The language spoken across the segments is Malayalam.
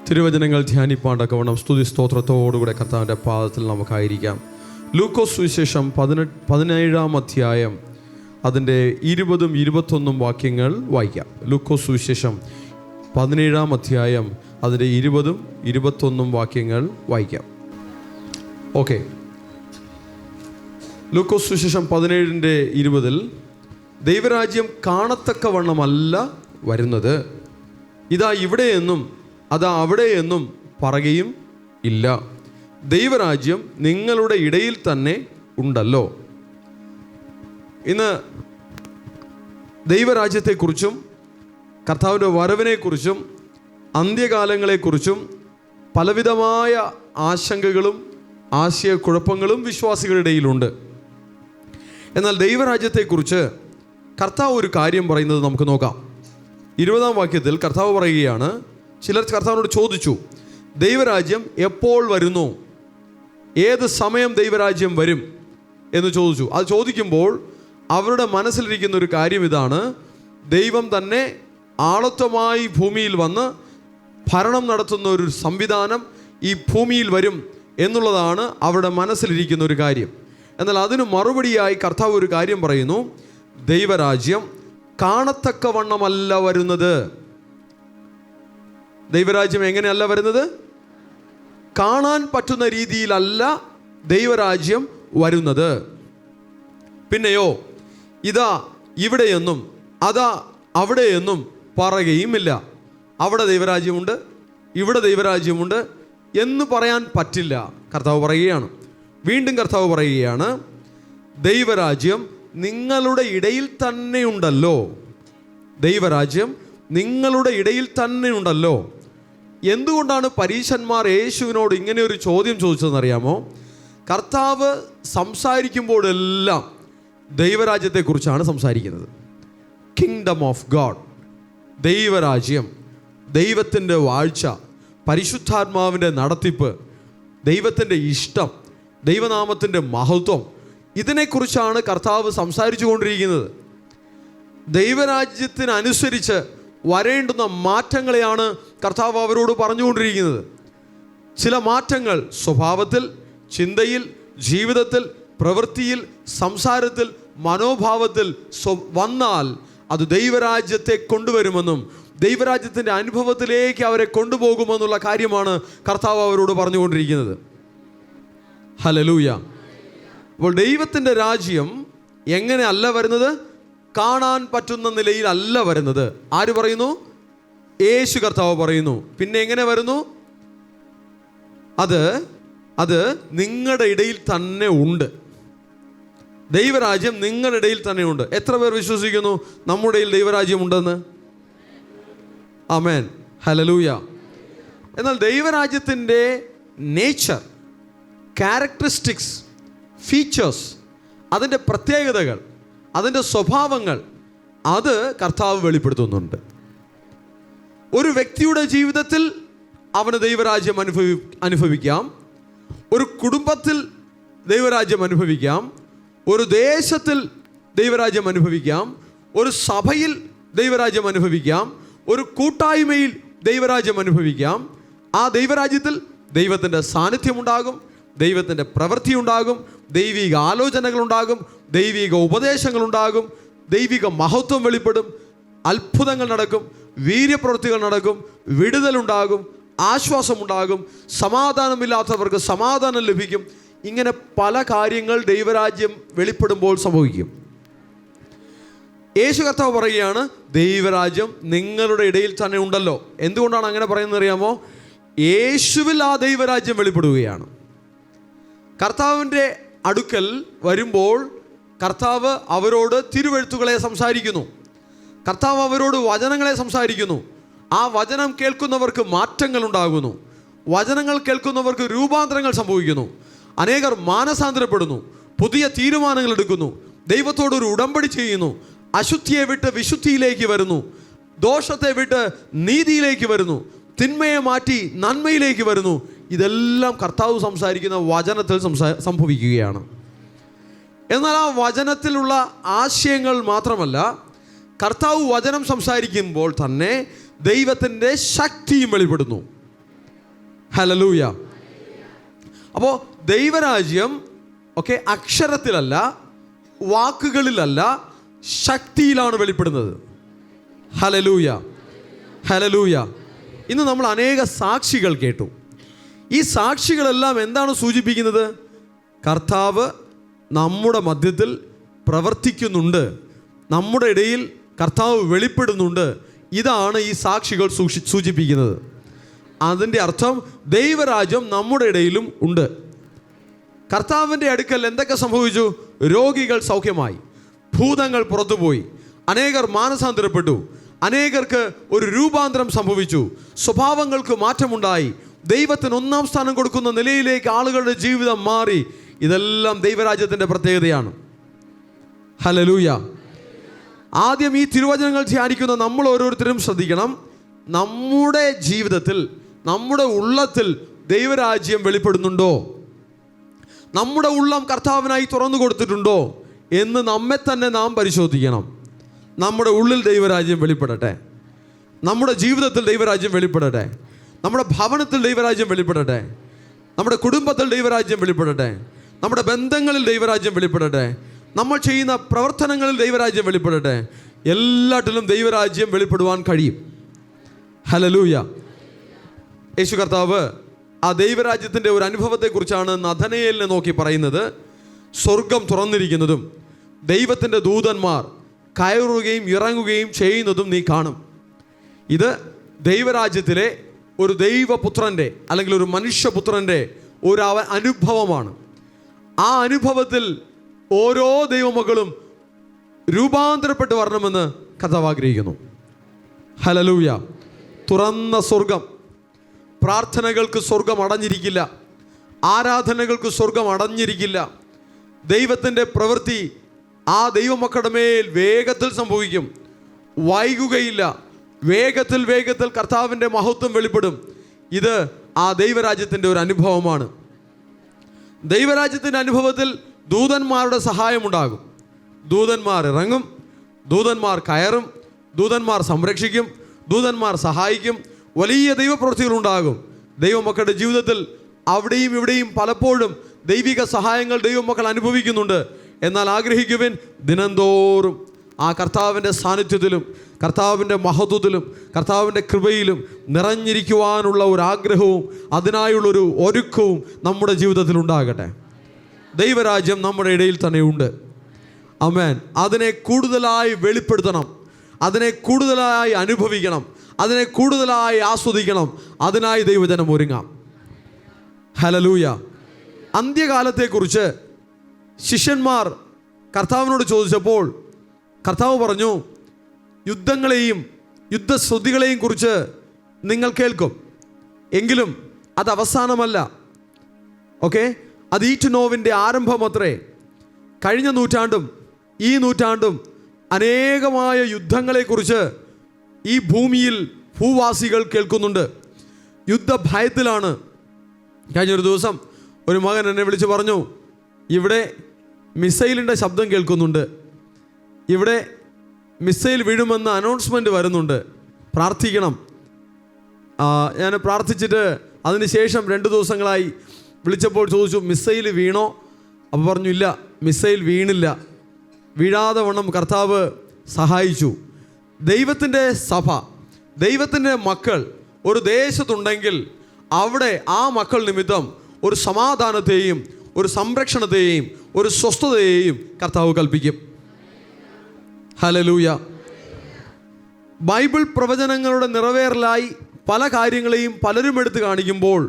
തിരുവചനങ്ങൾ ധ്യാനിപ്പാണ്ടക്കവണ്ണം സ്തുതി സ്തോത്രത്തോടുകൂടെ കർത്താവിൻ്റെ പാദത്തിൽ നമുക്കായിരിക്കാം. ലൂക്കോസ് സുവിശേഷം 17 അധ്യായം അതിൻ്റെ 20 21 വാക്യങ്ങൾ വായിക്കാം. ലൂക്കോസ് സുവിശേഷം 17 അധ്യായം അതിൻ്റെ 20 21 വാക്യങ്ങൾ വായിക്കാം. ഓക്കെ. ലൂക്കോസ് സുവിശേഷം 17:20 ദൈവരാജ്യം കാണത്തക്കവണ്ണമല്ല വരുന്നത്, ഇതാ ഇവിടെയെന്നും അതാ അവിടെയെന്നും പറയുകയും ഇല്ല, ദൈവരാജ്യം നിങ്ങളുടെ ഇടയിൽ തന്നെ ഉണ്ടല്ലോ. ഇന്ന് ദൈവരാജ്യത്തെക്കുറിച്ചും കർത്താവിൻ്റെ വരവിനെക്കുറിച്ചും അന്ത്യകാലങ്ങളെക്കുറിച്ചും പലവിധമായ ആശങ്കകളും ആശയക്കുഴപ്പങ്ങളും വിശ്വാസികളുടെ ഇടയിലുണ്ട്. എന്നാൽ ദൈവരാജ്യത്തെക്കുറിച്ച് കർത്താവ് ഒരു കാര്യം പറയുന്നത് നമുക്ക് നോക്കാം. 20 വാക്യത്തിൽ കർത്താവ് പറയുകയാണ്, ചിലർ കർത്താവിനോട് ചോദിച്ചു, ദൈവരാജ്യം എപ്പോൾ വരുന്നു, ഏത് സമയം ദൈവരാജ്യം വരും എന്ന് ചോദിച്ചു. അത് ചോദിക്കുമ്പോൾ അവരുടെ മനസ്സിലിരിക്കുന്ന ഒരു കാര്യം ഇതാണ്: ദൈവം തന്നെ ആളത്വമായി ഭൂമിയിൽ വന്ന് ഭരണം നടത്തുന്ന ഒരു സംവിധാനം ഈ ഭൂമിയിൽ വരും എന്നുള്ളതാണ് അവരുടെ മനസ്സിലിരിക്കുന്ന ഒരു കാര്യം. എന്നാൽ അതിന് മറുപടിയായി കർത്താവ് ഒരു കാര്യം പറയുന്നു: ദൈവരാജ്യം കാണത്തക്കവണ്ണമല്ല വരുന്നത്. ദൈവരാജ്യം എങ്ങനെയല്ല വരുന്നത്? കാണാൻ പറ്റുന്ന രീതിയിലല്ല ദൈവരാജ്യം വരുന്നത്. പിന്നെയോ ഇതാ ഇവിടെയെന്നും അതാ അവിടെയെന്നും പറയുകയുമില്ല. അവിടെ ദൈവരാജ്യമുണ്ട്, ഇവിടെ ദൈവരാജ്യമുണ്ട് എന്ന് പറയാൻ പറ്റില്ല. കർത്താവ് പറയുകയാണ്, വീണ്ടും കർത്താവ് പറയുകയാണ്, ദൈവരാജ്യം നിങ്ങളുടെ ഇടയിൽ തന്നെയുണ്ടല്ലോ. ദൈവരാജ്യം നിങ്ങളുടെ ഇടയിൽ തന്നെയുണ്ടല്ലോ. എന്തുകൊണ്ടാണ് പരീശന്മാർ യേശുവിനോട് ഇങ്ങനെ ഒരു ചോദ്യം ചോദിച്ചതെന്നറിയാമോ? കർത്താവ് സംസാരിക്കുമ്പോഴെല്ലാം ദൈവരാജ്യത്തെക്കുറിച്ചാണ് സംസാരിക്കുന്നത്. കിങ്ഡം ഓഫ് ഗോഡ്, ദൈവരാജ്യം, ദൈവത്തിൻ്റെ വാഴ്ച, പരിശുദ്ധാത്മാവിൻ്റെ നടത്തിപ്പ്, ദൈവത്തിൻ്റെ ഇഷ്ടം, ദൈവനാമത്തിൻ്റെ മഹത്വം, ഇതിനെക്കുറിച്ചാണ് കർത്താവ് സംസാരിച്ചു കൊണ്ടിരിക്കുന്നത്. ദൈവരാജ്യത്തിനനുസരിച്ച് വരേണ്ടുന്ന മാറ്റങ്ങളെയാണ് കർത്താവ് അവരോട് പറഞ്ഞുകൊണ്ടിരിക്കുന്നത്. ചില മാറ്റങ്ങൾ സ്വഭാവത്തിൽ, ചിന്തയിൽ, ജീവിതത്തിൽ, പ്രവൃത്തിയിൽ, സംസാരത്തിൽ, മനോഭാവത്തിൽ വന്നാൽ അത് ദൈവരാജ്യത്തെ കൊണ്ടുവരുമെന്നും ദൈവരാജ്യത്തിൻ്റെ അനുഭവത്തിലേക്ക് അവരെ കൊണ്ടുപോകുമെന്നുള്ള കാര്യമാണ് കർത്താവ് അവരോട് പറഞ്ഞുകൊണ്ടിരിക്കുന്നത്. ഹല്ലേലൂയ. അപ്പോൾ ദൈവത്തിൻ്റെ രാജ്യം എങ്ങനെയല്ല വരുന്നത്? കാണാൻ പറ്റുന്ന നിലയിൽ അല്ല വരുന്നത്. ആര് പറയുന്നു? യേശു കർത്താവ് പറയുന്നു. പിന്നെ എങ്ങനെ വരുന്നു? അത് നിങ്ങളുടെ ഇടയിൽ തന്നെ ഉണ്ട്. ദൈവരാജ്യം നിങ്ങളുടെ ഇടയിൽ തന്നെ ഉണ്ട്. എത്ര പേർ വിശ്വസിക്കുന്നു നമ്മുടെ ഇടയിൽ ദൈവരാജ്യം ഉണ്ടെന്ന്? ആമേൻ, ഹല്ലേലൂയ. എന്നാൽ ദൈവരാജ്യത്തിൻ്റെ നേച്ചർ, ക്യാരക്ടറിസ്റ്റിക്സ്, ഫീച്ചേഴ്സ്, അതിൻ്റെ പ്രത്യേകതകൾ, അതിൻ്റെ സ്വഭാവങ്ങൾ, അത് കർത്താവ് വെളിപ്പെടുത്തുന്നുണ്ട്. ഒരു വ്യക്തിയുടെ ജീവിതത്തിൽ അവന് ദൈവരാജ്യം അനുഭവിക്കാം, ഒരു കുടുംബത്തിൽ ദൈവരാജ്യം അനുഭവിക്കാം, ഒരു ദേശത്തിൽ ദൈവരാജ്യം അനുഭവിക്കാം, ഒരു സഭയിൽ ദൈവരാജ്യം അനുഭവിക്കാം, ഒരു കൂട്ടായ്മയിൽ ദൈവരാജ്യം അനുഭവിക്കാം. ആ ദൈവരാജ്യത്തിൽ ദൈവത്തിൻ്റെ സാന്നിധ്യമുണ്ടാകും, ദൈവത്തിൻ്റെ പ്രവൃത്തി ഉണ്ടാകും, ദൈവിക ആലോചനകളുണ്ടാകും, ദൈവിക ഉപദേശങ്ങളുണ്ടാകും, ദൈവിക മഹത്വം വെളിപ്പെടും, അത്ഭുതങ്ങൾ നടക്കും, വീര്യപ്രവൃത്തികൾ നടക്കും, വിടുതലുണ്ടാകും, ആശ്വാസമുണ്ടാകും, സമാധാനമില്ലാത്തവർക്ക് സമാധാനം ലഭിക്കും. ഇങ്ങനെ പല കാര്യങ്ങൾ ദൈവരാജ്യം വെളിപ്പെടുമ്പോൾ സംഭവിക്കും. യേശു കർത്താവ് പറയുകയാണ്, ദൈവരാജ്യം നിങ്ങളുടെ ഇടയിൽ തന്നെ ഉണ്ടല്ലോ. എന്തുകൊണ്ടാണ് അങ്ങനെ പറയുന്നത് അറിയാമോ? യേശുവിൽ ആ ദൈവരാജ്യം വെളിപ്പെടുകയാണ്. കർത്താവിൻ്റെ അടുക്കൽ വരുമ്പോൾ കർത്താവ് അവരോട് തിരുവെഴുത്തുകളെ സംസാരിക്കുന്നു, കർത്താവ് അവരോട് വചനങ്ങളെ സംസാരിക്കുന്നു. ആ വചനം കേൾക്കുന്നവർക്ക് മാറ്റങ്ങൾ ഉണ്ടാകുന്നു, വചനങ്ങൾ കേൾക്കുന്നവർക്ക് രൂപാന്തരങ്ങൾ സംഭവിക്കുന്നു, അനേകർ മാനസാന്തരപ്പെടുന്നു, പുതിയ തീരുമാനങ്ങൾ എടുക്കുന്നു, ദൈവത്തോടൊരു ഉടമ്പടി ചെയ്യുന്നു, അശുദ്ധിയെ വിട്ട് വിശുദ്ധിയിലേക്ക് വരുന്നു, ദോഷത്തെ വിട്ട് നീതിയിലേക്ക് വരുന്നു, തിന്മയെ മാറ്റി നന്മയിലേക്ക് വരുന്നു. ഇതെല്ലാം കർത്താവ് സംസാരിക്കുന്ന വചനത്തിൽ സംഭവിക്കുകയാണ്. എന്നാൽ ആ വചനത്തിലുള്ള ആശയങ്ങൾ മാത്രമല്ല, കർത്താവ് വചനം സംസാരിക്കുമ്പോൾ തന്നെ ദൈവത്തിൻ്റെ ശക്തിയും വെളിപ്പെടുന്നു. ഹല്ലേലൂയ. അപ്പോൾ ദൈവരാജ്യം അക്ഷരത്തിലല്ല, വാക്കുകളിലല്ല, ശക്തിയിലാണ് വെളിപ്പെടുന്നത്. Hallelujah, hallelujah. ഇന്ന് നമ്മൾ അനേക സാക്ഷികൾ കേട്ടു. ഈ സാക്ഷികളെല്ലാം എന്താണ് സൂചിപ്പിക്കുന്നത്? കർത്താവ് നമ്മുടെ മധ്യത്തിൽ പ്രവർത്തിക്കുന്നുണ്ട്, നമ്മുടെ ഇടയിൽ കർത്താവ് വെളിപ്പെടുന്നുണ്ട്. ഇതാണ് ഈ സാക്ഷികൾ സൂചിപ്പിക്കുന്നത്. അതിൻ്റെ അർത്ഥം ദൈവരാജ്യം നമ്മുടെ ഇടയിലും ഉണ്ട്. കർത്താവിൻ്റെ അടുക്കൽ എന്തൊക്കെ സംഭവിച്ചു? രോഗികൾ സൗഖ്യമായി, ഭൂതങ്ങൾ പുറത്തുപോയി, അനേകർ മാനസാന്തരപ്പെട്ടു, അനേകർക്ക് ഒരു രൂപാന്തരം സംഭവിച്ചു, സ്വഭാവങ്ങൾക്ക് മാറ്റമുണ്ടായി, ദൈവത്തിന് ഒന്നാം സ്ഥാനം കൊടുക്കുന്ന നിലയിലേക്ക് ആളുകളുടെ ജീവിതം മാറി. ഇതെല്ലാം ദൈവരാജ്യത്തിൻ്റെ പ്രത്യേകതയാണ്. ഹല്ലേലൂയ. ആദ്യം ഈ തിരുവചനങ്ങൾ ധ്യാനിക്കുന്ന നമ്മൾ ഓരോരുത്തരും ശ്രദ്ധിക്കണം, നമ്മുടെ ജീവിതത്തിൽ, നമ്മുടെ ഉള്ളത്തിൽ ദൈവരാജ്യം വെളിപ്പെടുന്നുണ്ടോ? നമ്മുടെ ഉള്ളം കർത്താവിനായി തുറന്നു കൊടുത്തിട്ടുണ്ടോ എന്ന് നമ്മെ തന്നെ നാം പരിശോധിക്കണം. നമ്മുടെ ഉള്ളിൽ ദൈവരാജ്യം വെളിപ്പെടട്ടെ, നമ്മുടെ ജീവിതത്തിൽ ദൈവരാജ്യം വെളിപ്പെടട്ടെ, നമ്മുടെ ഭവനത്തിൽ ദൈവരാജ്യം വെളിപ്പെടട്ടെ, നമ്മുടെ കുടുംബത്തിൽ ദൈവരാജ്യം വെളിപ്പെടട്ടെ, നമ്മുടെ ബന്ധങ്ങളിൽ ദൈവരാജ്യം വെളിപ്പെടട്ടെ, നമ്മൾ ചെയ്യുന്ന പ്രവർത്തനങ്ങളിൽ ദൈവരാജ്യം വെളിപ്പെടട്ടെ. എല്ലാറ്റിലും ദൈവരാജ്യം വെളിപ്പെടുവാൻ കഴിയും. ഹല്ലേലൂയ. യേശു കർത്താവ് ആ ദൈവരാജ്യത്തിൻ്റെ ഒരു അനുഭവത്തെക്കുറിച്ചാണ് നഥനയേലിനെ നോക്കി പറയുന്നത്. സ്വർഗം തുറന്നിരിക്കുന്നതും ദൈവത്തിൻ്റെ ദൂതന്മാർ കയറുകയും ഇറങ്ങുകയും ചെയ്യുന്നതും നീ കാണും. ഇത് ദൈവരാജ്യത്തിലെ ഒരു ദൈവപുത്രൻ്റെ അല്ലെങ്കിൽ ഒരു മനുഷ്യപുത്രൻ്റെ ഒരു അനുഭവമാണ്. ആ അനുഭവത്തിൽ ഓരോ ദൈവമക്കളും രൂപാന്തരപ്പെട്ട് വരണമെന്ന് കർത്താവ് ആഗ്രഹിക്കുന്നു. ഹല്ലേലൂയ. തുറന്ന സ്വർഗം. പ്രാർത്ഥനകൾക്ക് സ്വർഗം അടഞ്ഞിരിക്കില്ല, ആരാധനകൾക്ക് സ്വർഗം അടഞ്ഞിരിക്കില്ല. ദൈവത്തിൻ്റെ പ്രവൃത്തി ആ ദൈവമക്കളുടെ മേൽ വേഗത്തിൽ സംഭവിക്കും, വൈകുകയില്ല. വേഗത്തിൽ വേഗത്തിൽ കർത്താവിൻ്റെ മഹത്വം വെളിപ്പെടും. ഇത് ആ ദൈവരാജ്യത്തിൻ്റെ ഒരു അനുഭവമാണ്. ദൈവരാജ്യത്തിൻ്റെ അനുഭവത്തിൽ ദൂതന്മാരുടെ സഹായമുണ്ടാകും. ദൂതന്മാർ ഇറങ്ങും, ദൂതന്മാർ കയറും, ദൂതന്മാർ സംരക്ഷിക്കും, ദൂതന്മാർ സഹായിക്കും. വലിയ ദൈവപ്രവൃത്തികളുണ്ടാകും. ദൈവമക്കളുടെ ജീവിതത്തിൽ അവിടെയും ഇവിടെയും പലപ്പോഴും ദൈവിക സഹായങ്ങൾ ദൈവമക്കൾ അനുഭവിക്കുന്നുണ്ട്. എന്നാൽ ആഗ്രഹിക്കുവിൻ, ദിനംതോറും ആ കർത്താവിൻ്റെ സാന്നിധ്യത്തിലും കർത്താവിൻ്റെ മഹത്വത്തിലും കർത്താവിൻ്റെ കൃപയിലും നിറഞ്ഞിരിക്കുവാനുള്ള ഒരു ആഗ്രഹവും അതിനായുള്ളൊരു ഒരുക്കവും നമ്മുടെ ജീവിതത്തിൽ ഉണ്ടാകട്ടെ. ദൈവരാജ്യം നമ്മുടെ ഇടയിൽ തന്നെ ഉണ്ട്. ആമേൻ. അതിനെ കൂടുതലായി വെളിപ്പെടുത്തണം, അതിനെ കൂടുതലായി അനുഭവിക്കണം, അതിനെ കൂടുതലായി ആസ്വദിക്കണം. അതിനായി ദൈവജനം ഒരുങ്ങാം. ഹല്ലേലൂയ. അന്ത്യകാലത്തെക്കുറിച്ച് ശിഷ്യന്മാർ കർത്താവിനോട് ചോദിച്ചപ്പോൾ കർത്താവ് പറഞ്ഞു, യുദ്ധങ്ങളെയും യുദ്ധശ്രുതികളെയും കുറിച്ച് നിങ്ങൾ കേൾക്കും, എങ്കിലും അത് അവസാനമല്ല. അത് ഈറ്റുനോവിൻ്റെ ആരംഭമത്രേ. കഴിഞ്ഞ നൂറ്റാണ്ടും ഈ നൂറ്റാണ്ടും അനേകമായ യുദ്ധങ്ങളെക്കുറിച്ച് ഈ ഭൂമിയിൽ ഭൂവാസികൾ കേൾക്കുന്നുണ്ട്. യുദ്ധഭയത്തിലാണ്. കഴിഞ്ഞൊരു ദിവസം ഒരു മകൻ എന്നെ വിളിച്ച് പറഞ്ഞു, ഇവിടെ മിസൈലിൻ്റെ ശബ്ദം കേൾക്കുന്നുണ്ട്, ഇവിടെ മിസൈൽ വീഴുമെന്ന് അനൗൺസ്മെൻറ്റ് വരുന്നുണ്ട്, പ്രാർത്ഥിക്കണം. ഞാൻ പ്രാർത്ഥിച്ചിട്ട് അതിന് ശേഷം 2 ദിവസങ്ങളായി വിളിച്ചപ്പോൾ ചോദിച്ചു, മിസൈൽ വീണോ? അപ്പോൾ പറഞ്ഞു, ഇല്ല, മിസൈൽ വീണില്ല. വീഴാതെ വണ്ണം കർത്താവ് സഹായിച്ചു. ദൈവത്തിൻ്റെ സഭ, ദൈവത്തിൻ്റെ മക്കൾ ഒരു ദേശത്തുണ്ടെങ്കിൽ അവിടെ ആ മക്കൾ നിമിത്തം ഒരു സമാധാനത്തെയും ഒരു സംരക്ഷണത്തെയും ഒരു സ്വസ്ഥതയെയും കർത്താവ് കൽപ്പിക്കും. ഹല്ലേലൂയ. ബൈബിൾ പ്രവചനങ്ങളുടെ നിറവേറലായി പല കാര്യങ്ങളെയും പലരും എടുത്ത് കാണിക്കുമ്പോൾ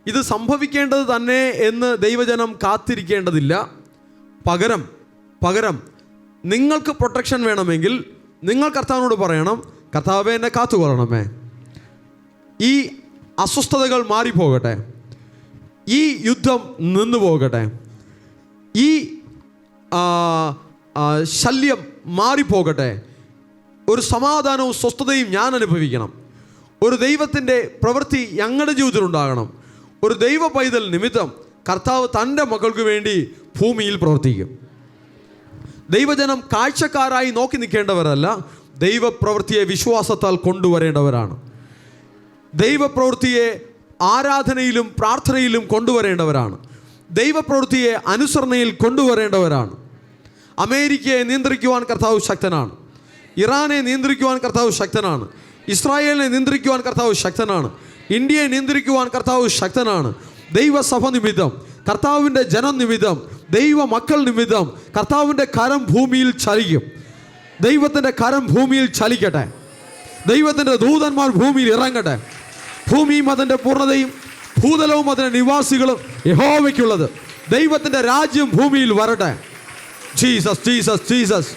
ഇത് സംഭവിക്കേണ്ടത് തന്നെ എന്ന് ദൈവജനം കാത്തിരിക്കേണ്ടതില്ല. പകരം നിങ്ങൾക്ക് പ്രൊട്ടക്ഷൻ വേണമെങ്കിൽ നിങ്ങൾ കർത്താവിനോട് പറയണം, കർത്താവേ എന്നെ കാത്തുകൊള്ളണമേ, ഈ അസ്വസ്ഥതകൾ മാറിപ്പോകട്ടെ, ഈ യുദ്ധം നിന്നു പോകട്ടെ, ഈ ശല്യം മാറിപ്പോകട്ടെ, ഒരു സമാധാനവും സ്വസ്ഥതയും ഞാൻ അനുഭവിക്കണം, ഒരു ദൈവത്തിൻ്റെ പ്രവൃത്തി ഞങ്ങളുടെ ജീവിതത്തിലുണ്ടാകണം. ഒരു ദൈവ പൈതൽ നിമിത്തം കർത്താവ് തൻ്റെ മക്കൾക്ക് വേണ്ടി ഭൂമിയിൽ പ്രവർത്തിക്കും. ദൈവജനം കാഴ്ചക്കാരായി നോക്കി നിൽക്കേണ്ടവരല്ല, ദൈവപ്രവൃത്തിയെ വിശ്വാസത്താൽ കൊണ്ടുവരേണ്ടവരാണ്. ദൈവപ്രവൃത്തിയെ ആരാധനയിലും പ്രാർത്ഥനയിലും കൊണ്ടുവരേണ്ടവരാണ്. ദൈവപ്രവൃത്തിയെ അനുസരണയിൽ കൊണ്ടുവരേണ്ടവരാണ്. അമേരിക്കയെ നിയന്ത്രിക്കുവാൻ കർത്താവ് ശക്തനാണ്. ഇറാനെ നിയന്ത്രിക്കുവാൻ കർത്താവ് ശക്തനാണ്. ഇസ്രായേലിനെ നിയന്ത്രിക്കുവാൻ കർത്താവ് ശക്തനാണ്. ഇന്ത്യയെ നിയന്ത്രിക്കുവാൻ കർത്താവ് ശക്തനാണ്. ദൈവസഭ നിമിത്തം, കർത്താവിൻ്റെ ജനം നിമിത്തം, ദൈവ മക്കൾ നിമിത്തം കർത്താവിൻ്റെ കരം ഭൂമിയിൽ ചലിക്കും. ദൈവത്തിൻ്റെ കരം ഭൂമിയിൽ ചലിക്കട്ടെ. ദൈവത്തിൻ്റെ ദൂതന്മാർ ഭൂമിയിൽ ഇറങ്ങട്ടെ. ഭൂമിയും അതിൻ്റെ പൂർണ്ണതയും ഭൂതലവും അതിൻ്റെ നിവാസികളും യഹോവയ്ക്കുള്ളത്. ദൈവത്തിൻ്റെ രാജ്യം ഭൂമിയിൽ വരട്ടെ. Jesus, Jesus, Jesus.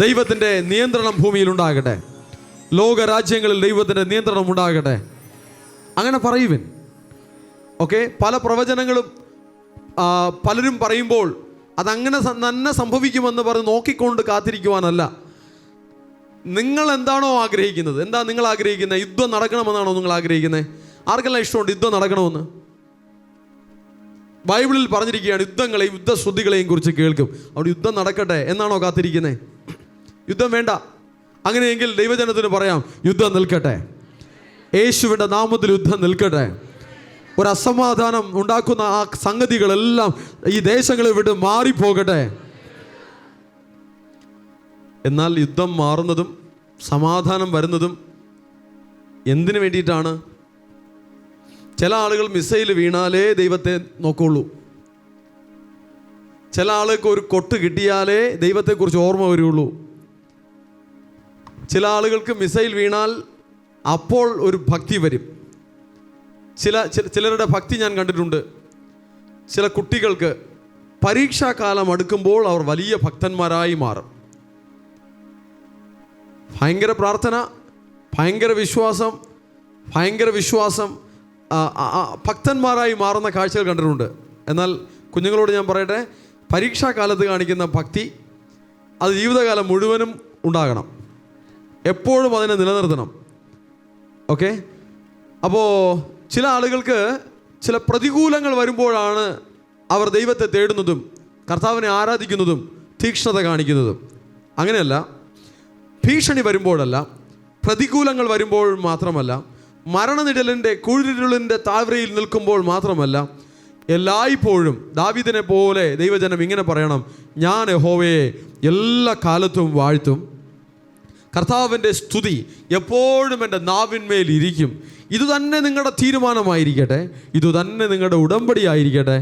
ദൈവത്തിൻ്റെ നിയന്ത്രണം ഭൂമിയിൽ ഉണ്ടാകട്ടെ. ലോകരാജ്യങ്ങളിൽ ദൈവത്തിൻ്റെ നിയന്ത്രണം ഉണ്ടാകട്ടെ. അങ്ങനെ പറയുവിൻ. ഓക്കെ, പല പ്രവചനങ്ങളും പലരും പറയുമ്പോൾ അതങ്ങനെ തന്നെ സംഭവിക്കുമെന്ന് പറഞ്ഞ് നോക്കിക്കൊണ്ട് കാത്തിരിക്കുവാനല്ല. നിങ്ങൾ എന്താണോ ആഗ്രഹിക്കുന്നത്? എന്താ നിങ്ങൾ ആഗ്രഹിക്കുന്നത്? യുദ്ധം നടക്കണമെന്നാണോ നിങ്ങൾ ആഗ്രഹിക്കുന്നത്? ആർക്കെല്ലാം ഇഷ്ടമുണ്ട് യുദ്ധം നടക്കണമെന്ന്? ബൈബിളിൽ പറഞ്ഞിരിക്കുകയാണ് യുദ്ധങ്ങളെയും യുദ്ധശ്രുതികളെയും കുറിച്ച് കേൾക്കും. അവിടെ യുദ്ധം നടക്കട്ടെ എന്നാണോ കാത്തിരിക്കുന്നത്? യുദ്ധം വേണ്ട. അങ്ങനെയെങ്കിൽ ദൈവജനത്തിന് പറയാം, യുദ്ധം നിൽക്കട്ടെ. യേശുവിൻ്റെ നാമത്തിൽ യുദ്ധം നിൽക്കട്ടെ. ഒരു അസമാധാനം ഉണ്ടാക്കുന്ന ആ സംഗതികളെല്ലാം ഈ ദേശങ്ങളെ വിട്ട് മാറിപ്പോകട്ടെ. എന്നാൽ യുദ്ധം മാറുന്നതും സമാധാനം വരുന്നതും എന്തിനു വേണ്ടിയിട്ടാണ്? ചില ആളുകൾ മിസൈൽ വീണാലേ ദൈവത്തെ നോക്കുള്ളൂ. ചില ആൾക്ക് ഒരു കൊട്ട് കിട്ടിയാലേ ദൈവത്തെക്കുറിച്ച് ഓർമ്മ വരുള്ളൂ. ചില ആളുകൾക്ക് മിസൈൽ വീണാൽ അപ്പോൾ ഒരു ഭക്തി വരും. ചിലരുടെ ഭക്തി ഞാൻ കണ്ടിട്ടുണ്ട്. ചില കുട്ടികൾക്ക് പരീക്ഷാകാലം അടുക്കുമ്പോൾ അവർ വലിയ ഭക്തന്മാരായി മാറും. ഭയങ്കര പ്രാർത്ഥന, ഭയങ്കര വിശ്വാസം ഭക്തന്മാരായി മാറുന്ന കാഴ്ചകൾ കണ്ടിട്ടുണ്ട്. എന്നാൽ കുഞ്ഞുങ്ങളോട് ഞാൻ പറയട്ടെ, പരീക്ഷാകാലത്ത് കാണിക്കുന്ന ഭക്തി അത് ജീവിതകാലം മുഴുവനും ഉണ്ടാകണം. എപ്പോഴും അതിനെ നിലനിർത്തണം. ഓക്കെ, അപ്പോൾ ചില ആളുകൾക്ക് ചില പ്രതികൂലങ്ങൾ വരുമ്പോഴാണ് അവർ ദൈവത്തെ തേടുന്നതും കർത്താവിനെ ആരാധിക്കുന്നതും തീക്ഷ്ണത കാണിക്കുന്നതും. അങ്ങനെയല്ല, ഭീഷണി വരുമ്പോഴല്ല, പ്രതികൂലങ്ങൾ വരുമ്പോൾ മാത്രമല്ല, മരണനിഴലിൻ്റെ കുഴിരുളിൻ്റെ താഴ്വരയിൽ നിൽക്കുമ്പോൾ മാത്രമല്ല, എല്ലായ്പ്പോഴും ദാവീദിനെ പോലെ ദൈവജനം ഇങ്ങനെ പറയണം, ഞാൻ യഹോവയെ എല്ലാ കാലത്തും വാഴ്ത്തും. കർത്താവിൻ്റെ സ്തുതി എപ്പോഴും എൻ്റെ നാവിന്മേൽ ഇരിക്കും. ഇതുതന്നെ നിങ്ങളുടെ തീരുമാനമായിരിക്കട്ടെ, ഇതുതന്നെ നിങ്ങളുടെ ഉടമ്പടിയായിരിക്കട്ടെ.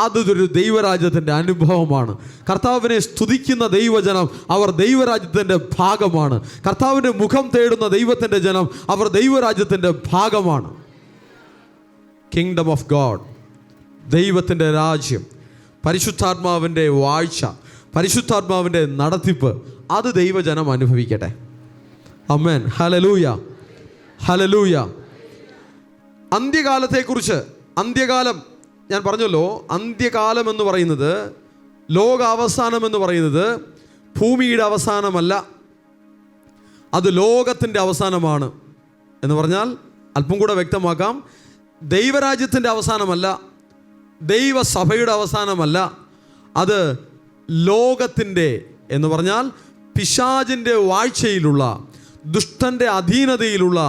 അതൊരു ദൈവരാജ്യത്തിൻ്റെ അനുഭവമാണ്. കർത്താവിനെ സ്തുതിക്കുന്ന ദൈവജനം അവർ ദൈവരാജ്യത്തിൻ്റെ ഭാഗമാണ്. കർത്താവിൻ്റെ മുഖം തേടുന്ന ദൈവത്തിൻ്റെ ജനം അവർ ദൈവരാജ്യത്തിൻ്റെ ഭാഗമാണ്. കിങ്ഡം ഓഫ് ഗോഡ്, ദൈവത്തിൻ്റെ രാജ്യം, പരിശുദ്ധാത്മാവിൻ്റെ വാഴ്ച, പരിശുദ്ധാത്മാവിൻ്റെ നടത്തിപ്പ്, അത് ദൈവജനം അനുഭവിക്കട്ടെ. ആമേൻ. Hallelujah, hallelujah. അന്ത്യകാലത്തെക്കുറിച്ച്, അന്ത്യകാലം ഞാൻ പറഞ്ഞല്ലോ, അന്ത്യകാലം എന്ന് പറയുന്നത്, ലോകാവസാനം എന്ന് പറയുന്നത് ഭൂമിയുടെ അവസാനമല്ല, അത് ലോകത്തിൻ്റെ അവസാനമാണ്. എന്ന് പറഞ്ഞാൽ അല്പം കൂടെ വ്യക്തമാക്കാം, ദൈവരാജ്യത്തിൻ്റെ അവസാനമല്ല, ദൈവസഭയുടെ അവസാനമല്ല, അത് ലോകത്തിൻ്റെ എന്ന് പറഞ്ഞാൽ പിശാചിൻ്റെ വാഴ്ചയിലുള്ള, ദുഷ്ടൻ്റെ അധീനതയിലുള്ള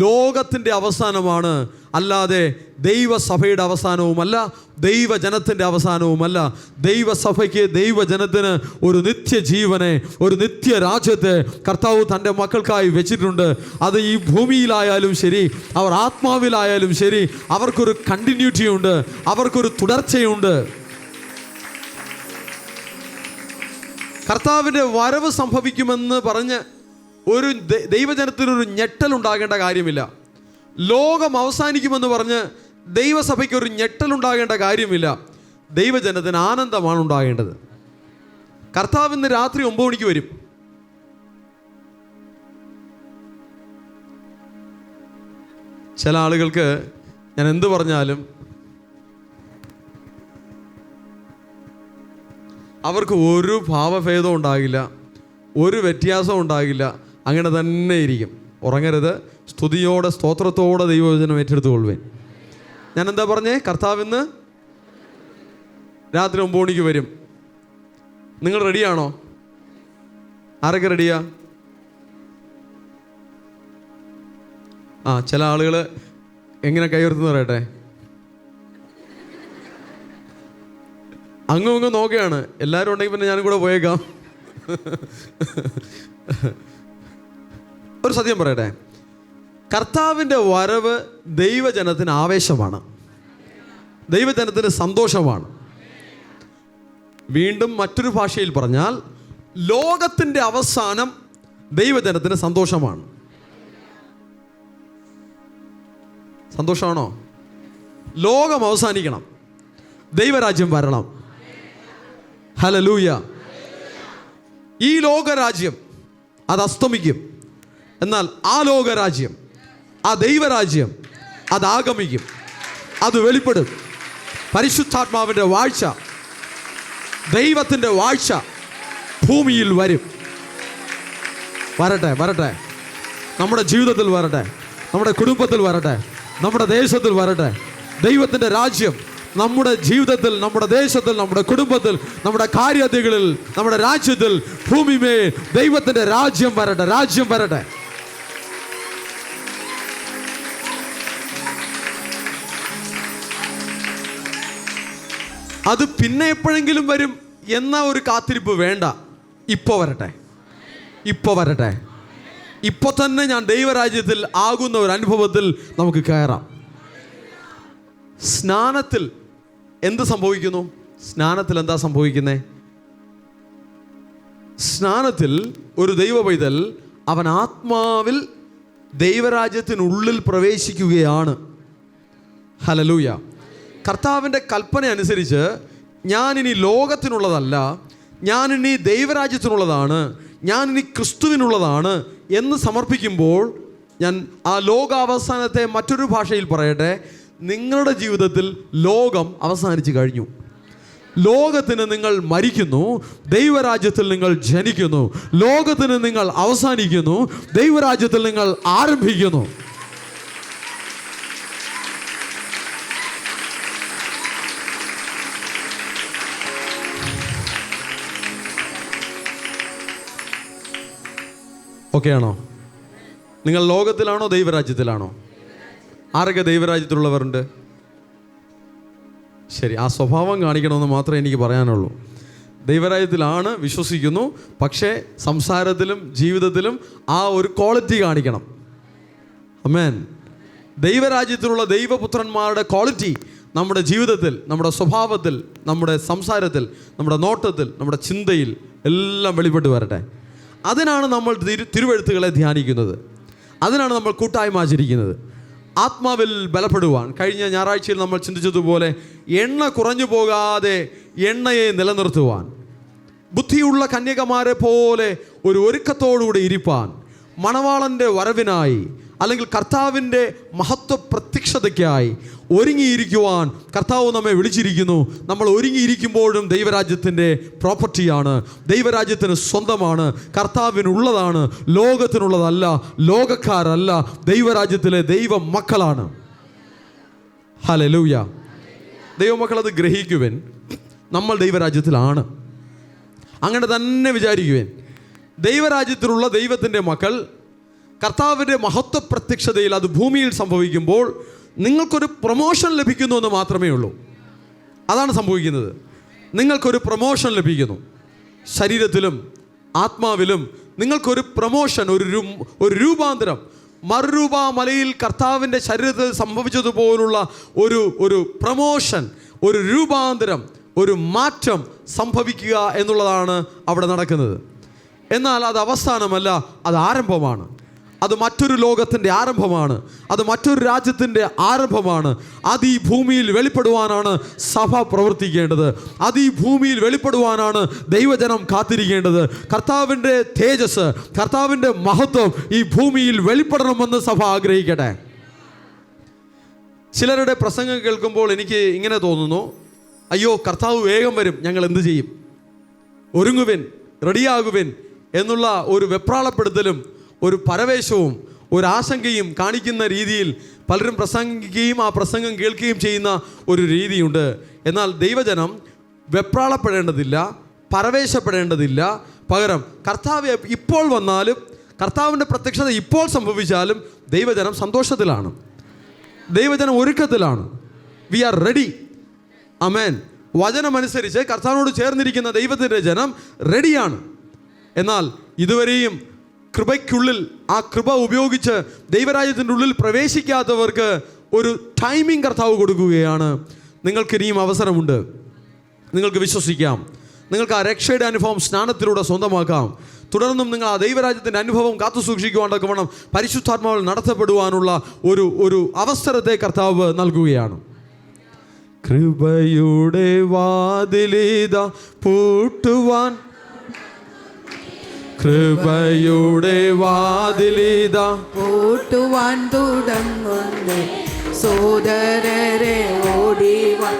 ലോകത്തിൻ്റെ അവസാനമാണ്. അല്ലാതെ ദൈവസഭയുടെ അവസാനവുമല്ല, ദൈവജനത്തിൻ്റെ അവസാനവുമല്ല. ദൈവസഭയ്ക്ക്, ദൈവജനത്തിന് ഒരു നിത്യജീവനെ, ഒരു നിത്യരാജ്യത്തെ കർത്താവ് തൻ്റെ മക്കൾക്കായി വെച്ചിട്ടുണ്ട്. അത് ഈ ഭൂമിയിലായാലും ശരി, അവർ ആത്മാവിലായാലും ശരി, അവർക്കൊരു കണ്ടിന്യൂറ്റി ഉണ്ട്, അവർക്കൊരു തുടർച്ചയുണ്ട്. കർത്താവിൻ്റെ വരവ് സംഭവിക്കുമെന്ന് പറഞ്ഞ് ഒരു ദൈവജനത്തിനൊരു ഞെട്ടലുണ്ടാകേണ്ട കാര്യമില്ല. ലോകം അവസാനിക്കുമെന്ന് പറഞ്ഞ് ദൈവസഭയ്ക്ക് ഒരു ഞെട്ടലുണ്ടാകേണ്ട കാര്യമില്ല. ദൈവജനത്തിന് ആനന്ദമാണ് ഉണ്ടാകേണ്ടത്. കർത്താവ് ഇന്ന് രാത്രി 9 മണിക്ക് വരും. ചില ആളുകൾക്ക് ഞാൻ എന്ത് പറഞ്ഞാലും അവർക്ക് ഒരു ഭാവഭേദവും ഉണ്ടാകില്ല, ഒരു വ്യത്യാസവും ഉണ്ടാകില്ല. അങ്ങനെ തന്നെ ഇരിക്കും. ഉറങ്ങരുത്. സ്തുതിയോടെ, സ്തോത്രത്തോടെ ദൈവവചനം ഏറ്റെടുത്തുകൊള്ളുവേൻ. ഞാൻ എന്താ പറഞ്ഞേ? കർത്താവ് ഇന്ന് രാത്രി 9 മണിക്ക് വരും. നിങ്ങൾ റെഡിയാണോ? ആരൊക്കെ റെഡിയാ? ചില ആളുകൾ എങ്ങനെ കൈയുയർത്തുന്നു പറയട്ടെ. അങ്ങും ഇങ്ങും നോക്കുകയാണ്. എല്ലാവരും ഉണ്ടെങ്കിൽ പിന്നെ ഞാനും കൂടെ പോയേക്കാം. ഒരു സത്യം പറയട്ടെ, കർത്താവിൻ്റെ വരവ് ദൈവജനത്തിന് ആവേശമാണ്, ദൈവജനത്തിന് സന്തോഷമാണ്. വീണ്ടും മറ്റൊരു ഭാഷയിൽ പറഞ്ഞാൽ ലോകത്തിൻ്റെ അവസാനം ദൈവജനത്തിന് സന്തോഷമാണ്. സന്തോഷമാണോ? ലോകം അവസാനിക്കണം, ദൈവരാജ്യം വരണം. ഹല്ലേലൂയ. ഈ ലോകരാജ്യം അത് അസ്തമിക്കും, എന്നാൽ ആ ലോകരാജ്യം, ആ ദൈവരാജ്യം അത് ആഗമിക്കും, അത് വെളിപ്പെടും. പരിശുദ്ധാത്മാവിൻ്റെ വാഴ്ച, ദൈവത്തിൻ്റെ വാഴ്ച ഭൂമിയിൽ വരും. വരട്ടെ, വരട്ടെ. നമ്മുടെ ജീവിതത്തിൽ വരട്ടെ, നമ്മുടെ കുടുംബത്തിൽ വരട്ടെ, നമ്മുടെ ദേശത്തിൽ വരട്ടെ. ദൈവത്തിൻ്റെ രാജ്യം നമ്മുടെ ജീവിതത്തിൽ, നമ്മുടെ ദേശത്തിൽ, നമ്മുടെ കുടുംബത്തിൽ, നമ്മുടെ കാര്യാദികളിൽ, നമ്മുടെ രാജ്യത്തിൽ, ഭൂമിമേ ദൈവത്തിൻ്റെ രാജ്യം വരട്ടെ, രാജ്യം വരട്ടെ. അത് പിന്നെ എപ്പോഴെങ്കിലും വരും എന്ന ഒരു കാത്തിരിപ്പ് വേണ്ട. ഇപ്പോൾ വരട്ടെ, ഇപ്പോൾ വരട്ടെ. ഇപ്പോൾ തന്നെ ഞാൻ ദൈവരാജ്യത്തിൽ ആകുന്ന ഒരു അനുഭവത്തിൽ നമുക്ക് കയറാം. സ്നാനത്തിൽ എന്ത് സംഭവിക്കുന്നു? സ്നാനത്തിൽ എന്താ സംഭവിക്കുന്നത്? സ്നാനത്തിൽ ഒരു ദൈവ പൈതൽ അവൻ ആത്മാവിൽ ദൈവരാജ്യത്തിനുള്ളിൽ പ്രവേശിക്കുകയാണ്. ഹല്ലേലൂയ. കർത്താവിൻ്റെ കൽപ്പന അനുസരിച്ച് ഞാനിനി ലോകത്തിനുള്ളതല്ല, ഞാനിനി ദൈവരാജ്യത്തിനുള്ളതാണ്, ഞാനിനി ക്രിസ്തുവിനുള്ളതാണ് എന്ന് സമർപ്പിക്കുമ്പോൾ, ഞാൻ ആ ലോകാവസാനത്തെ മറ്റൊരു ഭാഷയിൽ പറയട്ടെ, നിങ്ങളുടെ ജീവിതത്തിൽ ലോകം അവസാനിച്ചു കഴിഞ്ഞു. ലോകത്തിന് നിങ്ങൾ മരിക്കുന്നു, ദൈവരാജ്യത്തിൽ നിങ്ങൾ ജനിക്കുന്നു. ലോകത്തിന് നിങ്ങൾ അവസാനിക്കുന്നു, ദൈവരാജ്യത്തിൽ നിങ്ങൾ ആരംഭിക്കുന്നു. ഓക്കെ ആണോ? നിങ്ങൾ ലോകത്തിലാണോ ദൈവരാജ്യത്തിലാണോ? ആരൊക്കെ ദൈവരാജ്യത്തിലുള്ളവരുണ്ട്? ശരി, ആ സ്വഭാവം കാണിക്കണമെന്ന് മാത്രമേ എനിക്ക് പറയാനുള്ളൂ. ദൈവരാജ്യത്തിലാണ്, വിശ്വസിക്കുന്നു, പക്ഷേ സംസാരത്തിലും ജീവിതത്തിലും ആ ഒരു ക്വാളിറ്റി കാണിക്കണം. ആമേൻ. ദൈവരാജ്യത്തിലുള്ള ദൈവപുത്രന്മാരുടെ ക്വാളിറ്റി നമ്മുടെ ജീവിതത്തിൽ, നമ്മുടെ സ്വഭാവത്തിൽ, നമ്മുടെ സംസാരത്തിൽ, നമ്മുടെ നോട്ടത്തിൽ, നമ്മുടെ ചിന്തയിൽ എല്ലാം വെളിപ്പെട്ട് വരട്ടെ. അതിനാണ് നമ്മൾ തിരുവെഴുത്തുകളെ ധ്യാനിക്കുന്നത്, അതിനാണ് നമ്മൾ കൂട്ടായ്മ ആചരിക്കുന്നത്. ആത്മാവിൽ ബലപ്പെടുവാൻ കഴിഞ്ഞ ഞായറാഴ്ചയിൽ നമ്മൾ ചിന്തിച്ചതുപോലെ എണ്ണ കുറഞ്ഞു പോകാതെ എണ്ണയെ നിലനിർത്തുവാൻ, ബുദ്ധിയുള്ള കന്യകമാരെ പോലെ ഒരു ഒരുക്കത്തോടുകൂടി ഇരിപ്പാൻ, മണവാളൻ്റെ വരവിനായി അല്ലെങ്കിൽ കർത്താവിൻ്റെ മഹത്വ പ്രത്യക്ഷതയ്ക്കായി ഒരുങ്ങിയിരിക്കുവാൻ കർത്താവ് നമ്മെ വിളിച്ചിരിക്കുന്നു. നമ്മൾ ഒരുങ്ങിയിരിക്കുമ്പോഴും ദൈവരാജ്യത്തിൻ്റെ പ്രോപ്പർട്ടിയാണ്, ദൈവരാജ്യത്തിന് സ്വന്തമാണ്, കർത്താവിനുള്ളതാണ്, ലോകത്തിനുള്ളതല്ല, ലോകക്കാരല്ല, ദൈവരാജ്യത്തിലെ ദൈവ മക്കളാണ്. ഹല്ലേലൂയ. ദൈവമക്കൾ അത് ഗ്രഹിക്കുവാൻ, നമ്മൾ ദൈവരാജ്യത്തിലാണ്. അങ്ങനെ തന്നെ വിചാരിക്കുവാൻ. ദൈവരാജ്യത്തിലുള്ള ദൈവത്തിൻ്റെ മക്കൾ കർത്താവിൻ്റെ മഹത്വ പ്രത്യക്ഷതയിൽ അത് ഭൂമിയിൽ സംഭവിക്കുമ്പോൾ നിങ്ങൾക്കൊരു പ്രൊമോഷൻ ലഭിക്കുന്നു എന്ന് മാത്രമേ ഉള്ളൂ. അതാണ് സംഭവിക്കുന്നത്. നിങ്ങൾക്കൊരു പ്രൊമോഷൻ ലഭിക്കുന്നു. ശരീരത്തിലും ആത്മാവിലും നിങ്ങൾക്കൊരു പ്രൊമോഷൻ, ഒരു രൂപാന്തരം. മറുരൂപ മലയിൽ കർത്താവിൻ്റെ ശരീരത്തിൽ സംഭവിച്ചതുപോലുള്ള ഒരു പ്രൊമോഷൻ, ഒരു രൂപാന്തരം, ഒരു മാറ്റം സംഭവിക്കുക എന്നുള്ളതാണ് അവിടെ നടക്കുന്നത്. എന്നാൽ അത് അവസാനമല്ല, അത് ആരംഭമാണ്. അത് മറ്റൊരു ലോകത്തിൻ്റെ ആരംഭമാണ്, അത് മറ്റൊരു രാജ്യത്തിൻ്റെ ആരംഭമാണ്. അത് ഈ ഭൂമിയിൽ വെളിപ്പെടുവാനാണ് സഭ പ്രവർത്തിക്കേണ്ടത്. അത് ഈ ഭൂമിയിൽ വെളിപ്പെടുവാനാണ് ദൈവജനം കാത്തിരിക്കേണ്ടത്. കർത്താവിൻ്റെ തേജസ്, കർത്താവിൻ്റെ മഹത്വം ഈ ഭൂമിയിൽ വെളിപ്പെടണമെന്ന് സഭ ആഗ്രഹിക്കട്ടെ. ചിലരുടെ പ്രസംഗം കേൾക്കുമ്പോൾ എനിക്ക് ഇങ്ങനെ തോന്നുന്നു, അയ്യോ കർത്താവ് വേഗം വരും, ഞങ്ങൾ എന്ത് ചെയ്യും? ഒരുങ്ങുവിൻ, റെഡിയാകുവിൻ എന്നുള്ള ഒരു വെപ്രാളപ്പെടുത്തലും ഒരു പരവേശവും ഒരു ആശങ്കയും കാണിക്കുന്ന രീതിയിൽ പലരും പ്രസംഗിക്കുകയും ആ പ്രസംഗം കേൾക്കുകയും ചെയ്യുന്ന ഒരു രീതിയുണ്ട്. എന്നാൽ ദൈവജനം വെപ്രാളപ്പെടേണ്ടതില്ല, പരവേശപ്പെടേണ്ടതില്ല. പകരം കർത്താവ് ഇപ്പോൾ വന്നാലും കർത്താവിൻ്റെ പ്രത്യക്ഷത ഇപ്പോൾ സംഭവിച്ചാലും ദൈവജനം സന്തോഷത്തിലാണ്, ദൈവജനം ഒരുക്കത്തിലാണ്. We are ready. ആമേൻ. വചനമനുസരിച്ച് കർത്താവിനോട് ചേർന്നിരിക്കുന്ന ദൈവത്തിൻ്റെ ജനം റെഡിയാണ്. എന്നാൽ ഇതുവരെയും കൃപയ്ക്കുള്ളിൽ, ആ കൃപ ഉപയോഗിച്ച് ദൈവരാജ്യത്തിൻ്റെ ഉള്ളിൽ പ്രവേശിക്കാത്തവർക്ക് ഒരു ടൈമിംഗ് കർത്താവ് കൊടുക്കുകയാണ്. നിങ്ങൾക്ക് ഇനിയും അവസരമുണ്ട്. നിങ്ങൾക്ക് വിശ്വസിക്കാം. നിങ്ങൾക്ക് ആ രക്ഷയുടെ അനുഭവം സ്നാനത്തിലൂടെ സ്വന്തമാക്കാം. തുടർന്നും നിങ്ങൾ ആ ദൈവരാജ്യത്തിൻ്റെ അനുഭവം കാത്തു സൂക്ഷിക്കുവാനൊക്കെ വേണം പരിശുദ്ധാത്മാവിൽ നടത്തപ്പെടുവാനുള്ള ഒരു അവസരത്തെ കർത്താവ് നൽകുകയാണ്. കൃപയുടെ വാതിലിതാ പൂട്ടുവാൻ, കൃപയുടെ വാതിലിതാ പൂട്ടുവാൻ തുടങ്ങുന്നു. സോദരരെ ഓടിവാൻ,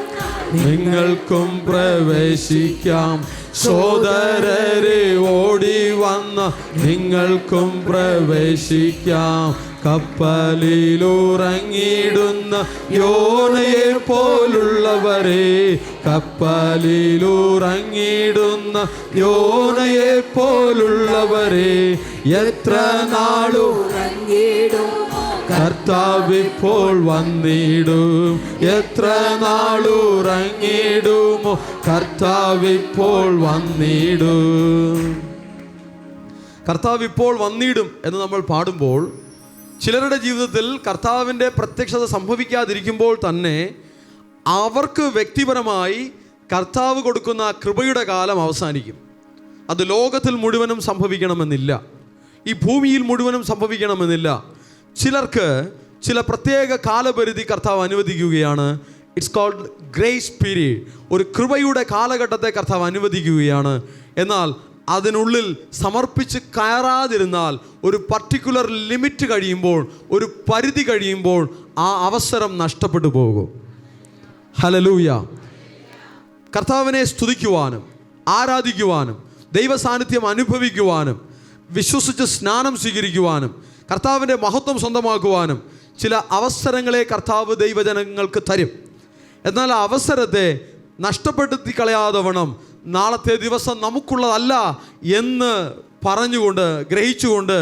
നിങ്ങൾക്കും പ്രവേശിക്കാം. സോദരരെ ഓടി വന്ന നിങ്ങൾക്കും പ്രവേശിക്കാം. കപ്പലിലുറങ്ങിടുന്ന യോനയെ പോലുള്ളവരെ, കപ്പലിലുറങ്ങിടുന്ന യോനയെ പോലുള്ളവരെ, എത്ര നാളുറങ്ങിടും കർത്താവിപ്പോൾ വന്നിടും. എത്ര നാളുറങ്ങിടുമോ കർത്താവിപ്പോൾ വന്നിടും. കർത്താവിപ്പോൾ വന്നിടും എന്ന് നമ്മൾ പാടുമ്പോൾ ചിലരുടെ ജീവിതത്തിൽ കർത്താവിൻ്റെ പ്രത്യക്ഷത സംഭവിക്കാതിരിക്കുമ്പോൾ തന്നെ അവർക്ക് വ്യക്തിപരമായി കർത്താവ് കൊടുക്കുന്ന കൃപയുടെ കാലം അവസാനിക്കും. അത് ലോകത്തിൽ മുഴുവനും സംഭവിക്കണമെന്നില്ല, ഈ ഭൂമിയിൽ മുഴുവനും സംഭവിക്കണമെന്നില്ല. ചിലർക്ക് ചില പ്രത്യേക കാലപരിധി കർത്താവ് അനുവദിക്കുകയാണ്. It's called grace period. ഒരു കൃപയുടെ കാലഘട്ടത്തെ കർത്താവ് അനുവദിക്കുകയാണ്. എന്നാൽ അതിനുള്ളിൽ സമർപ്പിച്ച് കയറാതിരുന്നാൽ ഒരു പർട്ടിക്കുലർ ലിമിറ്റ് കഴിയുമ്പോൾ, ഒരു പരിധി കഴിയുമ്പോൾ ആ അവസരം നഷ്ടപ്പെട്ടു പോകും. ഹല്ലേലൂയ. കർത്താവിനെ സ്തുതിക്കുവാനും ആരാധിക്കുവാനും ദൈവ സാന്നിധ്യം അനുഭവിക്കുവാനും വിശ്വസിച്ച് സ്നാനം സ്വീകരിക്കുവാനും കർത്താവിൻ്റെ മഹത്വം സ്വന്തമാക്കുവാനും ചില അവസരങ്ങളെ കർത്താവ് ദൈവജനങ്ങൾക്ക് തരും. എന്നാൽ ആ അവസരത്തെ നഷ്ടപ്പെടുത്തി കളയാതെ വണ്ണം നാളത്തെ ദിവസം നമുക്കുള്ളതല്ല എന്ന് പറഞ്ഞുകൊണ്ട് ഗ്രഹിച്ചുകൊണ്ട്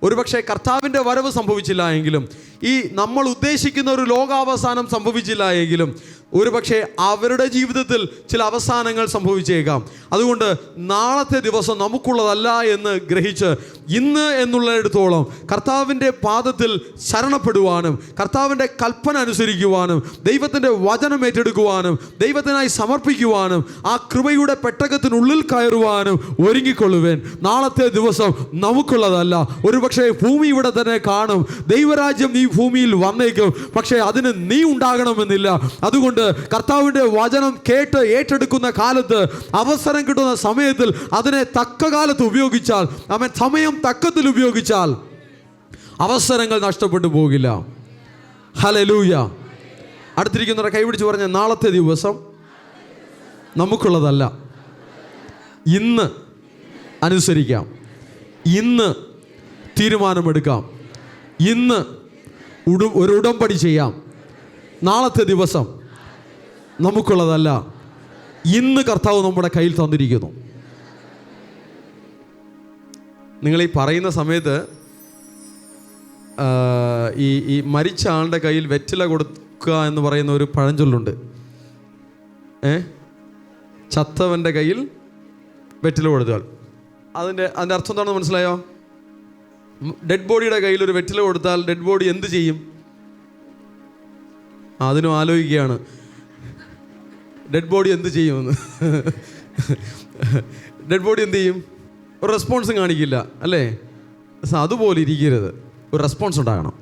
ഒരുപക്ഷെ കർത്താവിൻ്റെ വരവ് സംഭവിച്ചില്ല എങ്കിലും, ഈ നമ്മൾ ഉദ്ദേശിക്കുന്ന ഒരു ലോകാവസാനം സംഭവിച്ചില്ല എങ്കിലും ഒരുപക്ഷെ അവരുടെ ജീവിതത്തിൽ ചില അവസാനങ്ങൾ സംഭവിച്ചേക്കാം. അതുകൊണ്ട് നാളത്തെ ദിവസം നമുക്കുള്ളതല്ല എന്ന് ഗ്രഹിച്ച് ഇന്ന് എന്നുള്ളിടത്തോളം കർത്താവിൻ്റെ പാദത്തിൽ ശരണപ്പെടുവാനും കർത്താവിൻ്റെ കൽപ്പന അനുസരിക്കുവാനും ദൈവത്തിൻ്റെ വചനം ഏറ്റെടുക്കുവാനും ദൈവത്തിനായി സമർപ്പിക്കുവാനും ആ കൃപയുടെ പെട്ടകത്തിനുള്ളിൽ കയറുവാനും ഒരുങ്ങിക്കൊള്ളുവേൻ. നാളത്തെ ദിവസം നമുക്കുള്ളതല്ല. ഒരുപക്ഷെ ഭൂമി ഇവിടെ തന്നെ കാണും, ദൈവരാജ്യം ഈ ഭൂമിയിൽ വന്നേക്കും, പക്ഷേ അതിന് നീ ഉണ്ടാകണമെന്നില്ല. അതുകൊണ്ട് കർത്താവിൻ്റെ വചനം കേട്ട് ഏറ്റെടുക്കുന്ന കാലത്ത്, അവസരം കിട്ടുന്ന സമയത്തിൽ അതിനെ തക്ക കാലത്ത് ഉപയോഗിച്ചാൽ, അവൻ സമയം തക്കത്തിൽ ഉപയോഗിച്ചാൽ അവസരങ്ങൾ നഷ്ടപ്പെട്ടു പോകില്ല. ഹല്ലേലൂയ. അടുത്തിരിക്കുന്നവരെ കൈപിടിച്ച് പറഞ്ഞ നാളത്തെ ദിവസം നമുക്കുള്ളതല്ല. ഇന്ന് അനുസരിക്കാം, ഇന്ന് തീരുമാനമെടുക്കാം, ഇന്ന് ഒരു ഉടമ്പടി ചെയ്യാം. നാളത്തെ ദിവസം നമുക്കുള്ളതല്ല. ഇന്ന് കർത്താവ് നമ്മുടെ കയ്യിൽ തന്നിരിക്കുന്നു. നിങ്ങളീ പറയുന്ന സമയത്ത് ഈ മരിച്ച ആളുടെ കയ്യിൽ വെറ്റില കൊടുക്കുക എന്ന് പറയുന്ന ഒരു പഴഞ്ചൊല്ലുണ്ട്. ചത്തവൻ്റെ കയ്യിൽ വെറ്റില കൊടുത്താൽ അതിൻ്റെ അർത്ഥം എന്താണെന്ന് മനസ്സിലായോ? ഡെഡ് ബോഡിയുടെ കയ്യിൽ ഒരു വെറ്റില കൊടുത്താൽ ഡെഡ് ബോഡി എന്ത് ചെയ്യും? അതിനും ആലോചിക്കുകയാണ്, ഡെഡ് ബോഡി എന്ത് ചെയ്യുമെന്ന്. ഡെഡ് ബോഡി എന്ത് ചെയ്യും? ഒരു റെസ്പോൺസും കാണിക്കില്ല, അല്ലേ? അതുപോലെ ഇരിക്കരുത്. ഒരു റെസ്പോൺസ് ഉണ്ടാകണം.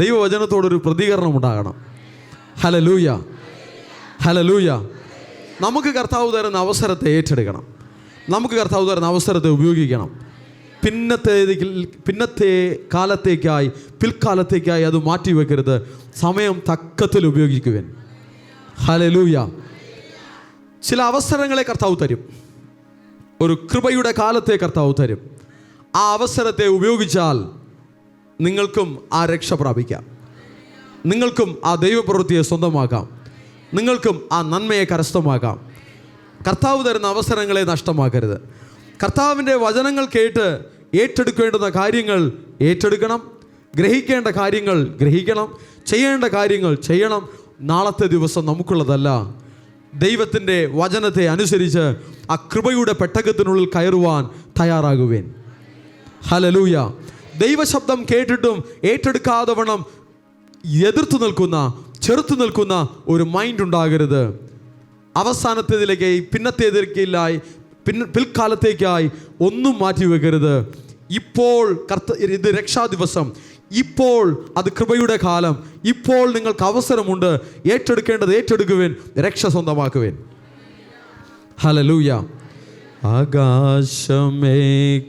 ദൈവവചനത്തോടൊരു പ്രതികരണം ഉണ്ടാകണം. Hallelujah, hallelujah. നമുക്ക് കർത്താവ് തരുന്ന അവസരത്തെ ഏറ്റെടുക്കണം. നമുക്ക് കർത്താവ് തരുന്ന അവസരത്തെ ഉപയോഗിക്കണം. പിന്നത്തെ കാലത്തേക്കായി, പിൽക്കാലത്തേക്കായി അത് മാറ്റിവെക്കരുത്. സമയം തക്കത്തിൽ ഉപയോഗിക്കുവാൻ. ഹല്ലേലൂയ. ചില അവസരങ്ങളെ കർത്താവ് തരും. ഒരു കൃപയുടെ കാലത്തെ കർത്താവ് തരും. ആ അവസരത്തെ ഉപയോഗിച്ചാൽ നിങ്ങൾക്കും ആ രക്ഷ പ്രാപിക്കാം, നിങ്ങൾക്കും ആ ദൈവപ്രവൃത്തിയെ സ്വന്തമാക്കാം, നിങ്ങൾക്കും ആ നന്മയെ കരസ്ഥമാക്കാം. കർത്താവ് തരുന്ന അവസരങ്ങളെ നഷ്ടമാക്കരുത്. കർത്താവിൻ്റെ വചനങ്ങൾ കേട്ട് ഏറ്റെടുക്കേണ്ടുന്ന കാര്യങ്ങൾ ഏറ്റെടുക്കണം, ഗ്രഹിക്കേണ്ട കാര്യങ്ങൾ ഗ്രഹിക്കണം, ചെയ്യേണ്ട കാര്യങ്ങൾ ചെയ്യണം. നാളത്തെ ദിവസം നമുക്കുള്ളതല്ല. ദൈവത്തിൻ്റെ വചനത്തെ അനുസരിച്ച് ആ കൃപയുടെ പെട്ടകത്തിനുള്ളിൽ കയറുവാൻ തയ്യാറാകുവേൻ. ഹല്ലേലൂയ. ദൈവശബ്ദം കേട്ടിട്ടും ഏറ്റെടുക്കാതെ വണ്ണം എതിർത്ത് നിൽക്കുന്ന, ചെറുത്ത് നിൽക്കുന്ന ഒരു മൈൻഡ് ഉണ്ടാകരുത്. അവസാനത്തേതിലേക്കായി, പിന്നത്തേതിലേക്കായി, പിൽക്കാലത്തേക്കായി ഒന്നും മാറ്റിവെക്കരുത്. ഇപ്പോൾ ഇത് രക്ഷാ ദിവസം, ഇപ്പോൾ അത് കൃപയുടെ കാലം, ഇപ്പോൾ നിങ്ങൾക്ക് അവസരമുണ്ട്. ഏറ്റെടുക്കേണ്ടത് ഏറ്റെടുക്കുവേൻ, രക്ഷ സ്വന്തമാക്കുവേൻ. ഹല്ലേലൂയ. ആകാശമേ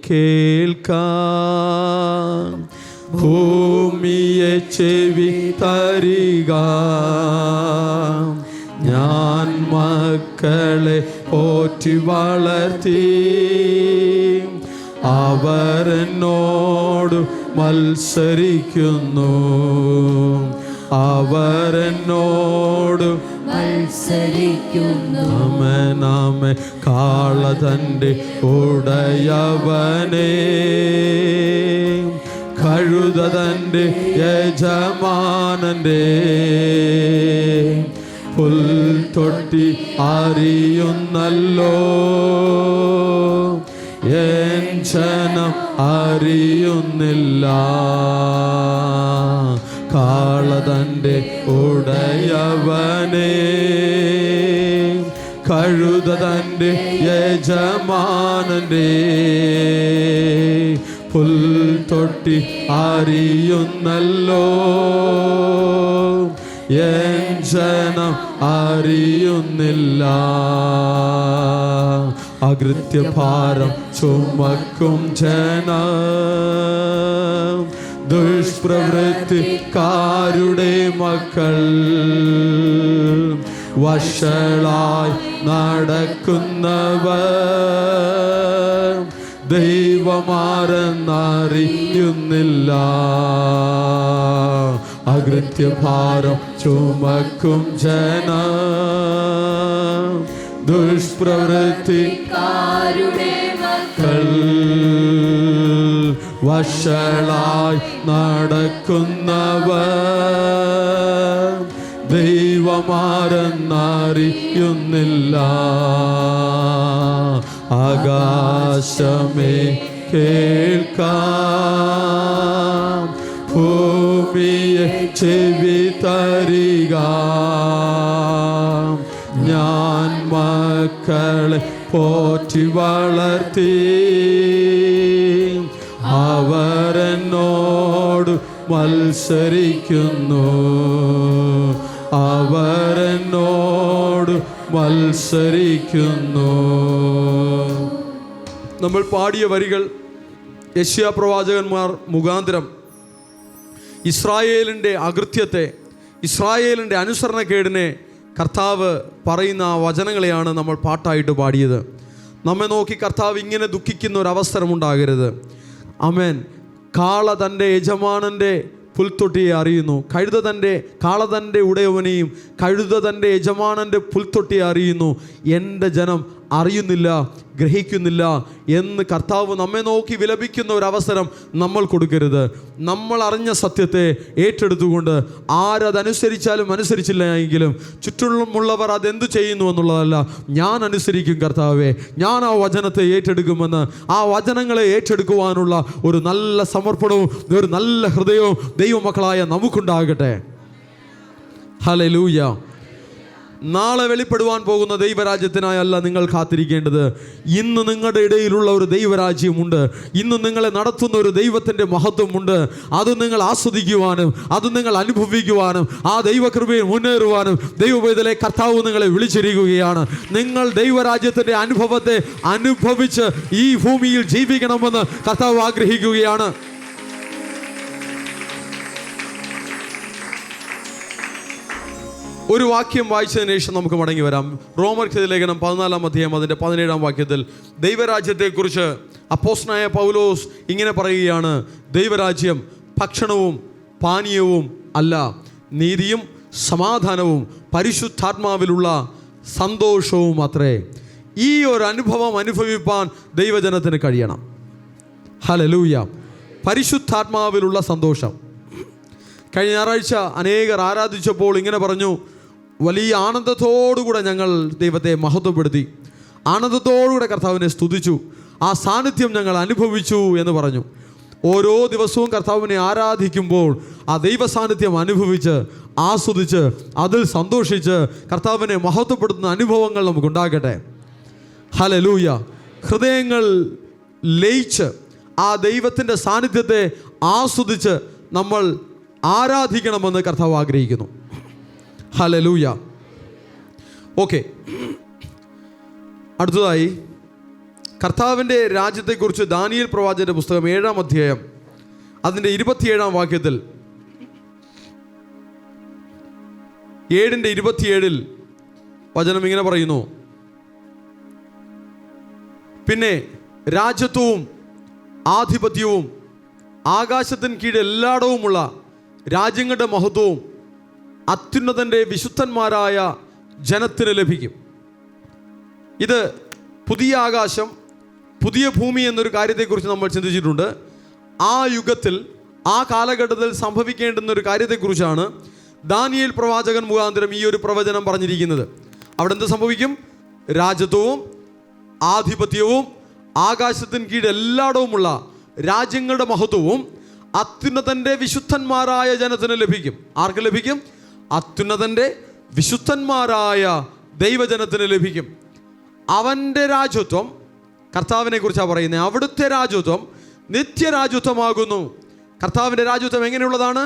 കേൾക്കാം, ഭൂമിയെ ചെവി തരിക, ഞാൻ മക്കളെ പോറ്റി വളർത്തി, അവരെന്നോട് മത്സരിക്കുന്നു, അവരെന്നോട് മത്സരിക്കുന്നു. നാമേ കാളതൻ്റെ ഉടയവനെ, കഴുത തൻ്റെ യജമാനൻ്റെ പുൽത്തൊട്ടി അറിയുന്നല്ലോ, എൻ ജനം അറിയുന്നില്ല. കാളതൻ്റെ ഉടയവനെ, കഴുത തൻ്റെ യജമാനൻ്റെ പുൽത്തൊട്ടി അറിയുന്നല്ലോ, എൻ ജനം അറിയുന്നില്ല. അകൃത്യഭാരം ചുമക്കും ജനം, ദുഷ്പ്രവൃത്തിക്കാരുടെ മക്കൾ, വഷളായി നടക്കുന്നവർ ദൈവമാരെന്നറിയുന്നില്ല. അകൃത്യഭാരം ചുമക്കും ജനം, ദുഷ്പ്രവൃത്തിക്കാരുടെ മക്കൾ, വഷളായി നടക്കുന്നവർ ദൈവമാരെന്നറിയുന്നില്ല. ആകാശമേ കേൾക്കാം, ഭൂമിയെ ചെവി തരിക, ഞാൻ മക്കളെ പോറ്റി വളർത്തി, അവരെന്നോട് മത്സരിക്കുന്നു, അവരെന്നോട് മത്സരിക്കുന്നു. നമ്മൾ പാടിയ വരികൾ യെശയ്യാ പ്രവാചകന്മാർ മുഖാന്തരം ഇസ്രായേലിൻ്റെ അകൃത്യത്തെ, ഇസ്രായേലിൻ്റെ അനുസരണക്കേടിനെ കർത്താവ് പറയുന്ന ആ വചനങ്ങളെയാണ് നമ്മൾ പാട്ടായിട്ട് പാടിയത്. നമ്മെ നോക്കി കർത്താവ് ഇങ്ങനെ ദുഃഖിക്കുന്ന ഒരവസരമുണ്ടാകരുത്. ആമേൻ. കാള തൻ്റെ യജമാനൻ്റെ പുൽത്തൊട്ടിയെ അറിയുന്നു, കാള തൻ്റെ ഉടയവനെയും കഴുത തൻ്റെ യജമാനൻ്റെ പുൽത്തൊട്ടിയെ അറിയുന്നു, എൻ്റെ ജനം അറിയുന്നില്ല, ഗ്രഹിക്കുന്നില്ല എന്ന് കർത്താവ് നമ്മെ നോക്കി വിലപിക്കുന്ന ഒരവസരം നമ്മൾ കൊടുക്കരുത്. നമ്മൾ അറിഞ്ഞ സത്യത്തെ ഏറ്റെടുത്തുകൊണ്ട് ആരതനുസരിച്ചാലും അനുസരിച്ചില്ല എങ്കിലും ചുറ്റുമുള്ളവർ അതെന്തു ചെയ്യുന്നു എന്നുള്ളതല്ല, ഞാൻ അനുസരിക്കും കർത്താവേ, ഞാൻ ആ വചനത്തെ ഏറ്റെടുക്കുമെന്ന്, ആ വചനങ്ങളെ ഏറ്റെടുക്കുവാനുള്ള ഒരു നല്ല സമർപ്പണവും ഒരു നല്ല ഹൃദയവും ദൈവമക്കളായ നമുക്കുണ്ടാകട്ടെ. ഹല്ലേലൂയ. നാളെ വെളിപ്പെടുവാൻ പോകുന്ന ദൈവരാജ്യത്തിനായല്ല നിങ്ങൾ കാത്തിരിക്കേണ്ടത്. ഇന്ന് നിങ്ങളുടെ ഇടയിലുള്ള ഒരു ദൈവരാജ്യമുണ്ട്. ഇന്ന് നിങ്ങളെ നടത്തുന്ന ഒരു ദൈവത്തിൻ്റെ മഹത്വമുണ്ട്. അത് നിങ്ങൾ ആസ്വദിക്കുവാനും അത് നിങ്ങൾ അനുഭവിക്കുവാനും ആ ദൈവകൃപയിൽ മുന്നേറുവാനും ദൈവവേദനയിലെ കർത്താവ് നിങ്ങളെ വിളിച്ചിരിക്കുകയാണ്. നിങ്ങൾ ദൈവരാജ്യത്തിൻ്റെ അനുഭവത്തെ അനുഭവിച്ച് ഈ ഭൂമിയിൽ ജീവിക്കണമെന്ന് കർത്താവ് ആഗ്രഹിക്കുകയാണ്. ഒരു വാക്യം വായിച്ചതിന് ശേഷം നമുക്ക് മടങ്ങി വരാം. റോമർക്ക് ലേഖനം 14-ാം അധ്യായം അതിൻ്റെ 17-ാം വാക്യത്തിൽ ദൈവരാജ്യത്തെക്കുറിച്ച് അപ്പോസ്തലനായ പൗലോസ് ഇങ്ങനെ പറയുകയാണ്: ദൈവരാജ്യം ഭക്ഷണവും പാനീയവും അല്ല, നീതിയും സമാധാനവും പരിശുദ്ധാത്മാവിലുള്ള സന്തോഷവും അത്രേ. ഈ ഒരു അനുഭവം അനുഭവിപ്പാൻ ദൈവജനത്തിന് കഴിയണം. ഹല്ലേലൂയ. പരിശുദ്ധാത്മാവിലുള്ള സന്തോഷം. കഴിഞ്ഞ ഞായറാഴ്ച അനേകർ ആരാധിച്ചപ്പോൾ ഇങ്ങനെ പറഞ്ഞു, വലിയ ആനന്ദത്തോടുകൂടെ ഞങ്ങൾ ദൈവത്തെ മഹത്വപ്പെടുത്തി, ആനന്ദത്തോടുകൂടെ കർത്താവിനെ സ്തുതിച്ചു, ആ സാന്നിധ്യം ഞങ്ങൾ അനുഭവിച്ചു എന്ന് പറഞ്ഞു. ഓരോ ദിവസവും കർത്താവിനെ ആരാധിക്കുമ്പോൾ ആ ദൈവ സാന്നിധ്യം അനുഭവിച്ച് ആസ്വദിച്ച് അതിൽ സന്തോഷിച്ച് കർത്താവിനെ മഹത്വപ്പെടുത്തുന്ന അനുഭവങ്ങൾ നമുക്കുണ്ടാകട്ടെ. ഹല്ലേലൂയ. ഹൃദയങ്ങൾ ലയിച്ച് ആ ദൈവത്തിൻ്റെ സാന്നിധ്യത്തെ ആസ്വദിച്ച് നമ്മൾ ആരാധിക്കണമെന്ന് കർത്താവ് ആഗ്രഹിക്കുന്നു. ഹല്ലേലൂയ. ഓക്കെ, അടുത്തതായി കർത്താവിൻ്റെ രാജ്യത്തെക്കുറിച്ച് ദാനിയേൽ പ്രവാചകന്റെ പുസ്തകം 7-ാം അധ്യായം അതിൻ്റെ 27-ാം വാക്യത്തിൽ 7:27 വചനം ഇങ്ങനെ പറയുന്നു, പിന്നെ രാജ്യത്വവും ആധിപത്യവും ആകാശത്തിന് കീഴിൽ എല്ലായിടവുമുള്ള രാജ്യങ്ങളുടെ മഹത്വവും അത്യുന്നതൻ്റെ വിശുദ്ധന്മാരായ ജനത്തിന് ലഭിക്കും. ഇത് പുതിയ ആകാശം പുതിയ ഭൂമി എന്നൊരു കാര്യത്തെക്കുറിച്ച് നമ്മൾ ചിന്തിച്ചിട്ടുണ്ട്. ആ യുഗത്തിൽ ആ കാലഘട്ടത്തിൽ സംഭവിക്കേണ്ടുന്ന ഒരു കാര്യത്തെക്കുറിച്ചാണ് ദാനിയേൽ പ്രവാചകൻ മുഖാന്തരം ഈ ഒരു പ്രവചനം പറഞ്ഞിരിക്കുന്നത്. അവിടെ എന്ത് സംഭവിക്കും? രാജ്യത്വവും ആധിപത്യവും ആകാശത്തിന് കീഴിൽ എല്ലായിടവുമുള്ള രാജ്യങ്ങളുടെ മഹത്വവും അത്യുന്നതൻ്റെ വിശുദ്ധന്മാരായ ജനത്തിന് ലഭിക്കും. ആർക്ക് ലഭിക്കും? അത്യുന്നതൻ്റെ വിശുദ്ധന്മാരായ ദൈവജനത്തിന് ലഭിക്കും. അവൻ്റെ രാജ്യത്വം, കർത്താവിനെ കുറിച്ചാണ് പറയുന്നത്, അവിടുത്തെ രാജ്യത്വം നിത്യരാജ്യത്വമാകുന്നു. കർത്താവിൻ്റെ രാജ്യത്വം എങ്ങനെയുള്ളതാണ്?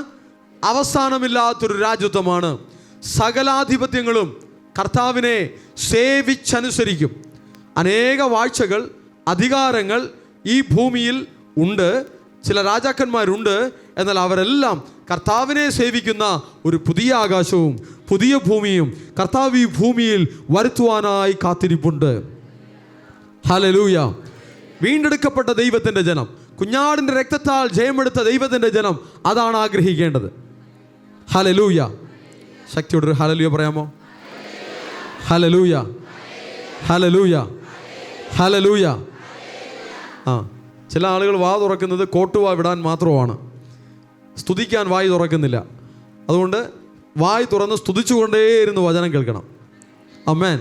അവസാനമില്ലാത്തൊരു രാജ്യത്വമാണ്. സകലാധിപത്യങ്ങളും കർത്താവിനെ സേവിച്ചനുസരിക്കും. അനേക വാഴ്ചകൾ അധികാരങ്ങൾ ഈ ഭൂമിയിൽ ഉണ്ട്, ചില രാജാക്കന്മാരുണ്ട്. എന്നാൽ അവരെല്ലാം കർത്താവിനെ സേവിക്കുന്ന ഒരു പുതിയ ആകാശവും പുതിയ ഭൂമിയും കർത്താവ് ഈ ഭൂമിയിൽ വരുത്തുവാനായി കാത്തിരിപ്പുണ്ട്. ഹല്ലേലൂയ. വീണ്ടെടുക്കപ്പെട്ട ദൈവത്തിൻ്റെ ജനം, കുഞ്ഞാടിൻ്റെ രക്തത്താൽ ജയമെടുത്ത ദൈവത്തിൻ്റെ ജനം, അതാണ് ആഗ്രഹിക്കേണ്ടത്. ഹല്ലേലൂയ. ശക്തിയോടൊരു ഹല്ലേലൂയ പറയാമോ? Hallelujah, hallelujah, hallelujah. ചില ആളുകൾ വാ തുറക്കുന്നത് കോട്ടുവാ വിടാൻ മാത്രമാണ്, സ്തുതിക്കാൻ വായി തുറക്കുന്നില്ല. അതുകൊണ്ട് വായി തുറന്ന് സ്തുതിച്ചുകൊണ്ടേയിരുന്നു വചനം കേൾക്കണം. ആമേൻ.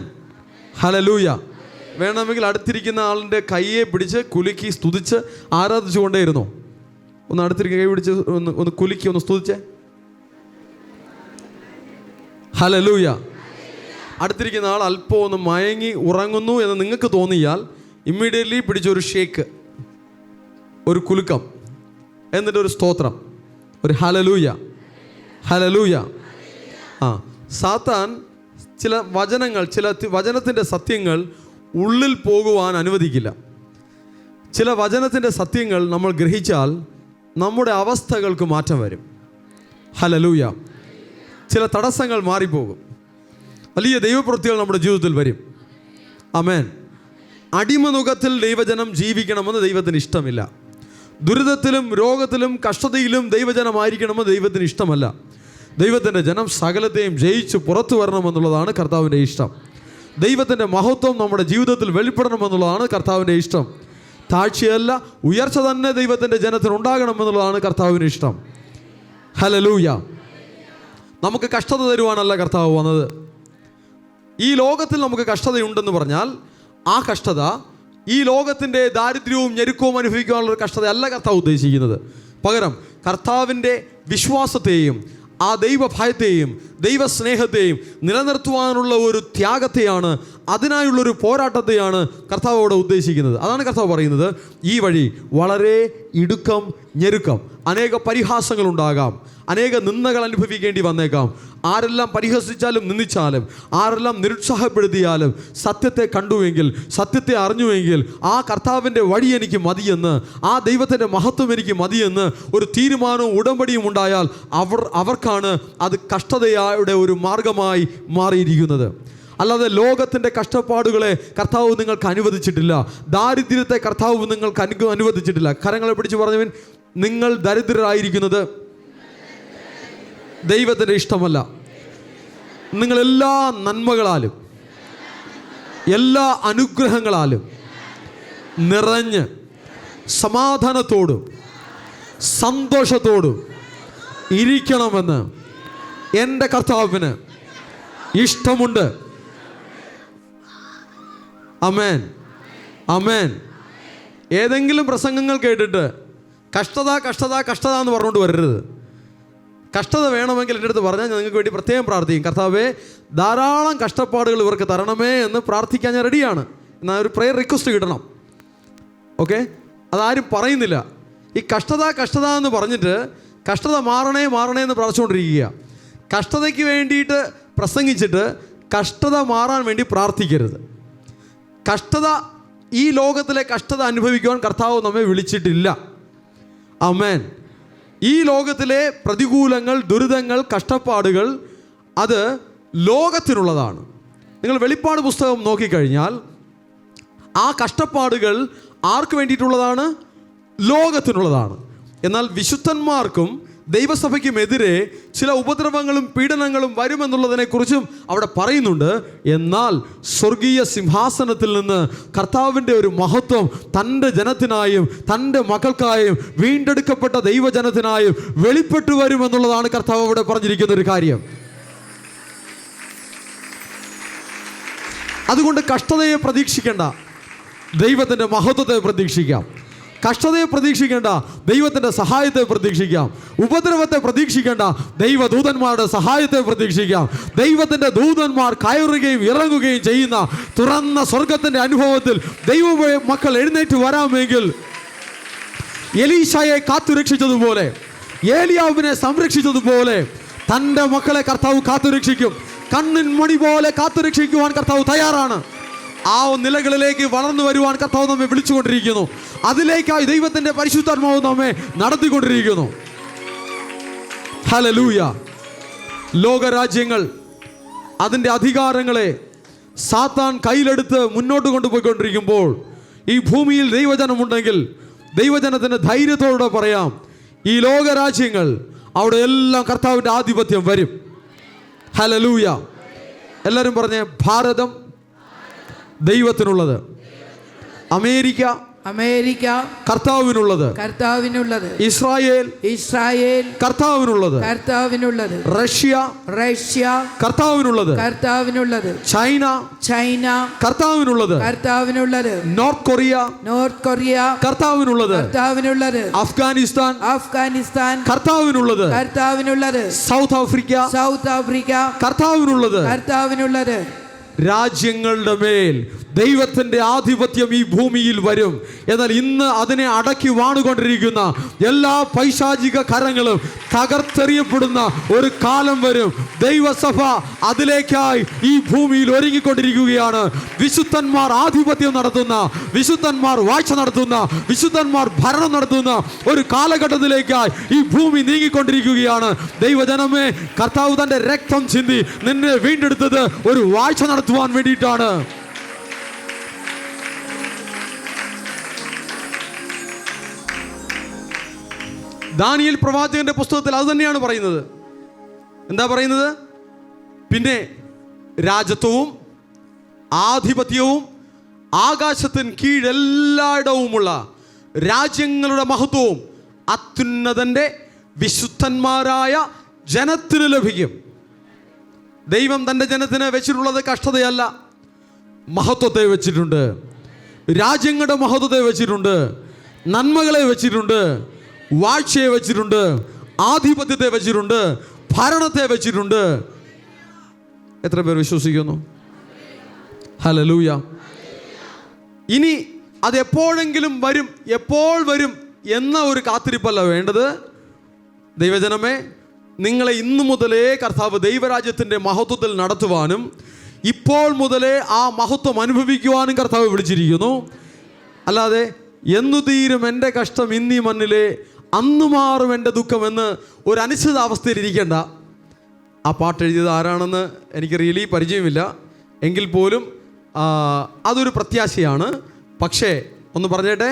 ഹല്ലേലൂയ. വേണമെങ്കിൽ അടുത്തിരിക്കുന്ന ആളിൻ്റെ കയ്യെ പിടിച്ച് കുലുക്കി സ്തുതിച്ച് ആരാധിച്ചുകൊണ്ടേയിരുന്നോ? ഒന്ന് അടുത്തിരിക്കുന്ന കൈ പിടിച്ച് ഒന്ന് കുലുക്കി ഒന്ന് സ്തുതിച്ചേ. ഹല്ലേലൂയ. അടുത്തിരിക്കുന്ന ആൾ അല്പം ഒന്ന് മയങ്ങി ഉറങ്ങുന്നു എന്ന് നിങ്ങൾക്ക് തോന്നിയാൽ ഇമ്മീഡിയറ്റ്ലി പിടിച്ചൊരു ഷേക്ക്, ഒരു കുലുക്കം, എന്നിട്ടൊരു സ്തോത്രം, ഒരു ഹല്ലേലൂയ, ഹല്ലേലൂയ. സാത്താൻ ചില വചനങ്ങൾ, ചില വചനത്തിൻ്റെ സത്യങ്ങൾ ഉള്ളിൽ പോകുവാൻ അനുവദിക്കില്ല. ചില വചനത്തിൻ്റെ സത്യങ്ങൾ നമ്മൾ ഗ്രഹിച്ചാൽ നമ്മുടെ അവസ്ഥകൾക്ക് മാറ്റം വരും. ഹല്ലേലൂയ. ചില തടസ്സങ്ങൾ മാറിപ്പോകും. വലിയ ദൈവപ്രവൃത്തികൾ നമ്മുടെ ജീവിതത്തിൽ വരും. ആമേൻ. അടിമനുഖത്തിൽ ദൈവജനം ജീവിക്കണമെന്ന് ദൈവത്തിന് ഇഷ്ടമില്ല. ദുരിതത്തിലും രോഗത്തിലും കഷ്ടതയിലും ദൈവജനമായിരിക്കണമെന്ന് ദൈവത്തിന് ഇഷ്ടമല്ല. ദൈവത്തിൻ്റെ ജനം സകലത്തെയും ജയിച്ച് പുറത്തു വരണമെന്നുള്ളതാണ് കർത്താവിൻ്റെ ഇഷ്ടം. ദൈവത്തിൻ്റെ മഹത്വം നമ്മുടെ ജീവിതത്തിൽ വെളിപ്പെടണമെന്നുള്ളതാണ് കർത്താവിൻ്റെ ഇഷ്ടം. താഴ്ചയല്ല, ഉയർച്ച തന്നെ ദൈവത്തിൻ്റെ ജനത്തിന് ഉണ്ടാകണമെന്നുള്ളതാണ് കർത്താവിന് ഇഷ്ടം. ഹല്ലേലൂയ. നമുക്ക് കഷ്ടത തരുവാനല്ല കർത്താവ് വന്നത്. ഈ ലോകത്തിൽ നമുക്ക് കഷ്ടതയുണ്ടെന്ന് പറഞ്ഞാൽ ആ കഷ്ടത ഈ ലോകത്തിൻ്റെ ദാരിദ്ര്യവും ഞെരുക്കവും അനുഭവിക്കാനുള്ള കഷ്ടതയല്ല കർത്താവ് ഉദ്ദേശിക്കുന്നത്. പകരം കർത്താവിൻ്റെ വിശ്വാസത്തെയും ആ ദൈവഭയത്തെയും ദൈവസ്നേഹത്തെയും നിലനിർത്തുവാനുള്ള ഒരു ത്യാഗത്തെയാണ്, അതിനായുള്ളൊരു പോരാട്ടത്തെയാണ് കർത്താവ് അവിടെ ഉദ്ദേശിക്കുന്നത്. അതാണ് കർത്താവ് പറയുന്നത്, ഈ വഴി വളരെ ഇടുക്കം, ഞെരുക്കം, അനേക പരിഹാസങ്ങളുണ്ടാകാം, അനേക നിന്ദകൾ അനുഭവിക്കേണ്ടി വന്നേക്കാം. ആരെല്ലാം പരിഹസിച്ചാലും നിന്ദിച്ചാലും, ആരെല്ലാം നിരുത്സാഹപ്പെടുത്തിയാലും സത്യത്തെ കണ്ടുവെങ്കിൽ, സത്യത്തെ അറിഞ്ഞുവെങ്കിൽ, ആ കർത്താവിൻ്റെ വഴി എനിക്ക് മതിയെന്ന്, ആ ദൈവത്തിൻ്റെ മഹത്വം എനിക്ക് മതിയെന്ന് ഒരു തീരുമാനവും ഉടമ്പടിയും ഉണ്ടായാൽ അവർക്കാണ് അത് കഷ്ടതയുടെ ഒരു മാർഗമായി മാറിയിരിക്കുന്നത്. അല്ലാതെ ലോകത്തിൻ്റെ കഷ്ടപ്പാടുകളെ കർത്താവ് നിങ്ങൾക്ക് അനുവദിച്ചിട്ടില്ല. ദാരിദ്ര്യത്തെ കർത്താവ് നിങ്ങൾക്ക് അനുവദിച്ചിട്ടില്ല. കരങ്ങളെ പിടിച്ച് പറഞ്ഞവൻ, നിങ്ങൾ ദരിദ്രരായിരിക്കുന്നത് ദൈവത്തിൻ്റെ ഇഷ്ടമല്ല. നിങ്ങളെല്ലാ നന്മകളാലും എല്ലാ അനുഗ്രഹങ്ങളാലും നിറഞ്ഞ് സമാധാനത്തോടും സന്തോഷത്തോടും ഇരിക്കണമെന്ന് എൻ്റെ കർത്താവിന് ഇഷ്ടമുണ്ട്. ആമേൻ, ആമേൻ. ഏതെങ്കിലും പ്രസംഗങ്ങൾ കേട്ടിട്ട് കഷ്ടത കഷ്ടത കഷ്ടത എന്ന് പറഞ്ഞുകൊണ്ട് വരരുത്. കഷ്ടത വേണമെങ്കിൽ എൻ്റെ അടുത്ത് പറഞ്ഞാൽ ഞാൻ നിങ്ങൾക്ക് വേണ്ടി പ്രത്യേകം പ്രാർത്ഥിക്കും. കർത്താവേ, ധാരാളം കഷ്ടപ്പാടുകൾ ഇവർക്ക് തരണമേ എന്ന് പ്രാർത്ഥിക്കാൻ ഞാൻ റെഡിയാണ്. എന്നാൽ ഒരു പ്രെയർ റിക്വസ്റ്റ് കിട്ടണം. ഓക്കെ, അതാരും പറയുന്നില്ല. ഈ കഷ്ടത കഷ്ടത എന്ന് പറഞ്ഞിട്ട് കഷ്ടത മാറണേ മാറണേ എന്ന് പ്രാർത്ഥിച്ചുകൊണ്ടിരിക്കുക. കഷ്ടതയ്ക്ക് വേണ്ടിയിട്ട് പ്രസംഗിച്ചിട്ട് കഷ്ടത മാറാൻ വേണ്ടി പ്രാർത്ഥിക്കരുത്. കഷ്ടത, ഈ ലോകത്തിലെ കഷ്ടത അനുഭവിക്കുവാൻ കർത്താവ് നമ്മെ വിളിച്ചിട്ടില്ല. ആമേൻ. ഈ ലോകത്തിലെ പ്രതികൂലങ്ങൾ, ദുരിതങ്ങൾ, കഷ്ടപ്പാടുകൾ അത് ലോകത്തിനുള്ളതാണ്. നിങ്ങൾ വെളിപ്പാട് പുസ്തകം നോക്കിക്കഴിഞ്ഞാൽ ആ കഷ്ടപ്പാടുകൾ ആർക്ക് വേണ്ടിയിട്ടുള്ളതാണ്? ലോകത്തിനുള്ളതാണ്. എന്നാൽ വിശുദ്ധന്മാർക്കും ദൈവസഭയ്ക്കുമെതിരെ ചില ഉപദ്രവങ്ങളും പീഡനങ്ങളും വരുമെന്നുള്ളതിനെക്കുറിച്ചും അവിടെ പറയുന്നുണ്ട്. എന്നാൽ സ്വർഗീയ സിംഹാസനത്തിൽ നിന്ന് കർത്താവിൻ്റെ ഒരു മഹത്വം തൻ്റെ ജനത്തിനായും തൻ്റെ മക്കൾക്കായും വീണ്ടെടുക്കപ്പെട്ട ദൈവജനത്തിനായും വെളിപ്പെട്ടു വരുമെന്നുള്ളതാണ് കർത്താവ് അവിടെ പറഞ്ഞിരിക്കുന്ന ഒരു കാര്യം. അതുകൊണ്ട് കഷ്ടതയെ പ്രതീക്ഷിക്കേണ്ട, ദൈവത്തിൻ്റെ മഹത്വത്തെ പ്രതീക്ഷിക്കാം. കഷ്ടതയെ പ്രതീക്ഷിക്കേണ്ട, ദൈവത്തിൻ്റെ സഹായത്തെ പ്രതീക്ഷിക്കാം. ഉപദ്രവത്തെ പ്രതീക്ഷിക്കേണ്ട, ദൈവദൂതന്മാരുടെ സഹായത്തെ പ്രതീക്ഷിക്കാം. ദൈവത്തിൻ്റെ ദൂതന്മാർ കയറുകയും ഇറങ്ങുകയും ചെയ്യുന്ന തുറന്ന സ്വർഗത്തിൻ്റെ അനുഭവത്തിൽ ദൈവ മക്കൾ എഴുന്നേറ്റ് വരാമെങ്കിൽ എലീശയെ കാത്തുരക്ഷിച്ചതുപോലെ, ഏലിയാവിനെ സംരക്ഷിച്ചതുപോലെ തൻ്റെ മക്കളെ കർത്താവ് കാത്തുരക്ഷിക്കും. കണ്ണിൻ മണി പോലെ കാത്തുരക്ഷിക്കുവാൻ കർത്താവ് തയ്യാറാണ്. ആ നിലകളിലേക്ക് വളർന്നു വരുവാൻ കർത്താവ് നമ്മെ വിളിച്ചുകൊണ്ടിരിക്കുന്നു. അതിലേക്കായി ദൈവത്തിൻ്റെ പരിശുദ്ധാത്മാവ് നമ്മെ നടത്തിക്കൊണ്ടിരിക്കുന്നു. ഹല്ലേലൂയ. ലോകരാജ്യങ്ങൾ അതിൻ്റെ അധികാരങ്ങളെ സാത്താൻ കയ്യിലെടുത്ത് മുന്നോട്ട് കൊണ്ടുപോയിക്കൊണ്ടിരിക്കുമ്പോൾ ഈ ഭൂമിയിൽ ദൈവജനമുണ്ടെങ്കിൽ ദൈവജനത്തിന് ധൈര്യത്തോടെ പറയാം, ഈ ലോകരാജ്യങ്ങൾ അവിടെ എല്ലാം കർത്താവിൻ്റെ ആധിപത്യം വരും. ഹല്ലേലൂയ. എല്ലാവരും പറഞ്ഞേ, ഭാരതം ദൈവത്തിനുള്ളത്, അമേരിക്ക അമേരിക്ക കർത്താവിനുള്ളത്, കർത്താവിനുള്ളത്, ഇസ്രായേൽ ഇസ്രായേൽ കർത്താവിനുള്ളത്, കർത്താവിനുള്ളത്, റഷ്യ റഷ്യ കർത്താവിനുള്ളത്, കർത്താവിനുള്ളത്, ചൈന ചൈന കർത്താവിനുള്ളത്, കർത്താവിനുള്ളത്, നോർത്ത് കൊറിയ നോർത്ത് കൊറിയ കർത്താവിനുള്ളത്, കർത്താവിനുള്ളത്, അഫ്ഗാനിസ്ഥാൻ അഫ്ഗാനിസ്ഥാൻ കർത്താവിനുള്ളത്, കർത്താവിനുള്ളത്, സൗത്ത് ആഫ്രിക്ക സൗത്ത് ആഫ്രിക്ക കർത്താവിനുള്ളത്. കർത്താവിനുള്ളത്. രാജ്യങ്ങളുടെ മേൽ ദൈവത്തിൻ്റെ ആധിപത്യം ഈ ഭൂമിയിൽ വരും. എന്നാൽ ഇന്ന് അതിനെ അടക്കി വാണുകൊണ്ടിരിക്കുന്ന എല്ലാ പൈശാചിക കരങ്ങളും തകർത്തെറിയപ്പെടുന്ന ഒരു കാലം വരും. ദൈവസഭ അതിലേക്കായി ഈ ഭൂമിയിൽ ഒരുങ്ങിക്കൊണ്ടിരിക്കുകയാണ്. വിശുദ്ധന്മാർ ആധിപത്യം നടത്തുന്ന, വിശുദ്ധന്മാർ വാഴ്ച നടത്തുന്ന, വിശുദ്ധന്മാർ ഭരണം നടത്തുന്ന ഒരു കാലഘട്ടത്തിലേക്കായി ഈ ഭൂമി നീങ്ങിക്കൊണ്ടിരിക്കുകയാണ്. ദൈവജനമേ, കർത്താവ് തൻ്റെ രക്തം ചിന്തി നിന്നെ വീണ്ടെടുത്തത് ഒരു വാഴ്ച നടത്തുവാൻ വേണ്ടിയിട്ടാണ്. ദാനിയേൽ പ്രവാചകന്റെ പുസ്തകത്തിൽ അത് തന്നെയാണ് പറയുന്നത്. എന്താ പറയുന്നത്? പിന്നെ രാജത്വവും ആധിപത്യവും ആകാശത്തിന് കീഴെല്ലായിടവുമുള്ള രാജ്യങ്ങളുടെ മഹത്വവും അത്യുന്നതന്റെ വിശുദ്ധന്മാരായ ജനത്തിന് ലഭിക്കും. ദൈവം തൻ്റെ ജനത്തിന് വെച്ചിട്ടുള്ളത് കഷ്ടതയല്ല, മഹത്വത്തെ വെച്ചിട്ടുണ്ട്. രാജ്യങ്ങളുടെ മഹത്വത്തെ വെച്ചിട്ടുണ്ട്, നന്മകളെ വെച്ചിട്ടുണ്ട്, വാഴ്ചയെ വെച്ചിട്ടുണ്ട്, ആധിപത്യത്തെ വെച്ചിട്ടുണ്ട്, ഭരണത്തെ വെച്ചിട്ടുണ്ട്. എത്ര പേർ വിശ്വസിക്കുന്നു? ഹല്ലേലൂയ. ഇനി അത് എപ്പോഴെങ്കിലും വരും, എപ്പോൾ വരും എന്ന ഒരു കാത്തിരിപ്പല്ല വേണ്ടത്. ദൈവജനമേ, നിങ്ങളെ ഇന്നു മുതലേ കർത്താവ് ദൈവരാജ്യത്തിൻ്റെ മഹത്വത്തിൽ നടത്തുവാനും ഇപ്പോൾ മുതലേ ആ മഹത്വം അനുഭവിക്കുവാനും കർത്താവ് വിളിച്ചിരിക്കുന്നു. അല്ലാതെ എന്നു തീരും എൻ്റെ കഷ്ടം ഇന്നീ മണ്ണിലെ, അന്നു മാറും എൻ്റെ ദുഃഖം എന്ന് ഒരു അനിശ്ചിതാവസ്ഥയിൽ ഇരിക്കേണ്ട. ആ പാട്ട് എഴുതിയത് ആരാണെന്ന് എനിക്ക് റിയലി പരിചയമില്ല, എങ്കിൽ പോലും അതൊരു പ്രത്യാശയാണ്. പക്ഷേ ഒന്ന് പറഞ്ഞേട്ടെ,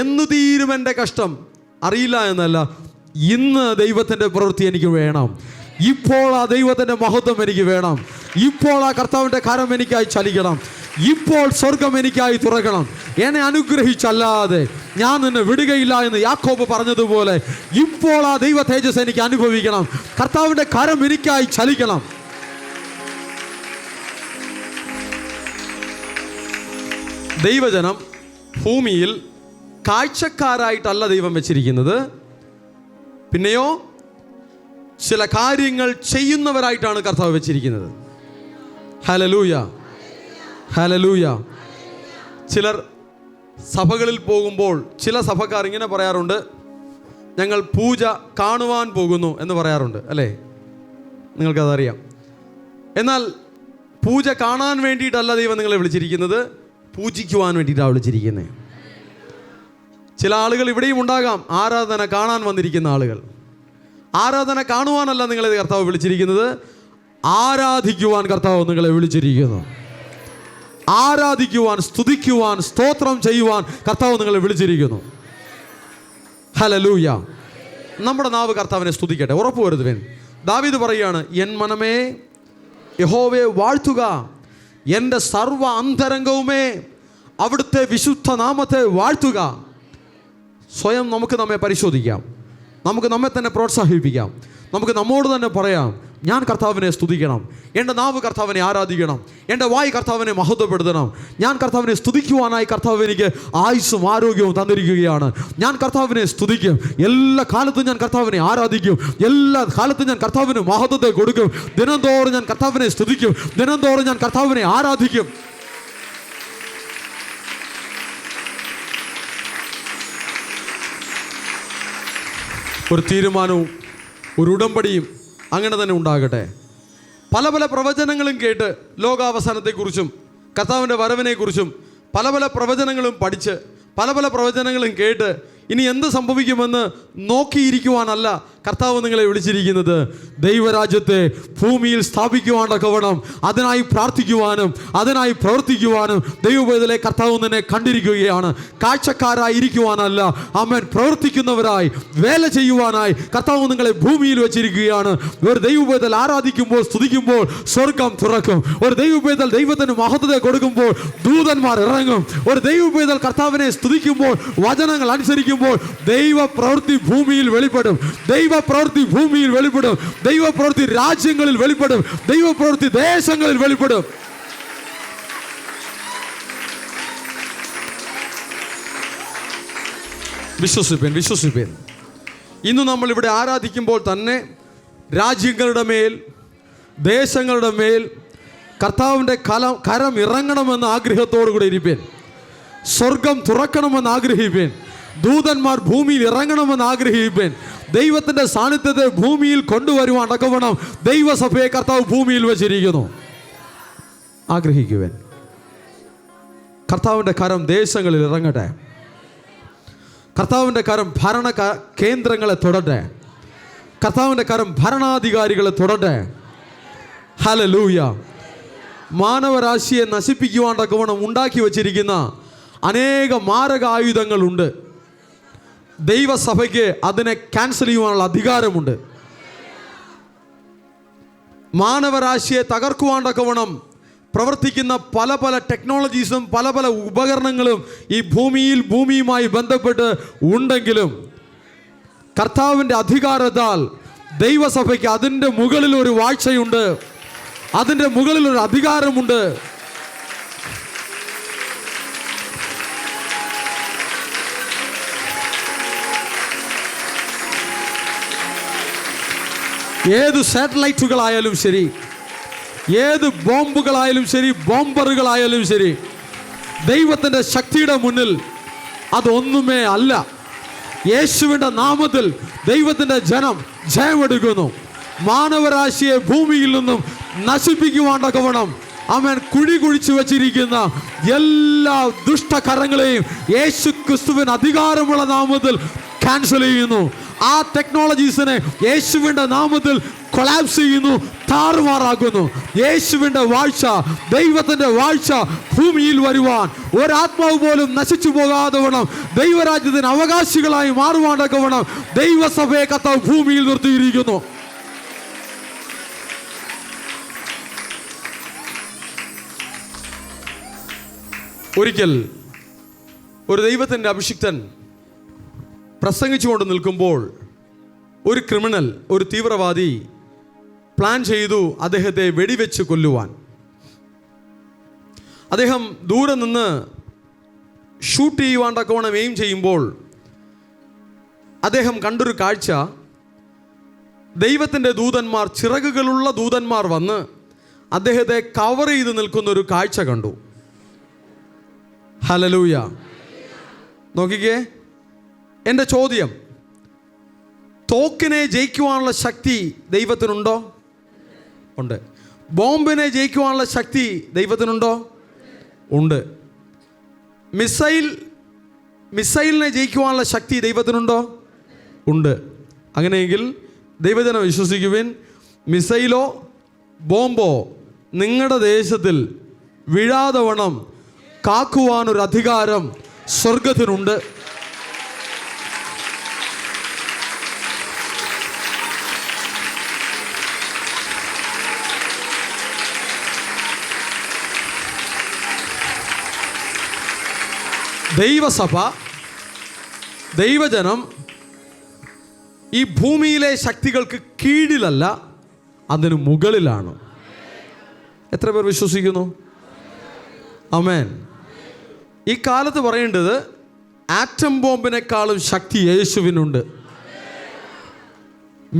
എന്നു തീരും എൻ്റെ കഷ്ടം അറിയില്ല എന്നല്ല, ഇന്ന് ദൈവത്തിൻ്റെ പ്രവൃത്തി എനിക്ക് വേണം. ഇപ്പോൾ ആ ദൈവത്തിൻ്റെ മഹത്വം എനിക്ക് വേണം. ഇപ്പോൾ ആ കർത്താവിൻ്റെ കരം എനിക്കായി ചലിക്കണം. ഇപ്പോൾ സ്വർഗം എനിക്കായി തുറക്കണം. എന്നെ അനുഗ്രഹിച്ചല്ലാതെ ഞാൻ നിന്നെ വിടുകയില്ല എന്ന് യാക്കോബ് പറഞ്ഞതുപോലെ ഇപ്പോൾ ആ ദൈവ തേജസ് എനിക്ക് അനുഭവിക്കണം. കർത്താവിൻ്റെ കരം എനിക്കായി ചലിക്കണം. ദൈവജനം ഭൂമിയിൽ കാഴ്ചക്കാരായിട്ടല്ല ദൈവം വെച്ചിരിക്കുന്നത്, പിന്നെയോ ചില കാര്യങ്ങൾ ചെയ്യുന്നവരായിട്ടാണ് കർത്താവ് വെച്ചിരിക്കുന്നത്. Hallelujah, hallelujah. ചിലർ സഭകളിൽ പോകുമ്പോൾ ചില സഭക്കാർ ഇങ്ങനെ പറയാറുണ്ട്, ഞങ്ങൾ പൂജ കാണുവാൻ പോകുന്നു എന്ന് പറയാറുണ്ട്, അല്ലേ? നിങ്ങൾക്കതറിയാം. എന്നാൽ പൂജ കാണാൻ വേണ്ടിയിട്ടല്ല ദൈവം നിങ്ങളെ വിളിച്ചിരിക്കുന്നത്, പൂജിക്കുവാൻ വേണ്ടിയിട്ടാണ് വിളിച്ചിരിക്കുന്നത്. ചില ആളുകൾ ഇവിടെയും ഉണ്ടാകാം, ആരാധന കാണാൻ വന്നിരിക്കുന്ന ആളുകൾ. ആരാധന കാണുവാനല്ല നിങ്ങളെ കർത്താവ് വിളിച്ചിരിക്കുന്നത്, ആരാധിക്കുവാൻ കർത്താവ് നിങ്ങളെ വിളിച്ചിരിക്കുന്നു. ആരാധിക്കുവാൻ, സ്തുതിക്കുവാൻ, സ്തോത്രം ചെയ്യുവാൻ കർത്താവ് നിങ്ങളെ വിളിച്ചിരിക്കുന്നു. ഹല്ലേലൂയ. നമ്മുടെ നാവ് കർത്താവിനെ സ്തുതിക്കട്ടെ, ഉറപ്പുവരുത്തുവേൻ. ദാവീദ് പറയുകയാണ്, എൻ മനമേ യഹോവയെ വാഴ്ത്തുക, എൻ്റെ സർവ്വ അന്തരംഗവുമേ അവിടുത്തെ വിശുദ്ധ നാമത്തെ വാഴ്ത്തുക. സ്വയം നമുക്ക് നമ്മെ പരിശോധിക്കാം, നമുക്ക് നമ്മെ തന്നെ പ്രോത്സാഹിപ്പിക്കാം, നമുക്ക് നമ്മോട് തന്നെ പറയാം, ഞാൻ കർത്താവിനെ സ്തുതിക്കണം, എൻ്റെ നാവ് കർത്താവിനെ ആരാധിക്കണം, എൻ്റെ വായ് കർത്താവിനെ മഹത്വപ്പെടുത്തണം. ഞാൻ കർത്താവിനെ സ്തുതിക്കുവാനായി കർത്താവ് എനിക്ക് ആയുസ്സും ആരോഗ്യവും തന്നിരിക്കുകയാണ്. ഞാൻ കർത്താവിനെ സ്തുതിക്കും, എല്ലാ കാലത്തും ഞാൻ കർത്താവിനെ ആരാധിക്കും, എല്ലാ കാലത്തും ഞാൻ കർത്താവിന് മഹത്വത്തെ കൊടുക്കും. ദിനംതോറും ഞാൻ കർത്താവിനെ സ്തുതിക്കും, ദിനംതോറും ഞാൻ കർത്താവിനെ ആരാധിക്കും. ഒരു തീരുമാനവും ഒരു ഉടമ്പടിയും അങ്ങനെ തന്നെ ഉണ്ടാകട്ടെ. പല പല പ്രവചനങ്ങളും കേട്ട് ലോകാവസാനത്തെക്കുറിച്ചും കർത്താവിൻ്റെ വരവിനെക്കുറിച്ചും പല പല പ്രവചനങ്ങളും പഠിച്ച് പല പല പ്രവചനങ്ങളും കേട്ട് ഇനി എന്ത് സംഭവിക്കുമെന്ന് നോക്കിയിരിക്കുവാനല്ല കർത്താവ് നിങ്ങളെ വിളിച്ചിരിക്കുന്നത്. ദൈവരാജ്യത്തെ ഭൂമിയിൽ സ്ഥാപിക്കുവാൻ തക്കവണ്ണം അതിനായി പ്രാർത്ഥിക്കുവാനും അതിനായി പ്രവർത്തിക്കുവാനും ദൈവവേദലെ കർത്താവ് നിന്നെ കണ്ടിരിക്കുകയാണ്. കാഴ്ചക്കാരായിരിക്കുവാനല്ല, ആമേൻ, പ്രവർത്തിക്കുന്നവരായി വേല ചെയ്യുവാനായി കർത്താവ് നിങ്ങളെ ഭൂമിയിൽ വെച്ചിരിക്കുകയാണ്. ഒരു ദൈവവേദൽ ആരാധിക്കുമ്പോൾ, സ്തുതിക്കുമ്പോൾ സ്വർഗം തുറക്കും. ഒരു ദൈവവേദൽ ദൈവത്തിന് മഹത്വത്തെ കൊടുക്കുമ്പോൾ ദൂതന്മാർ ഇറങ്ങും. ഒരു ദൈവവേദൽ കർത്താവിനെ സ്തുതിക്കുമ്പോൾ, വചനങ്ങൾ അനുസരിക്കുമ്പോൾ ദൈവ പ്രവൃത്തി ഭൂമിയിൽ വെളിപ്പെടും. ദൈവപ്രവൃത്തി ഭൂമിയിൽ വെളിപ്പെടും. ദൈവപ്രവൃത്തി രാജ്യങ്ങളിൽ വെളിപ്പെടും. ദൈവപ്രവൃത്തി ദേശങ്ങളിൽ വെളിപ്പെടും. വിശ്വസിപ്പേൻ, വിശ്വസിപ്പേൻ. ഇന്ന് നമ്മൾ ഇവിടെ ആരാധിക്കുമ്പോൾ തന്നെ രാജ്യങ്ങളുടെ മേൽ, ദേശങ്ങളുടെ മേൽ കർത്താവിൻ്റെ കരം ഇറങ്ങണമെന്ന ആഗ്രഹത്തോടു കൂടെ ഇരിപ്പേൻ. സ്വർഗം തുറക്കണമെന്ന് ആഗ്രഹിപ്പേൻ. ദൂതന്മാർ ഭൂമിയിൽ ഇറങ്ങണമെന്ന് ആഗ്രഹിപ്പേൻ. ദൈവത്തിൻ്റെ സാന്നിധ്യത്തെ ഭൂമിയിൽ കൊണ്ടുവരുവാൻ തക്കവണ്ണം ദൈവസഭയെ കർത്താവ് ഭൂമിയിൽ വെച്ചിരിക്കുന്നു. ആഗ്രഹിക്കുവേൻ. കർത്താവിൻ്റെ കരം ദേശങ്ങളിൽ ഇറങ്ങട്ടെ. കർത്താവിൻ്റെ കരം ഭരണ കേന്ദ്രങ്ങളെ തൊടട്ടെ. കർത്താവിൻ്റെ കരം ഭരണാധികാരികളെ തൊടട്ടെ. ഹല്ലേലൂയ. മാനവരാശിയെ നശിപ്പിക്കുവാൻ തക്കവണ്ണം ഉണ്ടാക്കി വച്ചിരിക്കുന്ന അനേക മാരകായുധങ്ങളുണ്ട്. ദൈവസഭയ്ക്ക് അതിനെ ക്യാൻസൽ ചെയ്യുവാനുള്ള അധികാരമുണ്ട്. മാനവരാശിയെ തകർക്കുവാൻ തക്കവണ്ണം പ്രവർത്തിക്കുന്ന പല പല ടെക്നോളജീസും പല പല ഉപകരണങ്ങളും ഈ ഭൂമിയുമായി ബന്ധപ്പെട്ട് ഉണ്ടെങ്കിലും കർത്താവിൻ്റെ അധികാരത്താൽ ദൈവസഭയ്ക്ക് അതിൻ്റെ മുകളിൽ ഒരു വാഴ്ചയുണ്ട്, അതിൻ്റെ മുകളിൽ ഒരു അധികാരമുണ്ട്. ഏത് സാറ്റലൈറ്റുകളായാലും ശരി, ഏത് ബോംബുകളായാലും ശരി, ബോംബറുകളായാലും ശരി, ദൈവത്തിൻ്റെ ശക്തിയുടെ മുന്നിൽ അതൊന്നുമേ അല്ല. യേശുവിൻ്റെ നാമത്തിൽ ദൈവത്തിൻ്റെ ജനം ജയമെടുക്കുന്നു. മാനവരാശിയെ ഭൂമിയിൽ നിന്നും നശിപ്പിക്കുവാൻ തക്കവണ്ണം അവൻ കുഴി കുഴിച്ചു വച്ചിരിക്കുന്ന എല്ലാ ദുഷ്ടകരങ്ങളെയും യേശു ക്രിസ്തുവിന് അധികാരമുള്ള നാമത്തിൽ ക്യാൻസൽ ചെയ്യുന്നു. ആ ടെക്നോളജീസിനെ യേശുവിൻ്റെ നാമത്തിൽ കൊളാപ്സ് ചെയ്യുന്നു, താറുമാറാക്കുന്നു. യേശുവിൻ്റെ വാഴ്ച, ദൈവത്തിൻ്റെ വാഴ്ച ഭൂമിയിൽ വരുവാൻ, ഒരാത്മാവ് പോലും നശിച്ചു പോകാതെ വേണം ദൈവരാജ്യത്തിന് അവകാശികളായി മാറുവാനൊക്കെ വേണം ദൈവസഭയെ കർത്താവ് ഭൂമിയിൽ നിർത്തിയിരിക്കുന്നു. ഒരിക്കൽ ഒരു ദൈവത്തിൻ്റെ അഭിഷിക്തൻ പ്രസംഗിച്ചുകൊണ്ട് നിൽക്കുമ്പോൾ ഒരു ക്രിമിനൽ, ഒരു തീവ്രവാദി പ്ലാൻ ചെയ്തു അദ്ദേഹത്തെ വെടിവെച്ച് കൊല്ലുവാൻ. അദ്ദേഹം ദൂരെ നിന്ന് ഷൂട്ട് ചെയ്യുവാൻ തക്കവണ്ണം എയിം ചെയ്യുമ്പോൾ അദ്ദേഹം കണ്ടൊരു കാഴ്ച, ദൈവത്തിൻ്റെ ദൂതന്മാർ, ചിറകുകളുള്ള ദൂതന്മാർ വന്ന് അദ്ദേഹത്തെ കവർ ചെയ്ത് നിൽക്കുന്ന ഒരു കാഴ്ച കണ്ടു. ഹല്ലേലൂയ. നോക്കിക്കേ, എൻ്റെ ചോദ്യം, തോക്കിനെ ജയിക്കുവാനുള്ള ശക്തി ദൈവത്തിനുണ്ടോ? ഉണ്ട്. ബോംബിനെ ജയിക്കുവാനുള്ള ശക്തി ദൈവത്തിനുണ്ടോ? ഉണ്ട്. മിസൈലിനെ ജയിക്കുവാനുള്ള ശക്തി ദൈവത്തിനുണ്ടോ? ഉണ്ട്. അങ്ങനെയെങ്കിൽ ദൈവജനം വിശ്വസിക്കുവിൻ, മിസൈലോ ബോംബോ നിങ്ങളുടെ ദേശത്തിൽ വീഴാതെ വണ്ണം കാക്കുവാനൊരു അധികാരം സ്വർഗത്തിനുണ്ട്. ദൈവസഭ, ദൈവജനം ഈ ഭൂമിയിലെ ശക്തികൾക്ക് കീഴിലല്ല, അതിന് മുകളിലാണ്. എത്ര പേർ വിശ്വസിക്കുന്നു? ആമേൻ. ഈ കാലത്ത് പറയേണ്ടത്, ആറ്റം ബോംബിനേക്കാളും ശക്തി യേശുവിനുണ്ട്.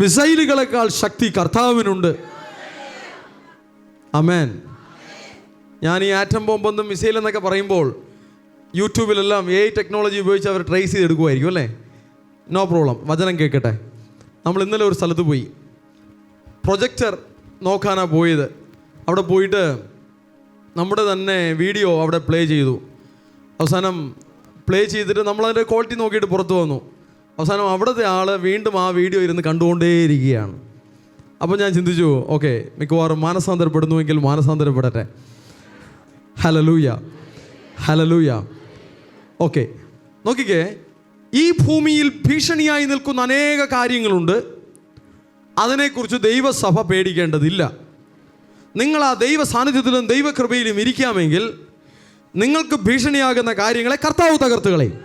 മിസൈലുകളെക്കാൾ ശക്തി കർത്താവിനുണ്ട്. ആമേൻ. ഞാൻ ഈ ആറ്റം ബോംബെന്നും മിസൈൽ എന്നൊക്കെ പറയുമ്പോൾ യൂട്യൂബിലെല്ലാം AI ടെക്നോളജി ഉപയോഗിച്ച് അവർ ട്രേസ് ചെയ്തെടുക്കുമായിരിക്കും അല്ലേ? No problem. വചനം കേൾക്കട്ടെ. നമ്മൾ ഇന്നലെ ഒരു സ്ഥലത്ത് പോയി, പ്രൊജക്ടർ നോക്കാനാണ് പോയത്. അവിടെ പോയിട്ട് നമ്മുടെ തന്നെ വീഡിയോ അവിടെ പ്ലേ ചെയ്തു. അവസാനം പ്ലേ ചെയ്തിട്ട് നമ്മളതിൻ്റെ ക്വാളിറ്റി നോക്കിയിട്ട് പുറത്തു വന്നു. അവസാനം അവിടുത്തെ ആൾ വീണ്ടും ആ വീഡിയോ ഇരുന്ന് കണ്ടുകൊണ്ടേയിരിക്കുകയാണ്. അപ്പോൾ ഞാൻ ചിന്തിച്ചു, ഓക്കെ, മിക്കവാറും മാനസാന്തരപ്പെടുന്നുവെങ്കിൽ മാനസാന്തരപ്പെടട്ടെ. Hallelujah, hallelujah. ഓക്കെ, നോക്കിക്കേ, ഈ ഭൂമിയിൽ ഭീഷണിയായി നിൽക്കുന്ന അനേക കാര്യങ്ങളുണ്ട്. അതിനെക്കുറിച്ച് ദൈവസഭ പേടിക്കേണ്ടതില്ല. നിങ്ങൾ ആ ദൈവ സാന്നിധ്യത്തിലും ദൈവകൃപയിലും ഇരിക്കാമെങ്കിൽ നിങ്ങൾക്ക് ഭീഷണിയാകുന്ന കാര്യങ്ങളെ കർത്താവ് തകർത്ത് കളയും.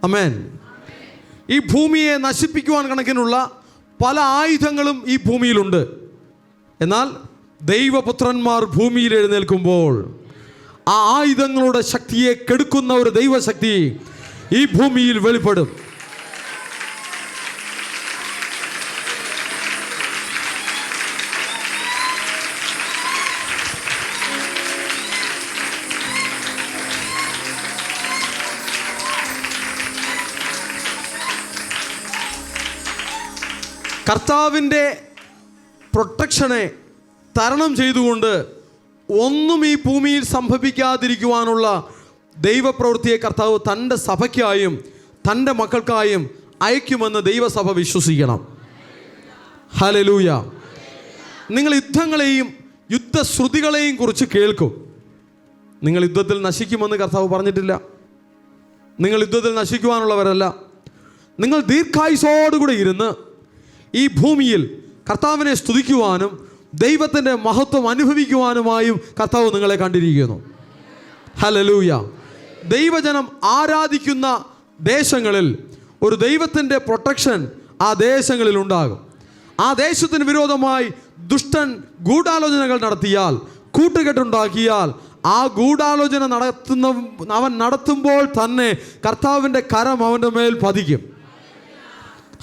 ആമേൻ. ഈ ഭൂമിയെ നശിപ്പിക്കുവാൻ കണക്കിനുള്ള പല ആയുധങ്ങളും ഈ ഭൂമിയിലുണ്ട്. എന്നാൽ ദൈവപുത്രന്മാർ ഭൂമിയിൽ എഴുന്നേൽക്കുമ്പോൾ ആ ആയുധങ്ങളുടെ ശക്തിയെ കെടുക്കുന്ന ഒരു ദൈവശക്തി ഈ ഭൂമിയിൽ വെളിപ്പെടും. കർത്താവിൻ്റെ പ്രൊട്ടക്ഷനെ തരണം ചെയ്തുകൊണ്ട് ഒന്നും ഈ ഭൂമിയിൽ സംഭവിക്കാതിരിക്കുവാനുള്ള ദൈവപ്രവൃത്തിയെ കർത്താവ് തൻ്റെ സഭയ്ക്കായും തൻ്റെ മക്കൾക്കായും അയക്കുമെന്ന് ദൈവസഭ വിശ്വസിക്കണം. ഹല്ലേലൂയ. നിങ്ങൾ യുദ്ധങ്ങളെയും യുദ്ധശ്രുതികളെയും കുറിച്ച് കേൾക്കും. നിങ്ങൾ യുദ്ധത്തിൽ നശിക്കുമെന്ന് കർത്താവ് പറഞ്ഞിട്ടില്ല. നിങ്ങൾ യുദ്ധത്തിൽ നശിക്കുവാനുള്ളവരല്ല. നിങ്ങൾ ദീർഘായുസോടുകൂടെ ഇരുന്ന് ഈ ഭൂമിയിൽ കർത്താവിനെ സ്തുതിക്കുവാനും ദൈവത്തിൻ്റെ മഹത്വം അനുഭവിക്കുവാനുമായും കർത്താവ് നിങ്ങളെ കണ്ടിരിക്കുന്നു. ഹല്ലേലൂയ. ദൈവജനം ആരാധിക്കുന്ന ദേശങ്ങളിൽ ഒരു ദൈവത്തിൻ്റെ പ്രൊട്ടക്ഷൻ ആ ദേശങ്ങളിൽ ഉണ്ടാകും. ആ ദേശത്തിന് വിരോധമായി ദുഷ്ടൻ ഗൂഢാലോചനകൾ നടത്തിയാൽ, കൂട്ടുകെട്ടുണ്ടാക്കിയാൽ, ആ ഗൂഢാലോചന അവൻ നടത്തുമ്പോൾ തന്നെ കർത്താവിൻ്റെ കരം അവൻ്റെ മേൽ പതിക്കും.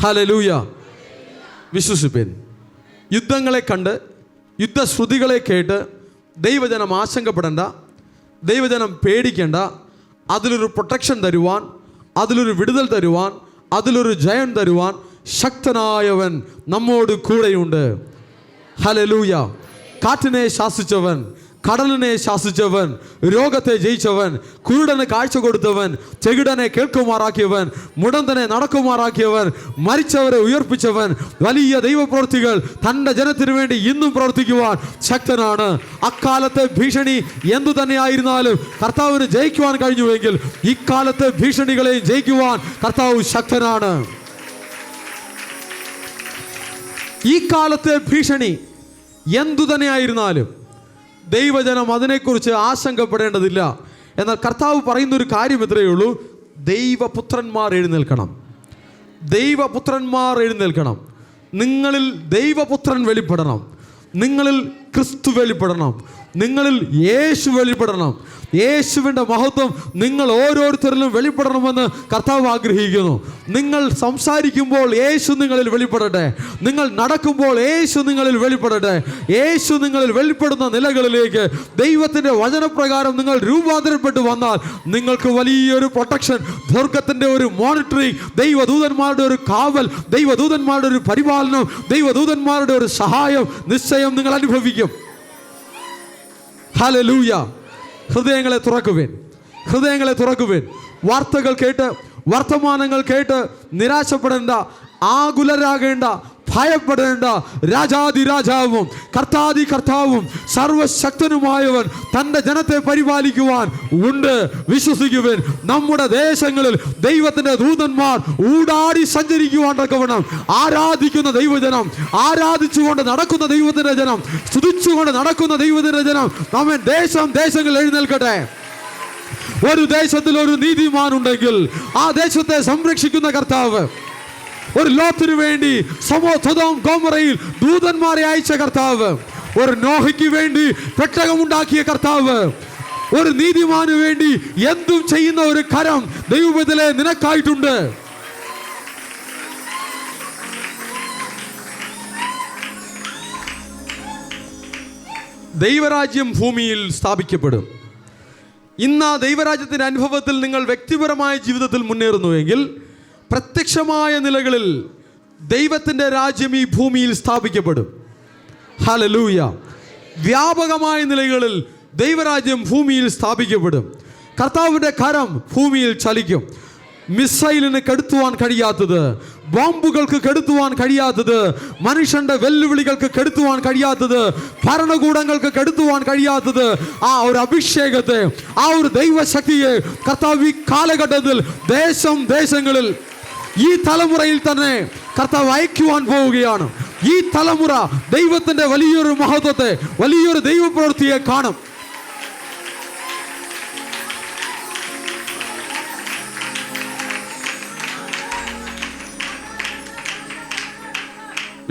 ഹല്ലേലൂയ. വിശ്വസിപ്പിൻ. യുദ്ധങ്ങളെ കണ്ട് യുദ്ധശ്രുതികളെ കേട്ട് ദൈവജനം ആശങ്കപ്പെടേണ്ട, ദൈവജനം പേടിക്കേണ്ട. അതിലൊരു പ്രൊട്ടക്ഷൻ തരുവാൻ, അതിലൊരു വിടുതൽ തരുവാൻ, അതിലൊരു ജയം തരുവാൻ ശക്തനായവൻ നമ്മോട് കൂടെയുണ്ട്. ഹല്ലേലൂയ. കാറ്റിനെ ശാസിച്ചവൻ, കടലിനെ ശാസിച്ചവൻ, രോഗത്തെ ജയിച്ചവൻ, കുരുടന് കാഴ്ച കൊടുത്തവൻ, ചെകിടനെ കേൾക്കുമാറാക്കിയവൻ, മുടന്തനെ നടക്കുമാറാക്കിയവൻ, മരിച്ചവരെ ഉയർപ്പിച്ചവൻ, വലിയ ദൈവപ്രവൃത്തികൾ തൻ്റെ ജനത്തിനു വേണ്ടി ഇന്നും പ്രവർത്തിക്കുവാൻ ശക്തനാണ്. അക്കാലത്തെ ഭീഷണി എന്തു തന്നെയായിരുന്നാലും കർത്താവിന് ജയിക്കുവാൻ കഴിഞ്ഞുവെങ്കിൽ ഇക്കാലത്തെ ഭീഷണികളെയും ജയിക്കുവാൻ കർത്താവ് ശക്തനാണ്. ഈ കാലത്തെ ഭീഷണി എന്തു തന്നെയായിരുന്നാലും ദൈവജനം അതിനെക്കുറിച്ച് ആശങ്കപ്പെടേണ്ടതില്ല. എന്നാൽ കർത്താവ് പറയുന്നൊരു കാര്യം ഇത്രയേ ഉള്ളൂ: ദൈവപുത്രന്മാർ എഴുന്നേൽക്കണം. ദൈവപുത്രന്മാർ എഴുന്നേൽക്കണം. നിങ്ങളിൽ ദൈവപുത്രൻ വെളിപ്പെടണം. നിങ്ങളിൽ ക്രിസ്തു വെളിപ്പെടണം. നിങ്ങളിൽ യേശു വെളിപ്പെടണം. യേശുവിൻ്റെ മഹത്വം നിങ്ങൾ ഓരോരുത്തരിലും വെളിപ്പെടണമെന്ന് കർത്താവ് ആഗ്രഹിക്കുന്നു. നിങ്ങൾ സംസാരിക്കുമ്പോൾ യേശു നിങ്ങളിൽ വെളിപ്പെടട്ടെ. നിങ്ങൾ നടക്കുമ്പോൾ യേശു നിങ്ങളിൽ വെളിപ്പെടട്ടെ. യേശു നിങ്ങളിൽ വെളിപ്പെടുന്ന നിലകളിലേക്ക് ദൈവത്തിൻ്റെ വചനപ്രകാരം നിങ്ങൾ രൂപാന്തരപ്പെട്ടു വന്നാൽ നിങ്ങൾക്ക് വലിയൊരു പ്രൊട്ടക്ഷൻ, സ്വർഗത്തിൻ്റെ ഒരു മോണിറ്ററിംഗ്, ദൈവദൂതന്മാരുടെ ഒരു കാവൽ, ദൈവദൂതന്മാരുടെ ഒരു പരിപാലനം, ദൈവദൂതന്മാരുടെ ഒരു സഹായം നിശ്ചയം നിങ്ങൾ അനുഭവിക്കും. ഹല്ലേലൂയ. ഹൃദയങ്ങളെ തുറക്കുവേൻ, ഹൃദയങ്ങളെ തുറക്കുവേൻ. വാർത്തകൾ കേട്ട്, വർത്തമാനങ്ങൾ കേട്ട് നിരാശപ്പെടേണ്ട, ആകുലരാകേണ്ട, ഭയപ്പെടേണ്ട. രാജാതിരാജാവും കർത്താതി കർത്താവും സർവശക്തനുമായവൻ തൻ്റെ ജനത്തെ പരിപാലിക്കുവാൻ ഉണ്ട്. വിശ്വസിക്കുവാൻ. നമ്മുടെ ദേശങ്ങളിൽ ദൈവത്തിൻ്റെ ദൂതന്മാർ ഊടാടി സഞ്ചരിക്കുവാൻ തക്കവണ്ണം ആരാധിക്കുന്ന ദൈവജനം, ആരാധിച്ചുകൊണ്ട് നടക്കുന്ന ദൈവത്തിൻ്റെ ജനം, സ്തുതിച്ചുകൊണ്ട് നടക്കുന്ന ദൈവത്തിൻ്റെ ജനം നമ്മെ ദേശങ്ങളിൽ എഴുന്നേൽക്കട്ടെ. ഒരു ദേശത്തിൽ ഒരു നീതിമാൻ ഉണ്ടെങ്കിൽ ആ ദേശത്തെ സംരക്ഷിക്കുന്ന കർത്താവ്, ഒരു ലോത്തിനു വേണ്ടി സൊദോം ഗൊമോറയിൽ ദൂതന്മാരെ അയച്ച കർത്താവ്, ഒരു നോഹയ്ക്ക് വേണ്ടി പെട്ടകമുണ്ടാക്കിയ കർത്താവ്, ഒരു നീതിമാനു വേണ്ടി എന്തും ചെയ്യുന്ന ഒരു കരം ദൈവത്തിലെ നിനക്കായിട്ടുണ്ട്. ദൈവരാജ്യം ഭൂമിയിൽ സ്ഥാപിക്കപ്പെടും. ഇന്ന് ആ ദൈവരാജ്യത്തിൻ്റെ അനുഭവത്തിൽ നിങ്ങൾ വ്യക്തിപരമായ ജീവിതത്തിൽ മുന്നേറുന്നുവെങ്കിൽ പ്രത്യക്ഷമായ നിലകളിൽ ദൈവത്തിൻ്റെ രാജ്യം ഈ ഭൂമിയിൽ സ്ഥാപിക്കപ്പെടും. ഹല്ലേലൂയ. വ്യാപകമായ നിലകളിൽ ദൈവരാജ്യം ഭൂമിയിൽ സ്ഥാപിക്കപ്പെടും. കർത്താവിൻ്റെ കരം ഭൂമിയിൽ ചലിക്കും. മിസൈലിന് കെടുത്തുവാൻ കഴിയാത്തത്, ബോംബുകൾക്ക് കെടുത്തുവാൻ കഴിയാത്തത്, മനുഷ്യന്റെ വെല്ലുവിളികൾക്ക് കെടുത്തുവാൻ കഴിയാത്തത്, ഭരണകൂടങ്ങൾക്ക് കെടുത്തുവാൻ കഴിയാത്തത്, ആ ഒരു അഭിഷേകത്തെ, ആ ഒരു ദൈവശക്തിയെ കർത്താവ് ഈ കാലഘട്ടത്തിൽ ദേശങ്ങളിൽ ഈ തലമുറയിൽ തന്നെ കർത്താവ് അയക്കുവാൻ പോവുകയാണ്. ഈ തലമുറ ദൈവത്തിന്റെ വലിയൊരു മഹത്വത്തെ, വലിയൊരു ദൈവപ്രവൃത്തിയെ കാണും.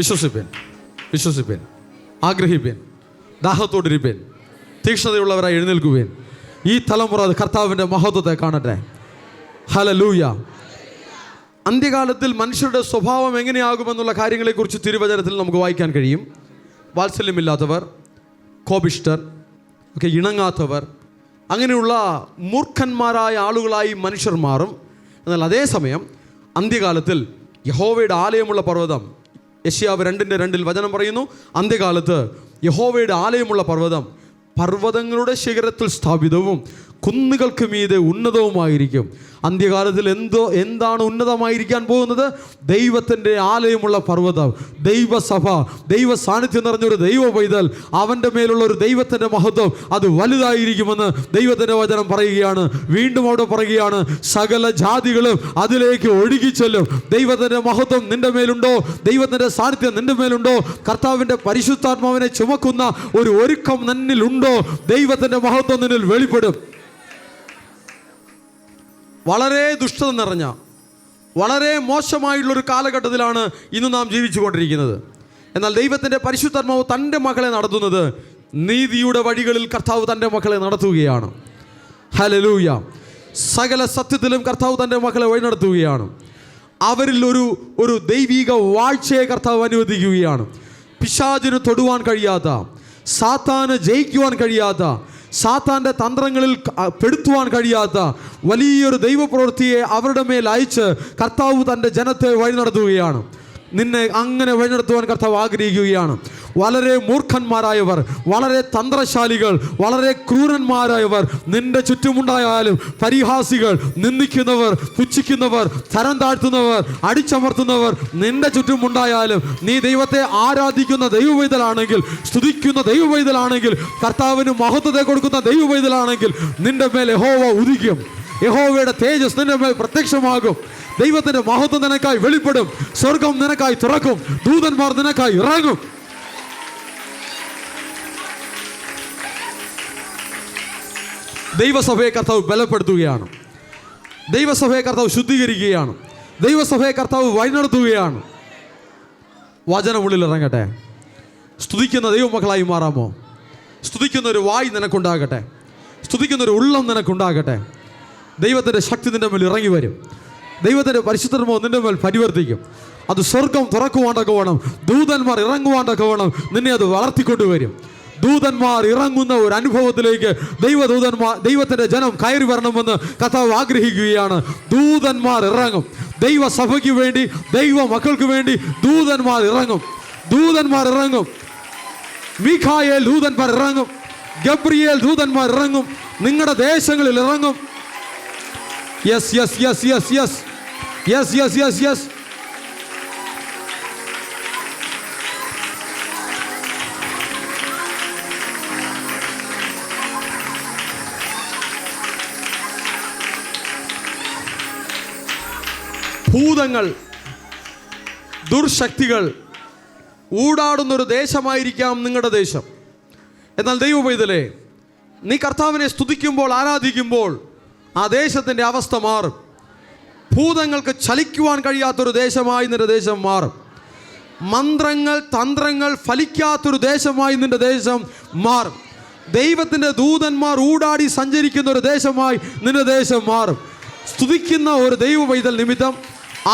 വിശ്വസിപ്പേൻ, ആഗ്രഹിപ്പേൻ, ദാഹത്തോടിരിപ്പേൻ, തീക്ഷ്ണതയുള്ളവരായി എഴുന്നേൽക്കുവേൻ. ഈ തലമുറ കർത്താവിൻ്റെ മഹത്വത്തെ കാണട്ടെ. ഹല്ലേലൂയ. അന്ത്യകാലത്തിൽ മനുഷ്യരുടെ സ്വഭാവം എങ്ങനെയാകുമെന്നുള്ള കാര്യങ്ങളെക്കുറിച്ച് തിരുവചനത്തിൽ നമുക്ക് വായിക്കാൻ കഴിയും. വാത്സല്യമില്ലാത്തവർ, കോപിഷ്ഠർ, ഒക്കെ ഇണങ്ങാത്തവർ, അങ്ങനെയുള്ള മൂർഖന്മാരായ ആളുകളായി മനുഷ്യർ മാറും. എന്നാൽ അതേസമയം അന്ത്യകാലത്തിൽ യഹോവയുടെ ആലയമുള്ള പർവ്വതം, യെശയ്യാവ് 2:2 വചനം പറയുന്നു, അന്ത്യകാലത്ത് യഹോവയുടെ ആലയമുള്ള പർവ്വതം പർവ്വതങ്ങളുടെ ശിഖരത്തിൽ സ്ഥാപിതവും കുന്നുകൾക്ക് മീതെ ഉന്നതവുമായിരിക്കും. അന്ത്യകാലത്തിൽ എന്താണ് ഉന്നതമായിരിക്കാൻ പോകുന്നത്? ദൈവത്തിൻ്റെ ആലയമുള്ള പർവ്വതം, ദൈവസഭ, ദൈവ സാന്നിധ്യം നിറഞ്ഞൊരു ദൈവ പൈതൽ, അവൻ്റെ മേലുള്ള ഒരു ദൈവത്തിൻ്റെ മഹത്വം അത് വലുതായിരിക്കുമെന്ന് ദൈവത്തിൻ്റെ വചനം പറയുകയാണ്. വീണ്ടും അവിടെ പറയുകയാണ്, സകല ജാതികളും അതിലേക്ക് ഒഴുകിച്ചെല്ലും. ദൈവത്തിൻ്റെ മഹത്വം നിന്റെ മേലുണ്ടോ? ദൈവത്തിൻ്റെ സാന്നിധ്യം നിന്റെ മേലുണ്ടോ? കർത്താവിൻ്റെ പരിശുദ്ധാത്മാവിനെ ചുമക്കുന്ന ഒരു ഒരുക്കം നിന്നിലുണ്ടോ? ദൈവത്തിൻ്റെ മഹത്വം നിന്നിൽ വെളിപ്പെടും. വളരെ ദുഷ്ടത നിറഞ്ഞ, വളരെ മോശമായിട്ടുള്ളൊരു കാലഘട്ടത്തിലാണ് ഇന്ന് നാം ജീവിച്ചു കൊണ്ടിരിക്കുന്നത്. എന്നാൽ ദൈവത്തിൻ്റെ പരിശുദ്ധാത്മാവ് തൻ്റെ മക്കളെ നടത്തുന്നത് നീതിയുടെ വഴികളിൽ കർത്താവ് തൻ്റെ മക്കളെ നടത്തുകയാണ്. ഹല്ലേലൂയ. സകല സത്യത്തിലും കർത്താവ് തൻ്റെ മക്കളെ വഴി നടത്തുകയാണ്. അവരിൽ ഒരു ദൈവിക വാഴ്ചയെ കർത്താവ് അനുവദിക്കുകയാണ്. പിശാചിന് തൊടുവാൻ കഴിയാത്ത, സാത്താന് ജയിക്കുവാൻ കഴിയാത്ത, സാത്താൻ്റെ തന്ത്രങ്ങളിൽ പെടുത്തുവാൻ കഴിയാത്ത വലിയൊരു ദൈവപ്രവൃത്തിയെ അവരുടെ മേൽ അയച്ച് കർത്താവ് തൻ്റെ ജനത്തെ വഴി നടത്തുകയാണ്. നിന്നെ അങ്ങനെ വഴി നടത്തുവാൻ കർത്താവ് ആഗ്രഹിക്കുകയാണ്. വളരെ മൂർഖന്മാരായവർ, വളരെ തന്ത്രശാലികൾ, വളരെ ക്രൂരന്മാരായവർ നിന്റെ ചുറ്റുമുണ്ടായാലും, പരിഹാസികൾ, നിന്ദിക്കുന്നവർ, പുച്ഛിക്കുന്നവർ, തരം താഴ്ത്തുന്നവർ, അടിച്ചമർത്തുന്നവർ നിന്റെ ചുറ്റുമുണ്ടായാലും, നീ ദൈവത്തെ ആരാധിക്കുന്ന ദൈവവൈതലാണെങ്കിൽ, സ്തുതിക്കുന്ന ദൈവവൈതലാണെങ്കിൽ, കർത്താവിന് മഹത്വത്തെ കൊടുക്കുന്ന ദൈവവൈതലാണെങ്കിൽ നിന്റെ മേൽ യഹോവ ഉദിക്കും. യഹോവയുടെ തേജസ് നിന്റെ മേൽ പ്രത്യക്ഷമാകും. ദൈവത്തിന്റെ മഹത്വം നിനക്കായി വെളിപ്പെടും. സ്വർഗം നിനക്കായി തുറക്കും. ദൂതന്മാർ നിനക്കായി ഇറങ്ങും. ദൈവസഭയെ കർത്താവ് ബലപ്പെടുത്തുകയാണ്. ദൈവസഭയെ കർത്താവ് ശുദ്ധീകരിക്കുകയാണ്. ദൈവസഭയെ കർത്താവ് വഴിനടത്തുകയാണ്. വചനം ഉള്ളിൽ ഇറങ്ങട്ടെ. സ്തുതിക്കുന്ന ദൈവമക്കളായി മാറാമോ? സ്തുതിക്കുന്ന ഒരു വായ് നിനക്കുണ്ടാകട്ടെ. സ്തുതിക്കുന്ന ഒരു ഉള്ളം നിനക്കുണ്ടാകട്ടെ. ദൈവത്തിൻ്റെ ശക്തി നിൻ്റെ മേൽ ഇറങ്ങി വരും. ദൈവത്തിൻ്റെ പരിശുദ്ധമോ നിൻ്റെ മേൽ പരിവർത്തിക്കും. അത് സ്വർഗം തുറക്കുവാണ്ടൊക്കെ വേണം, ദൂതന്മാർ ഇറങ്ങുവാണ്ടൊക്കെ വേണം, നിന്നെ അത് വളർത്തിക്കൊണ്ടുവരും. ദൂതന്മാർ ഇറങ്ങുന്ന ഒരു അനുഭവത്തിലേക്ക് ദൈവത്തിൻ്റെ ജനം കയറി വരണമെന്ന് കർത്താവ് ആഗ്രഹിക്കുകയാണ്. ദൂതന്മാർ ഇറങ്ങും. ദൈവസഭയ്ക്ക് വേണ്ടി, ദൈവ മക്കൾക്ക് വേണ്ടി ദൂതന്മാർ ഇറങ്ങും. ദൂതന്മാർ ഇറങ്ങും. മീഖായേൽ ദൂതന്മാർ ഇറങ്ങും. ഗബ്രിയേൽ ദൂതന്മാർ ഇറങ്ങും. നിങ്ങളുടെ ദേശങ്ങളിൽ ഇറങ്ങും. Yes yes yes yes yes yes yes yes yes. ഭൂതങ്ങൾ, ദുർശക്തികൾ ഊടാടുന്നൊരു ദേശമായിരിക്കാം നിങ്ങളുടെ ദേശം. എന്നാൽ ദൈവപൈതലേ, നീ കർത്താവിനെ സ്തുതിക്കുമ്പോൾ, ആരാധിക്കുമ്പോൾ ആ ദേശത്തിൻ്റെ അവസ്ഥ മാറും. ഭൂതങ്ങൾക്ക് ചലിക്കുവാൻ കഴിയാത്തൊരു ദേശമായി നിന്റെ ദേശം മാറും. മന്ത്രങ്ങൾ, തന്ത്രങ്ങൾ ഫലിക്കാത്തൊരു ദേശമായി നിന്റെ ദേശം മാറും. ദൈവത്തിൻ്റെ ദൂതന്മാർ ഊടാടി സഞ്ചരിക്കുന്ന ഒരു ദേശമായി നിന്റെ ദേശം മാറും. സ്തുതിക്കുന്ന ഒരു ദൈവപൈതൽ നിമിത്തം,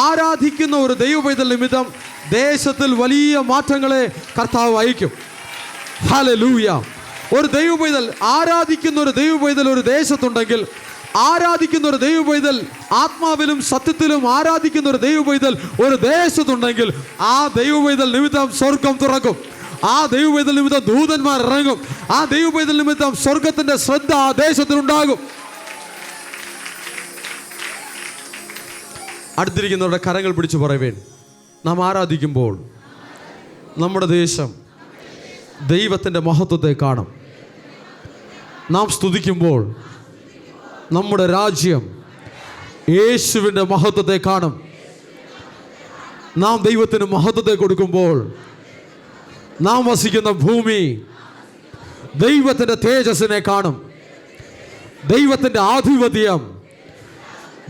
ആരാധിക്കുന്ന ഒരു ദൈവപൈതൽ നിമിത്തം ദേശത്തിൽ വലിയ മാറ്റങ്ങളെ കർത്താവ് അയക്കും. ഹല്ലേലൂയ. ഒരു ദൈവപൈതൽ, ആരാധിക്കുന്ന ഒരു ദൈവപൈതൽ ഒരു ദേശത്തുണ്ടെങ്കിൽ, ആരാധിക്കുന്ന ഒരു ദൈവപൈതൽ, ആത്മാവിലും സത്യത്തിലും ആരാധിക്കുന്ന ഒരു ദൈവപൈതൽ ഒരു ദേശത്തുണ്ടെങ്കിൽ, ആ ദൈവപൈതൽ നിമിത്തം സ്വർഗം തുറക്കും. ആ ദൈവപൈതൽ നിമിത്തം ദൂതന്മാർ ഇറങ്ങും. ആ ദൈവപൈതൽ നിമിത്തം സ്വർഗത്തിൻ്റെ ശ്രദ്ധ ആ ദേശത്തിനുണ്ടാകും. അടുത്തിരിക്കുന്നവരുടെ കരങ്ങൾ പിടിച്ചു പറയുവേൻ, നാം ആരാധിക്കുമ്പോൾ നമ്മുടെ ദേശം ദൈവത്തിൻ്റെ മഹത്വത്തെ കാണും. നാം സ്തുതിക്കുമ്പോൾ നമ്മുടെ രാജ്യം യേശുവിൻ്റെ മഹത്വത്തെ കാണും. നാം ദൈവത്തിന് മഹത്വത്തെ കൊടുക്കുമ്പോൾ നാം വസിക്കുന്ന ഭൂമി ദൈവത്തിൻ്റെ തേജസ്സിനെ കാണും. ദൈവത്തിൻ്റെ ആധിപത്യം,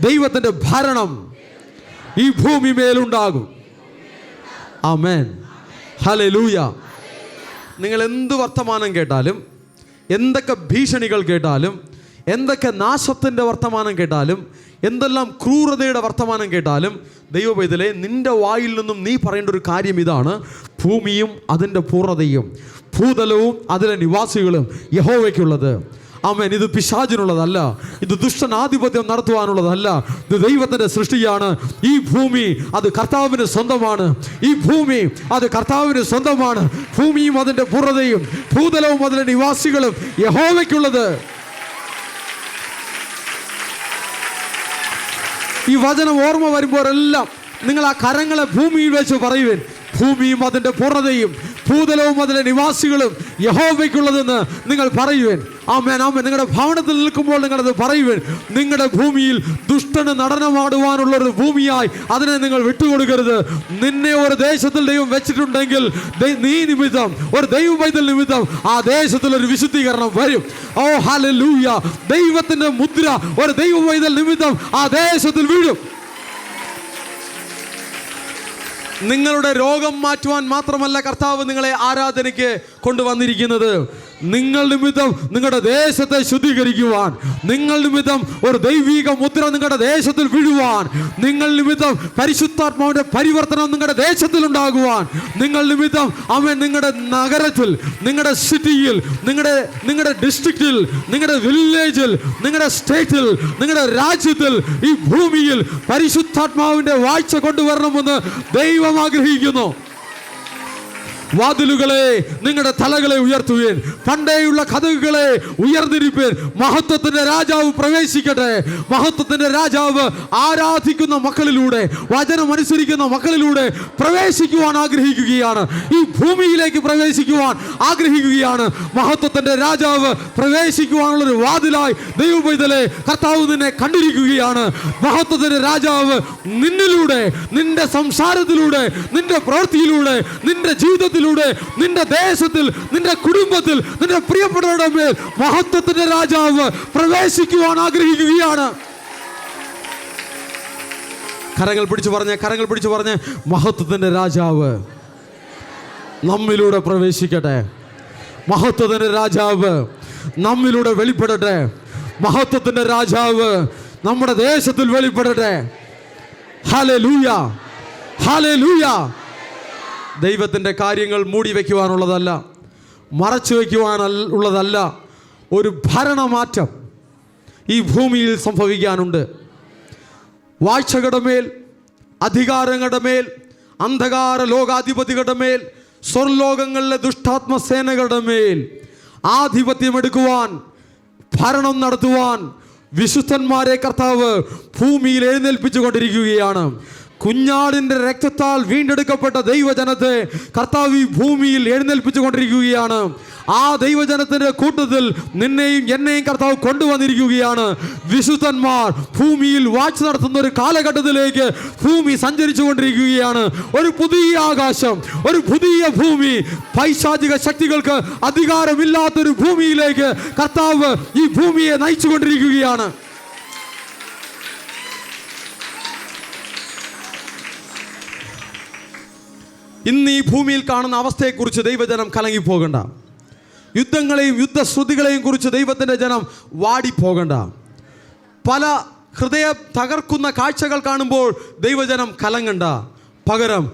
ദൈവത്തിൻ്റെ ഭരണം ഈ ഭൂമി മേലുണ്ടാകും. ആമേൻ. ഹല്ലേലൂയ. നിങ്ങൾ എന്ത് വർത്തമാനം കേട്ടാലും, എന്തൊക്കെ ഭീഷണികൾ കേട്ടാലും, എന്തൊക്കെ നാശത്തിൻ്റെ വർത്തമാനം കേട്ടാലും, എന്തെല്ലാം ക്രൂരതയുടെ വർത്തമാനം കേട്ടാലും, ദൈവപൈതലേ, നിന്റെ വായിൽ നിന്നും നീ പറയേണ്ട ഒരു കാര്യം ഇതാണ്: ഭൂമിയും അതിൻ്റെ പൂർണ്ണതയും ഭൂതലവും അതിലെ നിവാസികളും യഹോവയ്ക്കുള്ളത്. ആമേൻ. ഇത് പിശാചിനുള്ളതല്ല, ഇത് ദുഷ്ടനാധിപത്യം നടത്തുവാനുള്ളതല്ല, ഇത് ദൈവത്തിൻ്റെ സൃഷ്ടിയാണ്. ഈ ഭൂമി അത് കർത്താവിന് സ്വന്തമാണ്. ഈ ഭൂമി അത് കർത്താവിന് സ്വന്തമാണ്. ഭൂമിയും അതിൻ്റെ പൂർണ്ണതയും ഭൂതലവും അതിലെ നിവാസികളും യഹോവയ്ക്കുള്ളത്. ഈ വചനം ഓർമ്മ വരുമ്പോഴെല്ലാം നിങ്ങൾ ആ കരങ്ങളെ ഭൂമിയിൽ വെച്ച് പറയുവേൻ: ഭൂമിയും അതിൻ്റെ പൂർണ്ണതയും ഭൂതലവും അതിലെ നിവാസികളും യഹോവയ്ക്കുള്ളതെന്ന് നിങ്ങൾ പറയുവേൻ. ആമേൻ, ആമേൻ. നിങ്ങളുടെ ഭവനത്തിൽ നിൽക്കുമ്പോൾ നിങ്ങളത് പറയുവേൻ. നിങ്ങളുടെ ഭൂമിയിൽ ദുഷ്ടന് നടനമാടുവാനുള്ളൊരു ഭൂമിയായി അതിനെ നിങ്ങൾ വിട്ടുകൊടുക്കരുത്. നിന്നെ ഒരു ദേശത്തിൽ ദൈവം വെച്ചിട്ടുണ്ടെങ്കിൽ, നീ നിമിത്തം, ഒരു ദൈവപൈതൽ നിമിത്തം ആ ദേശത്തിൽ ഒരു വിശുദ്ധീകരണം വരും. ഓ ഹല്ലേലൂയ. ദൈവത്തിൻ്റെ മുദ്ര ഒരു ദൈവപൈതൽ നിമിത്തം ആ ദേശത്തിൽ വീഴും. നിങ്ങളുടെ രോഗം മാറ്റുവാൻ മാത്രമല്ല കർത്താവ് നിങ്ങളെ ആരാധനയ്ക്ക് കൊണ്ടുവന്നിരിക്കുന്നത്. നിങ്ങൾ നിമിത്തം നിങ്ങളുടെ ദേശത്തെ ശുദ്ധീകരിക്കുവാൻ, നിങ്ങൾ നിമിത്തം ഒരു ദൈവിക മുദ്ര നിങ്ങളുടെ ദേശത്തിൽ വീഴുവാൻ, നിങ്ങൾ നിമിത്തം പരിശുദ്ധാത്മാവിന്റെ പരിവർത്തനം നിങ്ങളുടെ ദേശത്തിൽ ഉണ്ടാകുവാൻ, നിങ്ങൾ നിമിത്തം അവൻ നിങ്ങളുടെ നഗരത്തിൽ, നിങ്ങളുടെ സിറ്റിയിൽ, നിങ്ങളുടെ ഡിസ്ട്രിക്റ്റിൽ, നിങ്ങളുടെ വില്ലേജിൽ, നിങ്ങളുടെ സ്റ്റേറ്റിൽ, നിങ്ങളുടെ രാജ്യത്തിൽ, ഈ ഭൂമിയിൽ പരിശുദ്ധാത്മാവിന്റെ വാഴ്ച കൊണ്ടുവരണമെന്ന് ദൈവം ആഗ്രഹിക്കുന്നു. വാതിലുകളെ, നിങ്ങളുടെ തലകളെ ഉയർത്തുവേൻ. പണ്ടേയുള്ള കതകുകളെ ഉയർന്നിരിപ്പേൻ. മഹത്വത്തിന്റെ രാജാവ് പ്രവേശിക്കട്ടെ. മഹത്വത്തിന്റെ രാജാവ് ആരാധിക്കുന്ന മക്കളിലൂടെ, വചനം അനുസരിക്കുന്ന മക്കളിലൂടെ പ്രവേശിക്കുവാൻ ആഗ്രഹിക്കുകയാണ്. ഈ ഭൂമിയിലേക്ക് പ്രവേശിക്കുവാൻ ആഗ്രഹിക്കുകയാണ്. മഹത്വത്തിന്റെ രാജാവ് പ്രവേശിക്കുവാനുള്ളൊരു വാതിലായി ദൈവപൈതലേ കർത്താവ് നിന്നെ കണ്ടിരിക്കുകയാണ്. മഹത്വത്തിന്റെ രാജാവ് നിന്നിലൂടെ, നിന്റെ സംസാരത്തിലൂടെ, നിന്റെ പ്രവൃത്തിയിലൂടെ, നിന്റെ ജീവിതത്തിൽ ജീവിതത്തിലൂടെ, നിന്റെ ദേശത്തിൽ, നിന്റെ കുടുംബത്തിൽ, നിന്റെ പ്രിയപ്പെട്ടവരുടെ മേൽ മഹത്വത്തിന്റെ രാജാവ് പ്രവേശിക്കുവാൻ ആഗ്രഹിക്കുകയാണ്. കരങ്ങൾ പിടിച്ചു പറഞ്ഞ് മഹത്വത്തിന്റെ രാജാവ് നമ്മിലൂടെ പ്രവേശിക്കട്ടെ. മഹത്വത്തിന്റെ രാജാവ് നമ്മിലൂടെ വെളിപ്പെടട്ടെ. മഹത്വത്തിന്റെ രാജാവ് നമ്മുടെ ദേശത്തിൽ വെളിപ്പെടട്ടെ. Hallelujah, hallelujah. ദൈവത്തിന്റെ കാര്യങ്ങൾ മൂടി വയ്ക്കുവാനുള്ളതല്ല, മറച്ചു വയ്ക്കുവാനുള്ളതല്ല. ഒരു ഭരണമാറ്റം ഈ ഭൂമിയിൽ സംഭവിക്കാനുണ്ട്. വാഴ്ചകളുടെ മേൽ, അധികാരങ്ങളുടെ മേൽ, അന്ധകാര ലോകാധിപതികളുടെ മേൽ, സ്വർലോകങ്ങളിലെ ദുഷ്ടാത്മസേനകളുടെ മേൽ ആധിപത്യമെടുക്കുവാൻ, ഭരണം നടത്തുവാൻ വിശുദ്ധന്മാരെ കർത്താവ് ഭൂമിയിൽ എഴുന്നേൽപ്പിച്ചു കൊണ്ടിരിക്കുകയാണ്. കുഞ്ഞാടിൻ്റെ രക്തത്താൽ വീണ്ടെടുക്കപ്പെട്ട ദൈവജനത്തെ കർത്താവ് ഈ ഭൂമിയിൽ എഴുന്നേൽപ്പിച്ചു കൊണ്ടിരിക്കുകയാണ്. ആ ദൈവജനത്തിൻ്റെ കൂട്ടത്തിൽ നിന്നെയും എന്നെയും കർത്താവ് കൊണ്ടുവന്നിരിക്കുകയാണ്. വിശുദ്ധന്മാർ ഭൂമിയിൽ വാഴ്ച നടത്തുന്ന ഒരു കാലഘട്ടത്തിലേക്ക് ഭൂമി സഞ്ചരിച്ചു കൊണ്ടിരിക്കുകയാണ്. ഒരു പുതിയ ആകാശം, ഒരു പുതിയ ഭൂമി, പൈശാചിക ശക്തികൾക്ക് അധികാരമില്ലാത്തൊരു ഭൂമിയിലേക്ക് കർത്താവ് ഈ ഭൂമിയെ നയിച്ചു കൊണ്ടിരിക്കുകയാണ്. ഇന്ന് ഈ ഭൂമിയിൽ കാണുന്ന അവസ്ഥയെക്കുറിച്ച് ദൈവജനം കലങ്ങിപ്പോകണ്ട. യുദ്ധങ്ങളെയും യുദ്ധശ്രുതികളെയും കുറിച്ച് ദൈവത്തിൻ്റെ ജനം വാടിപ്പോകണ്ട. പല ഹൃദയം തകർക്കുന്ന കാഴ്ചകൾ കാണുമ്പോൾ ദൈവജനം കലങ്ങണ്ട. പകരം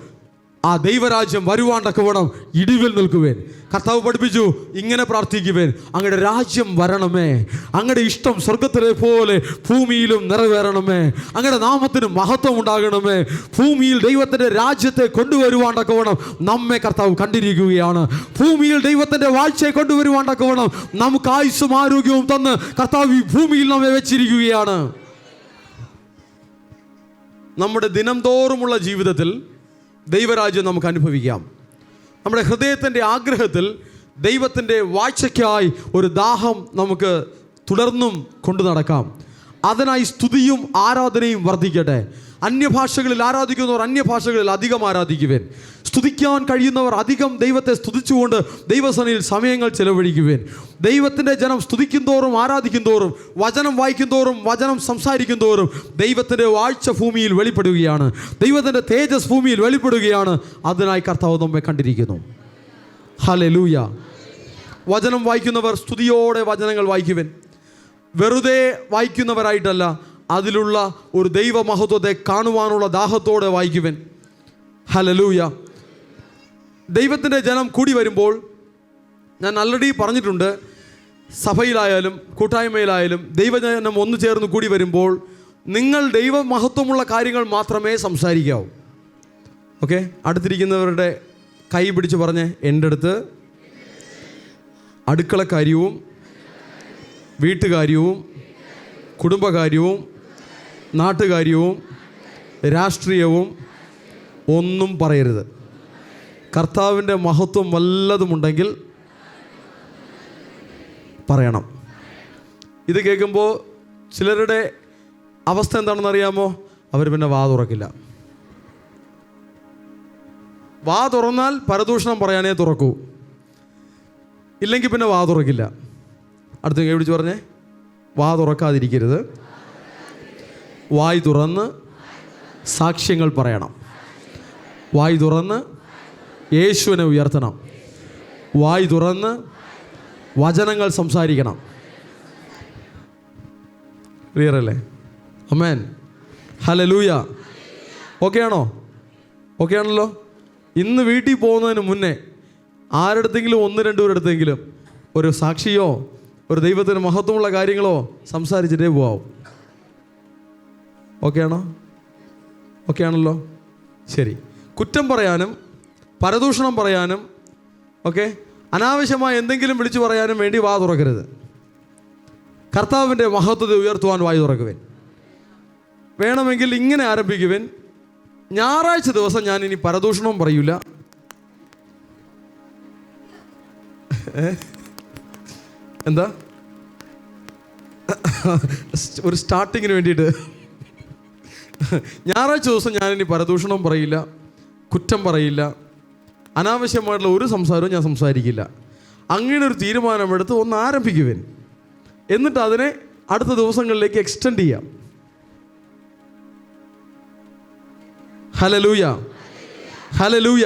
ആ ദൈവരാജ്യം വരുവാണ്ടക്കവണ്ണം ഇടിവിൽ നിൽക്കുവേൻ. കർത്താവ് പഠിപ്പിച്ചു, ഇങ്ങനെ പ്രാർത്ഥിക്കുവേൻ, അങ്ങയുടെ രാജ്യം വരണമേ, അങ്ങയുടെ ഇഷ്ടം സ്വർഗത്തിലെ പോലെ ഭൂമിയിലും നിറവേറണമേ, അങ്ങയുടെ നാമത്തിന് മഹത്വം ഉണ്ടാകണമേ. ഭൂമിയിൽ ദൈവത്തിൻ്റെ രാജ്യത്തെ കൊണ്ടുവരുവാണ്ടക്കവണ്ണം നമ്മെ കർത്താവ് കണ്ടിരിക്കുകയാണ്. ഭൂമിയിൽ ദൈവത്തിൻ്റെ വാഴ്ചയെ കൊണ്ടുവരുവാണ്ടക്കവണ്ണം നമുക്ക് ആയുസ്സും ആരോഗ്യവും തന്ന് കർത്താവ് ഈ ഭൂമിയിൽ നമ്മെ വെച്ചിരിക്കുകയാണ്. നമ്മുടെ ദിനം തോറുമുള്ള ജീവിതത്തിൽ ദൈവരാജ്യം നമുക്ക് അനുഭവിക്കാം. നമ്മുടെ ഹൃദയത്തിൻ്റെ ആഗ്രഹത്തിൽ ദൈവത്തിൻ്റെ വാഴ്ചയ്ക്കായി ഒരു ദാഹം നമുക്ക് തുടർന്നും കൊണ്ടു നടക്കാം. അതിനായി സ്തുതിയും ആരാധനയും വർദ്ധിക്കട്ടെ. അന്യഭാഷകളിൽ ആരാധിക്കുന്നവർ അന്യഭാഷകളിൽ അധികം ആരാധിക്കുവേൻ. സ്തുതിക്കാൻ കഴിയുന്നവർ അധികം ദൈവത്തെ സ്തുതിച്ചുകൊണ്ട് ദൈവസന്നിധിയിൽ സമയങ്ങൾ ചെലവഴിക്കുവേൻ. ദൈവത്തിൻ്റെ ജനം സ്തുതിക്കും തോറും, ആരാധിക്കും തോറും, വചനം വായിക്കും തോറും, വചനം സംസാരിക്കും തോറും ദൈവത്തിൻ്റെ വാഴ്ച ഭൂമിയിൽ വെളിപ്പെടുകയാണ്. ദൈവത്തിൻ്റെ തേജസ് ഭൂമിയിൽ വെളിപ്പെടുകയാണ്. അതിനായി കർത്താവ് നമ്മെ കണ്ടിരിക്കുന്നു. ഹല്ലേലൂയ. വചനം വായിക്കുന്നവർ സ്തുതിയോടെ വചനങ്ങൾ വായിക്കുവേൻ. വെറുതെ വായിക്കുന്നവരായിട്ടല്ല, അതിലുള്ള ഒരു ദൈവമഹത്വത്തെ കാണുവാനുള്ള ദാഹത്തോടെ വായിക്കുവേൻ. ഹല്ലേലൂയ. ദൈവത്തിൻ്റെ ജനം കൂടി വരുമ്പോൾ, ഞാൻ ആൾറെഡി പറഞ്ഞിട്ടുണ്ട്, സഭയിലായാലും കൂട്ടായ്മയിലായാലും ദൈവജനം ഒന്ന് ചേർന്ന് കൂടി വരുമ്പോൾ നിങ്ങൾ ദൈവമഹത്വമുള്ള കാര്യങ്ങൾ മാത്രമേ സംസാരിക്കാവൂ. ഓക്കെ, അടുത്തിരിക്കുന്നവരുടെ കൈ പിടിച്ച് പറഞ്ഞ്, എൻ്റെ അടുത്ത് അടുക്കളക്കാര്യവും വീട്ടുകാര്യവും കുടുംബകാര്യവും നാട്ടുകാര്യവും രാഷ്ട്രീയവും ഒന്നും പറയരുത്. കർത്താവിൻ്റെ മഹത്വം വല്ലതുമുണ്ടെങ്കിൽ പറയണം. ഇത് കേൾക്കുമ്പോൾ ചിലരുടെ അവസ്ഥ എന്താണെന്ന് അറിയാമോ? അവർ പിന്നെ വാ തുറക്കില്ല. വാ തുറന്നാൽ പരദൂഷണം പറയാനേ തുറക്കൂ, ഇല്ലെങ്കിൽ പിന്നെ വാ തുറക്കില്ല. അടുത്ത കൈ പിടിച്ച് പറഞ്ഞേ, വാ തുറക്കാതിരിക്കരുത്, വായ് തുറന്ന് സാക്ഷ്യങ്ങൾ പറയണം. വായ് തുറന്ന് യേശുവിനെ ഉയർത്തണം. വായ് തുറന്ന് വചനങ്ങൾ സംസാരിക്കണം. ക്ലിയർ അല്ലേ? ആമേൻ. ഹല്ലേലൂയ. ഓക്കെ ആണോ? ഓക്കെ ആണല്ലോ. ഇന്ന് വീട്ടിൽ പോകുന്നതിന് മുന്നേ ആരുടെടുത്തെങ്കിലും ഒന്ന് രണ്ടുപേരെടുത്തെങ്കിലും ഒരു സാക്ഷിയോ ഒരു ദൈവത്തിന് മഹത്വമുള്ള കാര്യങ്ങളോ സംസാരിച്ചിട്ടേ പോവാം. ഓക്കെ ആണോ? ഓക്കെ ആണല്ലോ. ശരി. കുറ്റം പറയാനും പരദൂഷണം പറയാനും ഓക്കെ അനാവശ്യമായ എന്തെങ്കിലും വിളിച്ചു പറയാനും വേണ്ടി വാ തുറക്കരുത്. കർത്താവിൻ്റെ മഹത്വത്തെ ഉയർത്തുവാൻ വായു തുറക്കുവേൻ. വേണമെങ്കിൽ ഇങ്ങനെ ആരംഭിക്കുവേൻ, ഞായറാഴ്ച ദിവസം ഞാൻ ഇനി പരദൂഷണവും പറയൂല, എന്താ ഒരു സ്റ്റാർട്ടിങ്ങിന് വേണ്ടിയിട്ട്, ഞായറാഴ്ച ദിവസം ഞാനിനി പരദൂഷണം പറയില്ല, കുറ്റം പറയില്ല, അനാവശ്യമായിട്ടുള്ള ഒരു സംസാരവും ഞാൻ സംസാരിക്കില്ല. അങ്ങനെ ഒരു തീരുമാനമെടുത്ത് ഒന്ന് ആരംഭിക്കുവേൻ. എന്നിട്ട് അതിനെ അടുത്ത ദിവസങ്ങളിലേക്ക് എക്സ്റ്റെൻഡ് ചെയ്യാം. Hallelujah, hallelujah.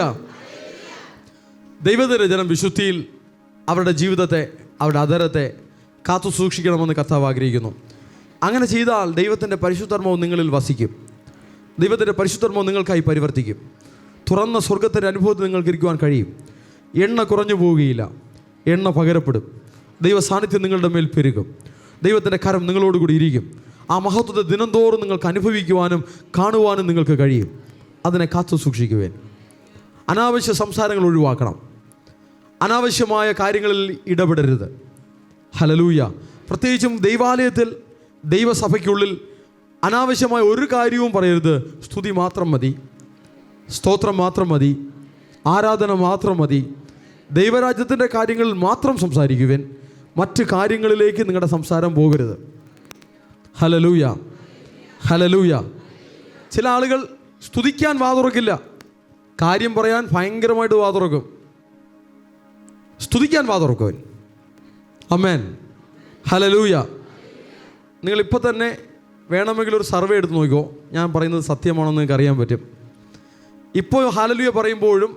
ദൈവത്തിൻ്റെ ജനം വിശുദ്ധിയിൽ അവരുടെ ജീവിതത്തെ, അവരുടെ അധരത്തെ കാത്തു സൂക്ഷിക്കണമെന്ന് കർത്താവ് ആഗ്രഹിക്കുന്നു. അങ്ങനെ ചെയ്താൽ ദൈവത്തിൻ്റെ പരിശുദ്ധാത്മാവ് നിങ്ങളിൽ വസിക്കും. ദൈവത്തിൻ്റെ പരിശുദ്ധാത്മാവ് നിങ്ങൾക്കായി പരിവർത്തിക്കും. തുറന്ന സ്വർഗത്തിൻ്റെ അനുഭവത്തിൽ നിങ്ങൾക്ക് ഇരിക്കുവാൻ കഴിയും. എണ്ണ കുറഞ്ഞു പോവുകയില്ല, എണ്ണ പകരപ്പെടും. ദൈവ സാന്നിധ്യം നിങ്ങളുടെ മേൽ പെരുകും. ദൈവത്തിൻ്റെ കരം നിങ്ങളോടുകൂടി ഇരിക്കും. ആ മഹത്വത്തെ ദിനംതോറും നിങ്ങൾക്ക് അനുഭവിക്കുവാനും കാണുവാനും നിങ്ങൾക്ക് കഴിയും. അതിനെ കാത്തു സൂക്ഷിക്കുവാൻ. അനാവശ്യ സംസാരങ്ങൾ ഒഴിവാക്കണം. അനാവശ്യമായ കാര്യങ്ങളിൽ ഇടപെടരുത്. ഹല്ലേലൂയ. പ്രത്യേകിച്ചും ദൈവാലയത്തിൽ, ദൈവസഭയ്ക്കുള്ളിൽ അനാവശ്യമായ ഒരു കാര്യവും പറയരുത്. സ്തുതി മാത്രം മതി, സ്തോത്രം മാത്രം മതി, ആരാധന മാത്രം മതി. ദൈവരാജ്യത്തിൻ്റെ കാര്യങ്ങളിൽ മാത്രം സംസാരിക്കുവാൻ. മറ്റ് കാര്യങ്ങളിലേക്ക് നിങ്ങളുടെ സംസാരം പോകരുത്. Hallelujah, hallelujah. ചില ആളുകൾ സ്തുതിക്കാൻ വാതുറക്കില്ല, കാര്യം പറയാൻ ഭയങ്കരമായിട്ട് വാതുറക്കും. സ്തുതിക്കാൻ വാതുറക്കുവൻ. ആമേൻ, ഹല്ലേലൂയ. നിങ്ങളിപ്പോൾ തന്നെ വേണമെങ്കിൽ ഒരു സർവേ എടുത്ത് നോക്കിക്കോ. ഞാൻ പറയുന്നത് സത്യമാണെന്ന് നിങ്ങൾക്ക് അറിയാൻ പറ്റും. ഇപ്പോൾ ഹല്ലേലൂയ പറയുമ്പോഴും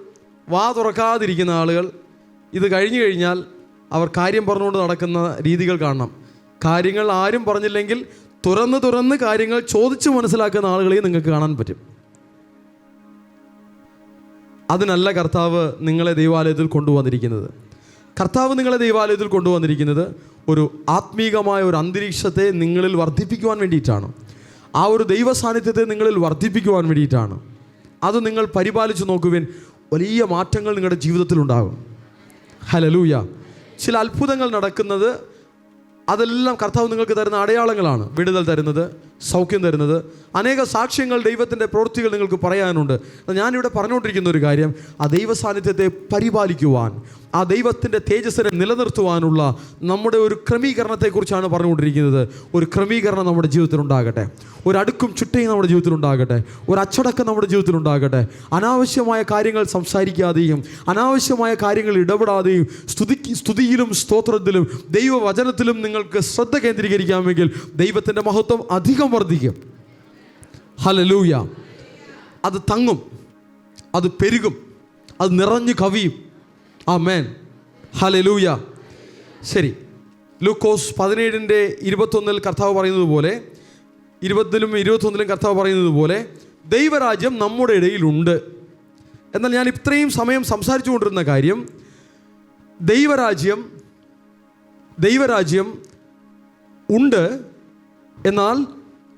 വാ തുറക്കാതിരിക്കുന്ന ആളുകൾ ഇത് കഴിഞ്ഞു കഴിഞ്ഞാൽ അവർ കാര്യം പറഞ്ഞുകൊണ്ട് നടക്കുന്ന രീതികൾ കാണണം. കാര്യങ്ങൾ ആരും പറഞ്ഞില്ലെങ്കിൽ തുറന്ന് കാര്യങ്ങൾ ചോദിച്ച് മനസ്സിലാക്കുന്ന ആളുകളെയും നിങ്ങൾക്ക് കാണാൻ പറ്റും. അതിനല്ല കർത്താവ് നിങ്ങളെ ദൈവാലയത്തിൽ കൊണ്ടുവന്നിരിക്കുന്നത്. കർത്താവ് നിങ്ങളെ ദൈവാലയത്തിൽ കൊണ്ടുവന്നിരിക്കുന്നത് ഒരു ആത്മീകമായ ഒരു അന്തരീക്ഷത്തെ നിങ്ങളിൽ വർദ്ധിപ്പിക്കുവാൻ വേണ്ടിയിട്ടാണ്. ആ ഒരു ദൈവ സാന്നിധ്യത്തെ നിങ്ങളിൽ വർദ്ധിപ്പിക്കുവാൻ വേണ്ടിയിട്ടാണ്. അത് നിങ്ങൾ പരിപാലിച്ച് നോക്കുവിൻ. വലിയ മാറ്റങ്ങൾ നിങ്ങളുടെ ജീവിതത്തിലുണ്ടാകും. ഹല്ലേലൂയ. ചില അത്ഭുതങ്ങൾ നടക്കുന്നത് അതെല്ലാം കർത്താവ് നിങ്ങൾക്ക് തരുന്ന അടയാളങ്ങളാണ്. വിടുതൽ തരുന്നത്, സൗഖ്യം തരുന്നത്, അനേക സാക്ഷ്യങ്ങൾ, ദൈവത്തിൻ്റെ പ്രവൃത്തികൾ നിങ്ങൾക്ക് പറയാനുണ്ട്. ഞാനിവിടെ പറഞ്ഞുകൊണ്ടിരിക്കുന്ന ഒരു കാര്യം, ആ ദൈവ സാന്നിധ്യത്തെ പരിപാലിക്കുവാൻ, ആ ദൈവത്തിൻ്റെ തേജസ്സിനെ നിലനിർത്തുവാനുള്ള നമ്മുടെ ഒരു ക്രമീകരണത്തെക്കുറിച്ചാണ് പറഞ്ഞുകൊണ്ടിരിക്കുന്നത്. ഒരു ക്രമീകരണം നമ്മുടെ ജീവിതത്തിലുണ്ടാകട്ടെ. ഒരു അടുക്കും ചുറ്റയും നമ്മുടെ ജീവിതത്തിലുണ്ടാകട്ടെ. ഒരു അച്ചടക്കം നമ്മുടെ ജീവിതത്തിലുണ്ടാകട്ടെ. അനാവശ്യമായ കാര്യങ്ങൾ സംസാരിക്കാതെയും അനാവശ്യമായ കാര്യങ്ങൾ ഇടപെടാതെയും സ്തുതിയിലും സ്തോത്രത്തിലും ദൈവവചനത്തിലും നിങ്ങൾക്ക് ശ്രദ്ധ കേന്ദ്രീകരിക്കാമെങ്കിൽ ദൈവത്തിൻ്റെ മഹത്വം അധികം വർദ്ധിക്കും. ഹല്ലേലൂയ. അത് തങ്ങും, അത് പെരുകും, അത് നിറഞ്ഞു കവിയും. ആമേൻ, ഹല്ലേലൂയ. ശരി, ലൂക്കോസ് 17:21 കർത്താവ് പറയുന്നത് പോലെ, 20-ലും 21-ലും കർത്താവ് പറയുന്നത് പോലെ ദൈവരാജ്യം നമ്മുടെ ഇടയിലുണ്ട്. എന്നാൽ ഞാൻ ഇത്രയും സമയം സംസാരിച്ചു കൊണ്ടിരുന്ന കാര്യം, ദൈവരാജ്യം ഉണ്ട്, എന്നാൽ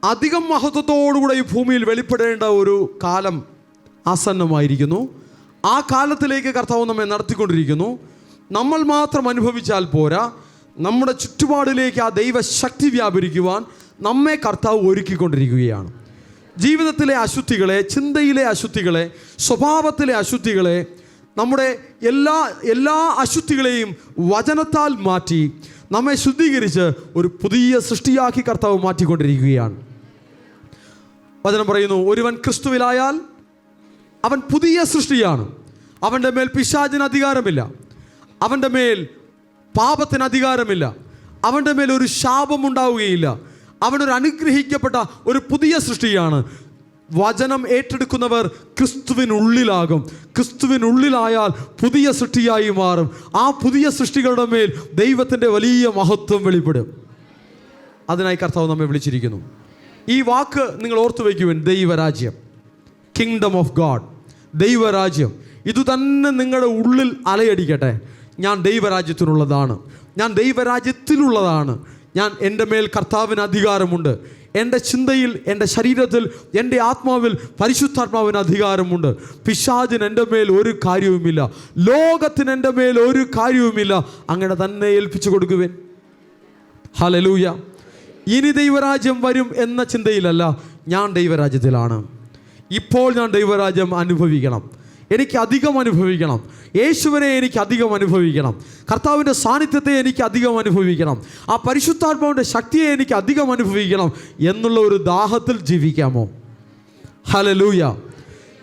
അധികം മഹത്വത്തോടുകൂടെ ഈ ഭൂമിയിൽ വെളിപ്പെടേണ്ട ഒരു കാലം ആസന്നമായിരിക്കുന്നു. ആ കാലത്തിലേക്ക് കർത്താവ് നമ്മെ നടത്തിക്കൊണ്ടിരിക്കുന്നു. നമ്മൾ മാത്രം അനുഭവിച്ചാൽ പോരാ, നമ്മുടെ ചുറ്റുപാടിലേക്ക് ആ ദൈവശക്തി വ്യാപരിക്കുവാൻ നമ്മെ കർത്താവ് ഒരുക്കിക്കൊണ്ടിരിക്കുകയാണ്. ജീവിതത്തിലെ അശുദ്ധികളെ, ചിന്തയിലെ അശുദ്ധികളെ, സ്വഭാവത്തിലെ അശുദ്ധികളെ, നമ്മുടെ എല്ലാ അശുദ്ധികളെയും വചനത്താൽ മാറ്റി നമ്മെ ശുദ്ധീകരിച്ച് ഒരു പുതിയ സൃഷ്ടിയാക്കി കർത്താവ് മാറ്റിക്കൊണ്ടിരിക്കുകയാണ്. വചനം പറയുന്നു, ഒരുവൻ ക്രിസ്തുവിലായാൽ അവൻ പുതിയ സൃഷ്ടിയാണ്. അവൻ്റെ മേൽ പിശാചിന് അധികാരമില്ല, അവൻ്റെ മേൽ പാപത്തിന് അധികാരമില്ല, അവൻ്റെ മേൽ ഒരു ശാപമുണ്ടാവുകയില്ല. അവനൊരു അനുഗ്രഹിക്കപ്പെട്ട ഒരു പുതിയ സൃഷ്ടിയാണ്. വചനം ഏറ്റെടുക്കുന്നവർ ക്രിസ്തുവിനുള്ളിലാകും. ക്രിസ്തുവിനുള്ളിലായാൽ പുതിയ സൃഷ്ടിയായി മാറും. ആ പുതിയ സൃഷ്ടികളുടെ മേൽ ദൈവത്തിൻ്റെ വലിയ മഹത്വം വെളിപ്പെടും. അതിനായി കർത്താവ് നമ്മെ വിളിച്ചിരിക്കുന്നു. ഈ വാക്ക് നിങ്ങൾ ഓർത്തു വയ്ക്കുവിൻ. ദൈവരാജ്യം, കിങ്ഡം ഓഫ് ഗാഡ്, ദൈവരാജ്യം. ഇതുതന്നെ നിങ്ങളുടെ ഉള്ളിൽ അലയടിക്കട്ടെ. ഞാൻ ദൈവരാജ്യത്തിനുള്ളതാണ്, ഞാൻ ദൈവരാജ്യത്തിലുള്ളതാണ്, എൻ്റെ മേൽ കർത്താവിന് അധികാരമുണ്ട്. എൻ്റെ ചിന്തയിൽ, എൻ്റെ ശരീരത്തിൽ, എൻ്റെ ആത്മാവിൽ പരിശുദ്ധാത്മാവിന് അധികാരമുണ്ട്. പിശാചിന് എൻ്റെ മേൽ ഒരു കാര്യവുമില്ല, ലോകത്തിന് എൻ്റെ മേൽ ഒരു കാര്യവുമില്ല. അങ്ങനെ തന്നെ ഏൽപ്പിച്ചു കൊടുക്കുവേൻ. ഹല്ലേലൂയ. ഇനി ദൈവരാജ്യം വരും എന്ന ചിന്തയിലല്ല, ഞാൻ ദൈവരാജ്യത്തിലാണ്. ഇപ്പോൾ ഞാൻ ദൈവരാജ്യം അനുഭവിക്കണം, എനിക്ക് അധികം അനുഭവിക്കണം. യേശുവിനെ എനിക്ക് അധികം അനുഭവിക്കണം. കർത്താവിൻ്റെ സാന്നിധ്യത്തെ എനിക്ക് അധികം അനുഭവിക്കണം. ആ പരിശുദ്ധാത്മാവിൻ്റെ ശക്തിയെ എനിക്ക് അധികം അനുഭവിക്കണം എന്നുള്ള ഒരു ദാഹത്തിൽ ജീവിക്കാമോ? ഹല്ലേലൂയ.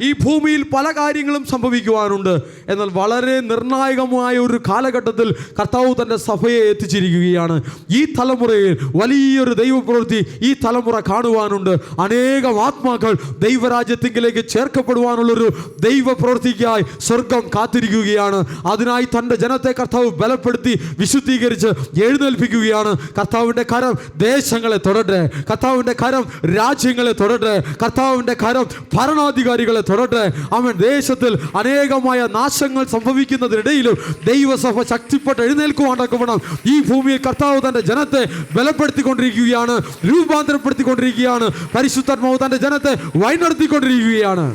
ഈ ഭൂമിയിൽ പല കാര്യങ്ങളും സംഭവിക്കുവാനുണ്ട്. എന്നാൽ വളരെ നിർണായകമായ ഒരു കാലഘട്ടത്തിൽ കർത്താവ് തൻ്റെ സഭയെ എത്തിച്ചിരിക്കുകയാണ്. ഈ തലമുറയിൽ വലിയൊരു ദൈവപ്രവൃത്തി ഈ തലമുറ കാണുവാനുണ്ട്. അനേകം ആത്മാക്കൾ ദൈവരാജ്യത്തിലേക്ക് ചേർക്കപ്പെടുവാനുള്ളൊരു ദൈവപ്രവൃത്തിക്കായി സ്വർഗം കാത്തിരിക്കുകയാണ്. അതിനായി തൻ്റെ ജനത്തെ കർത്താവ് ബലപ്പെടുത്തി വിശുദ്ധീകരിച്ച് എഴുന്നേൽപ്പിക്കുകയാണ്. കർത്താവിൻ്റെ കരം ദേശങ്ങളെ തൊടട്ടെ, കർത്താവിൻ്റെ കരം രാജ്യങ്ങളെ തൊടട്ടെ, കർത്താവിൻ്റെ കരം ഭരണാധികാരികളെ തൊടട്ടെ. അവൻ ദേശത്തിൽ അനേകമായ നാശങ്ങൾ സംഭവിക്കുന്നതിനിടയിലും ദൈവസഭ ശക്തിപ്പെട്ട് എഴുന്നേൽക്കുവാണ്ടൊക്കെ ഈ ഭൂമിയിൽ കർത്താവ് തൻ്റെ ജനത്തെ ബലപ്പെടുത്തിക്കൊണ്ടിരിക്കുകയാണ്, രൂപാന്തരപ്പെടുത്തിക്കൊണ്ടിരിക്കുകയാണ്. പരിശുദ്ധാത്മാവ് തൻ്റെ ജനത്തെ വഴിനടത്തിക്കൊണ്ടിരിക്കുകയാണ്.